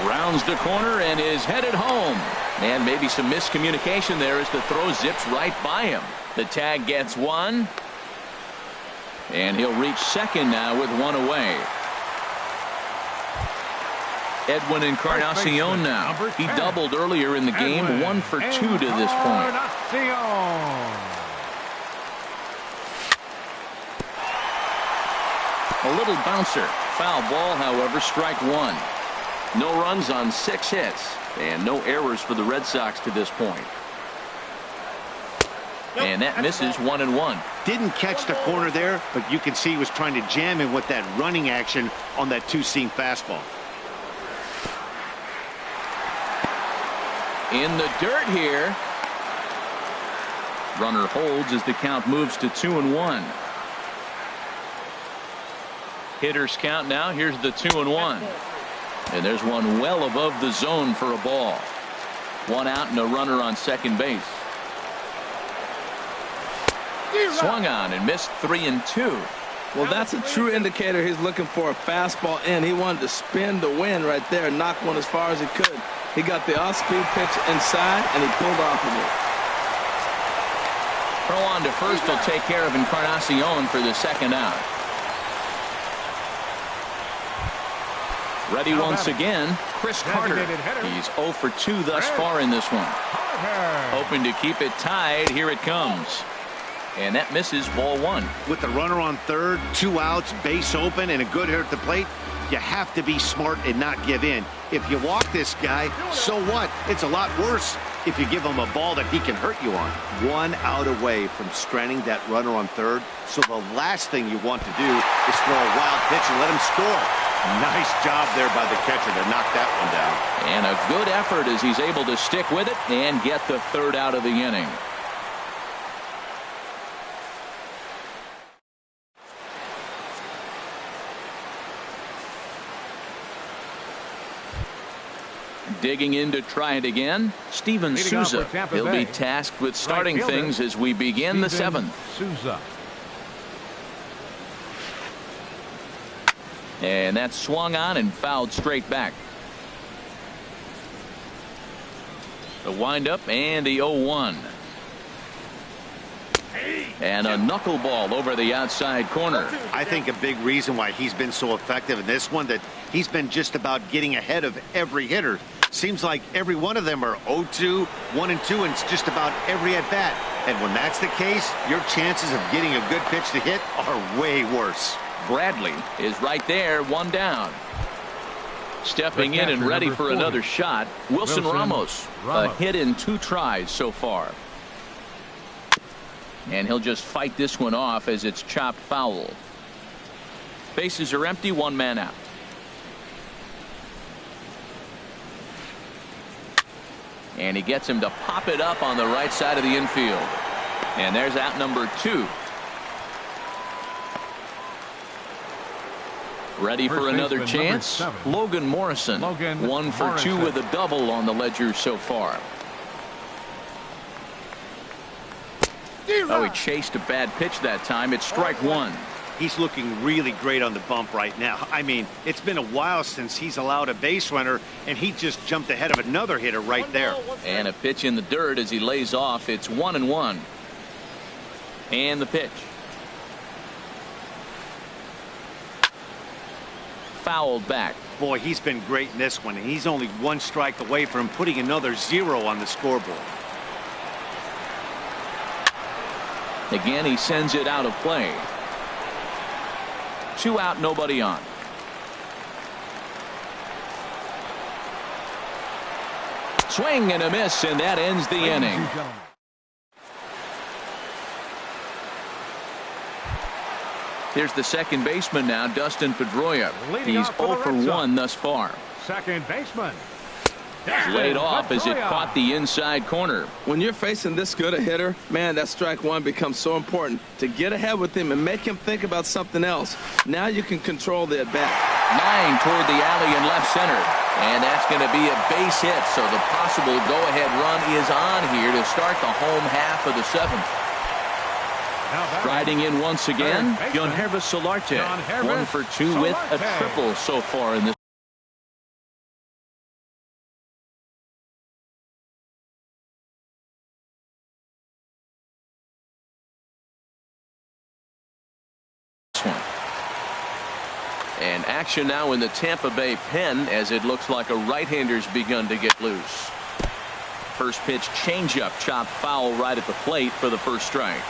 rounds the corner and is headed home. And maybe some miscommunication there as the throw zips right by him. The tag gets 1. And he'll reach second now with 1 away. Edwin Encarnacion now. He doubled earlier in the game. 1 for 2 to this point. A little bouncer. Foul ball, however, strike 1. No runs on 6 hits. And no errors for the Red Sox to this point. And that misses 1-1. Didn't catch the corner there, but you can see he was trying to jam him with that running action on that two-seam fastball. In the dirt here. Runner holds as the count moves to 2-1. Hitters count now. Here's the 2-1. And there's one well above the zone for a ball. 1 out and a runner on second base. Swung on and missed 3-2. Well, that's a true indicator he's looking for a fastball in. He wanted to spin the wind right there, knock one as far as he could. He got the off-speed pitch inside, and he pulled off of it. Throw on to first will take care of Encarnacion for the second out. Ready once again, Chris Carter. He's 0 for 2 thus far in this one. Hoping to keep it tied. Here it comes. And that misses ball 1. With the runner on third, 2 outs, base open, and a good hitter at the plate, you have to be smart and not give in. If you walk this guy, so what? It's a lot worse if you give him a ball that he can hurt you on. 1 out away from stranding that runner on third, so the last thing you want to do is throw a wild pitch and let him score. Nice job there by the catcher to knock that one down. And a good effort as he's able to stick with it and get the third out of the inning. Digging in to try it again, Steven Souza. He'll be tasked with starting things as we begin the 7th. Souza. And that's swung on and fouled straight back. The windup and the 0-1. And a knuckleball over the outside corner. I think a big reason why he's been so effective in this one, that he's been just about getting ahead of every hitter. Seems like every one of them are 0-2, 1-2, and it's just about every at-bat. And when that's the case, your chances of getting a good pitch to hit are way worse. Bradley is right there, 1 down. Stepping in and ready for another shot, Wilson Ramos. A hit in 2 tries so far. And he'll just fight this one off as it's chopped foul. Bases are empty, 1 man out. And he gets him to pop it up on the right side of the infield. And there's out number 2. Ready for another chance? Logan Morrison. 1 for 2 with a double on the ledger so far. Oh, he chased a bad pitch that time. It's strike 1. He's looking really great on the bump right now. I mean, it's been a while since he's allowed a base runner, and he just jumped ahead of another hitter right there. And a pitch in the dirt as he lays off. It's 1-1. And the pitch. Fouled back. Boy, he's been great in this one, and he's only one strike away from putting another 0 on the scoreboard. Again, he sends it out of play. 2 out, nobody on. Swing and a miss, and that ends the inning. Here's the second baseman now, Dustin Pedroia. He's 0 for 1 thus far. Second baseman. Laid off as it caught the inside corner. When you're facing this good a hitter, man, that strike one becomes so important to get ahead with him and make him think about something else. Now you can control the at-bat. Line toward the alley in left center. And that's going to be a base hit, so the possible go-ahead run is on here to start the home half of the 7th. Riding in once again, Yonhervis Solarte. 1 for 2 with a triple so far in this. And action now in the Tampa Bay pen as it looks like a right-hander's begun to get loose. First pitch changeup chopped foul right at the plate for the first strike.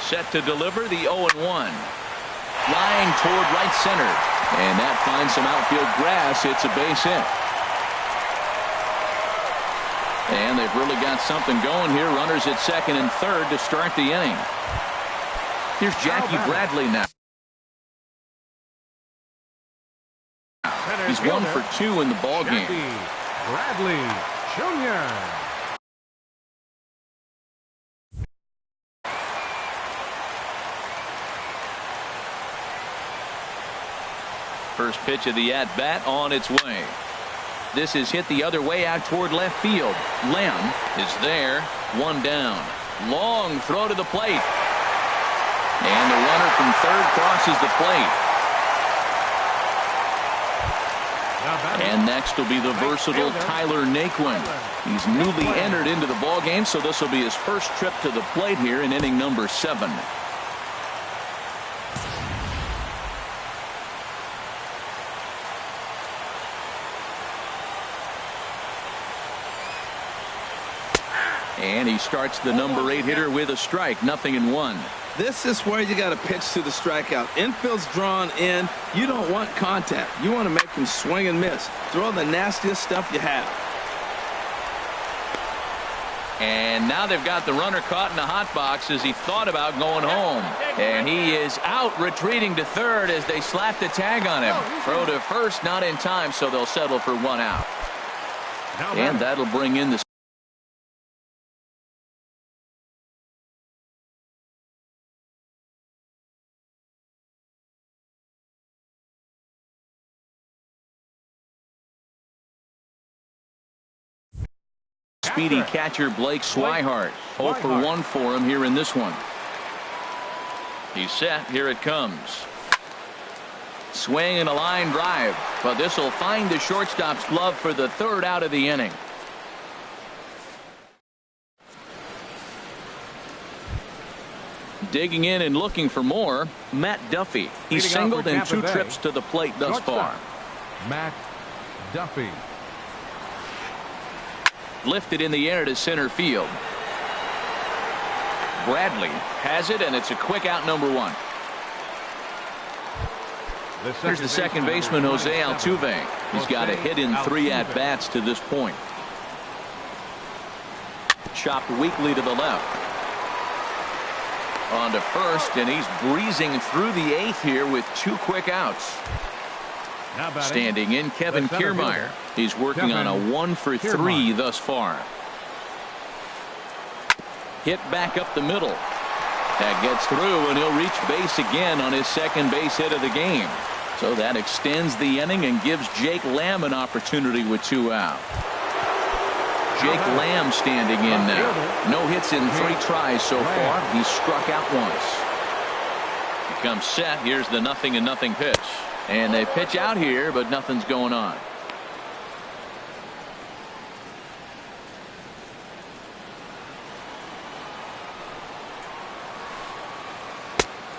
Set to deliver the 0-1. Flying toward right center. And that finds some outfield grass. It's a base hit. And they've really got something going here. Runners at second and third to start the inning. Here's Jackie Bradley now. He's 1 for 2 in the ball game. Bradley Jr. First pitch of the at-bat on its way. This is hit the other way out toward left field. Lamb is there. 1 down. Long throw to the plate. And the runner from third crosses the plate. And next will be the versatile Tyler Naquin. He's newly entered into the ballgame, so this will be his first trip to the plate here in inning number 7. And he starts the number 8 hitter with a strike. 0-1. This is where you got to pitch to the strikeout. Infield's drawn in. You don't want contact. You want to make him swing and miss. Throw the nastiest stuff you have. And now they've got the runner caught in the hot box as he thought about going home. And he is out, retreating to third as they slap the tag on him. Throw to first, not in time, so they'll settle for 1 out. And that'll bring in the speedy catcher Blake Swihart. 0 for 1 for him here in this one. He's set. Here it comes. Swing and a line drive. But this will find the shortstop's glove for the 3rd out of the inning. Digging in and looking for more, Matt Duffy. He's singled in 2 trips to the plate thus far. Matt Duffy. Lifted in the air to center field. Bradley has it, and it's a quick out, number 1. Here's the second baseman, Jose Altuve. He's got a hit in 3 at-bats to this point. Chopped weakly to the left. On to first, and he's breezing through the 8th here with 2 quick outs. Standing in, Kevin Kiermaier. He's working on a 1 for 3 thus far. Hit back up the middle. That gets through, and he'll reach base again on his second base hit of the game. So that extends the inning and gives Jake Lamb an opportunity with 2 out. Jake Lamb standing in now. No hits in 3 tries so far. He's struck out once. Becomes set. Here's the 0-0 pitch. And they pitch out here, but nothing's going on.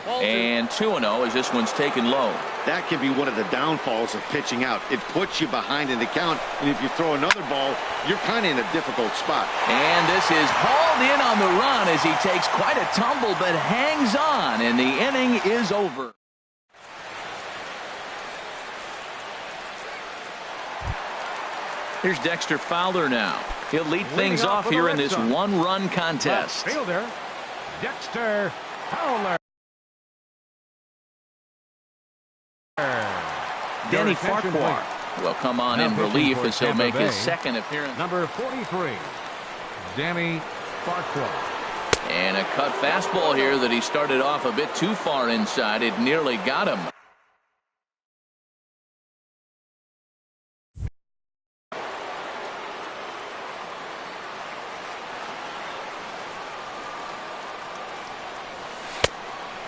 And 2-0 as this one's taken low. That can be one of the downfalls of pitching out. It puts you behind in the count, and if you throw another ball, you're kind of in a difficult spot. And this is hauled in on the run as he takes quite a tumble, but hangs on, and the inning is over. Here's Dexter Fowler now. He'll lead things off here in this one-run contest. Left fielder, Dexter Fowler. Danny Farquhar will come on in relief as he'll make his second appearance. Number 43, Danny Farquhar. And a cut fastball here that he started off a bit too far inside. It nearly got him.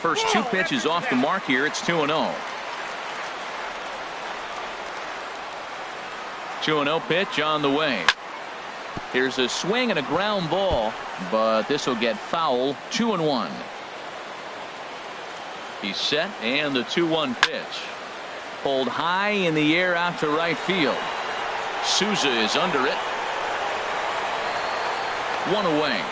First two pitches off the mark here. It's 2-0. 2-0 pitch on the way. Here's a swing and a ground ball, but this will get foul. 2-1. He's set, and the 2-1 pitch. Pulled high in the air out to right field. Souza is under it. One away.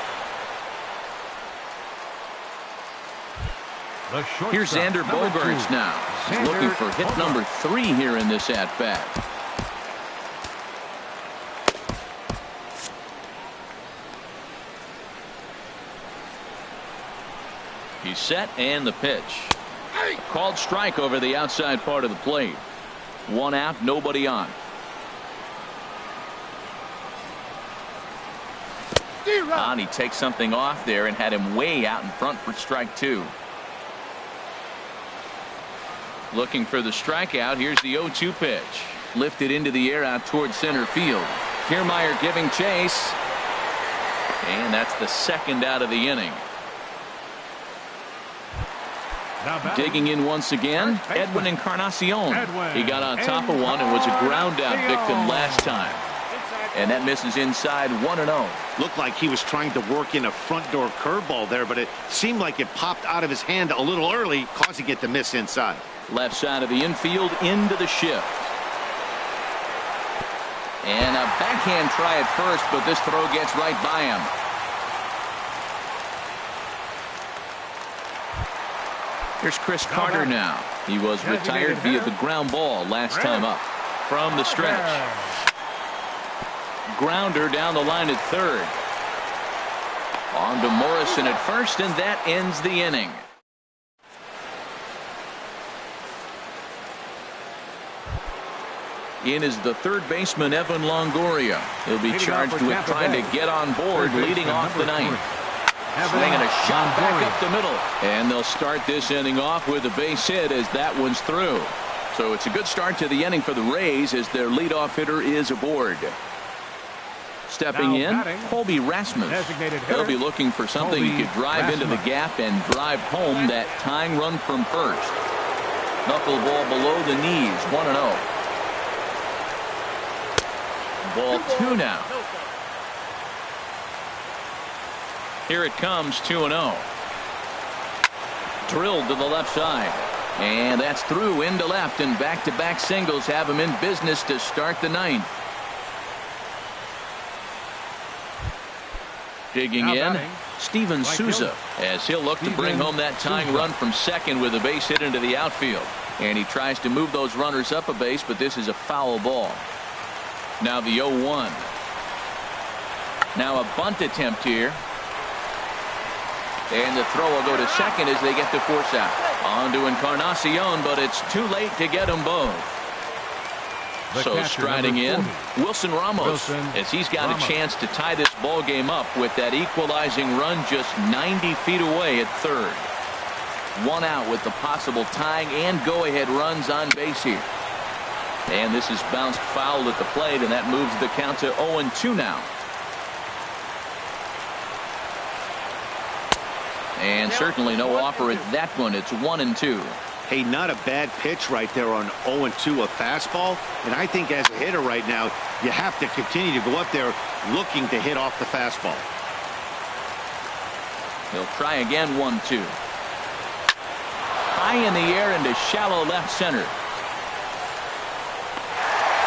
Here's Xander Bogaerts now. He's looking for hit number 3 here in this at-bat. He's set, and the pitch. Called strike over the outside part of the plate. 1 out, nobody on. And he takes something off there and had him way out in front for strike 2. Looking for the strikeout. Here's the 0-2 pitch. Lifted into the air out towards center field. Kiermaier giving chase. And that's the second out of the inning. Digging in once again, Edwin Encarnacion. He got on top of one and was a ground out victim last time. And that misses inside 1-0. Looked like he was trying to work in a front door curveball there, but it seemed like it popped out of his hand a little early, causing it to miss inside. Left side of the infield into the shift. And a backhand try at first, but this throw gets right by him. Here's Chris Carter now. He was retired via the ground ball last time up. From the stretch. Grounder down the line at third. On to Morrison at first, and that ends the inning. In is the third baseman, Evan Longoria. He'll be charged with trying to get on board, leading off the ninth. Swinging a shot back up the middle. And they'll start this inning off with a base hit as that one's through. So it's a good start to the inning for the Rays as their leadoff hitter is aboard. Stepping in, Colby Rasmus. He'll be looking for something he could drive into the gap and drive home that tying run from first. Knuckleball below the knees, 1-0. Ball 2 now. Here it comes, 2-0. Drilled to the left side. And that's through into left, and back-to-back singles have him in business to start the ninth. Digging in, Steven Souza, as he'll look to bring home that tying run from second with a base hit into the outfield. And he tries to move those runners up a base, but this is a foul ball. Now the 0-1. Now a bunt attempt here. And the throw will go to second as they get the force out. On to Encarnacion, but it's too late to get them both. So striding in, Wilson Ramos, as he's got a chance to tie this ball game up with that equalizing run just 90 feet away at third. 1 out with the possible tying and go-ahead runs on base here. And this is bounced foul at the plate, and that moves the count to 0-2 now. And certainly no offer at that one. It's 1-2. Hey, not a bad pitch right there on 0-2, a fastball. And I think as a hitter right now, you have to continue to go up there looking to hit off the fastball. He'll try again, 1-2. High in the air into shallow left center.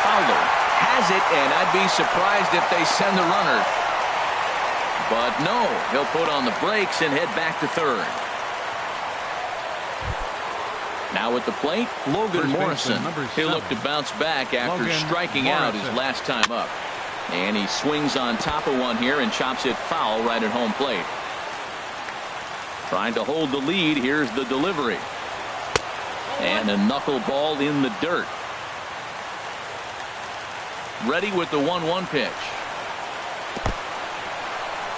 Fowler has it, and I'd be surprised if they send the runner. But no, he'll put on the brakes and head back to third. Now at the plate, Logan Morrison. He'll look to bounce back after striking out his last time up. And he swings on top of one here and chops it foul right at home plate. Trying to hold the lead. Here's the delivery. And a knuckleball in the dirt. Ready with the 1-1 pitch.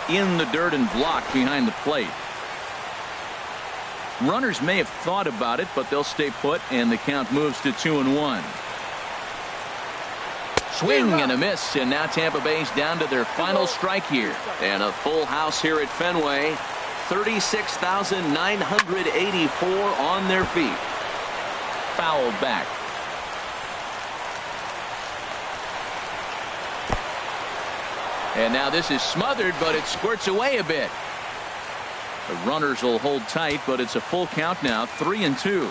In the dirt and blocked behind the plate. Runners may have thought about it, but they'll stay put, and the count moves to 2-1. Swing and a miss, and now Tampa Bay's down to their final strike here. And a full house here at Fenway. 36,984 on their feet. Fouled back. And now this is smothered, but it squirts away a bit. The runners will hold tight, but it's a full count now, 3-2.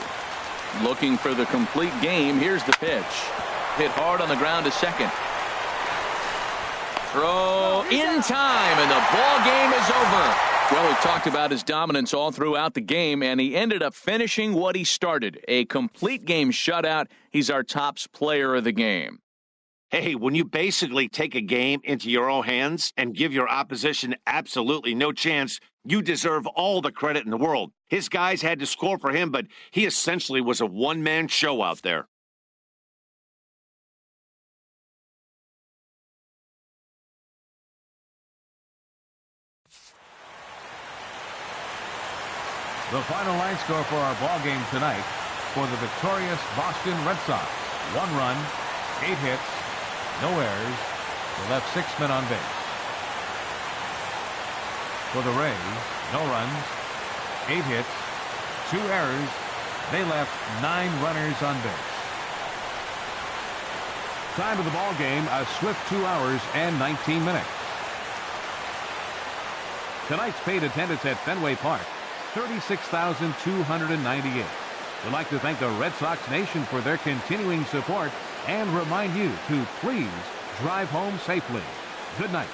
Looking for the complete game. Here's the pitch. Hit hard on the ground to second. Throw in time, and the ball game is over. Well, we talked about his dominance all throughout the game, and he ended up finishing what he started. A complete game shutout. He's our tops player of the game. Hey, when you basically take a game into your own hands and give your opposition absolutely no chance, you deserve all the credit in the world. His guys had to score for him, but he essentially was a one-man show out there. The final line score for our ball game tonight for the victorious Boston Red Sox. 1 run, 8 hits, no errors. They left 6 men on base. For the Rays, no runs, 8 hits, 2 errors. They left 9 runners on base. Time of the ball game, a swift 2 hours and 19 minutes. Tonight's paid attendance at Fenway Park, 36,298. We'd like to thank the Red Sox Nation for their continuing support and remind you to please drive home safely. Good night.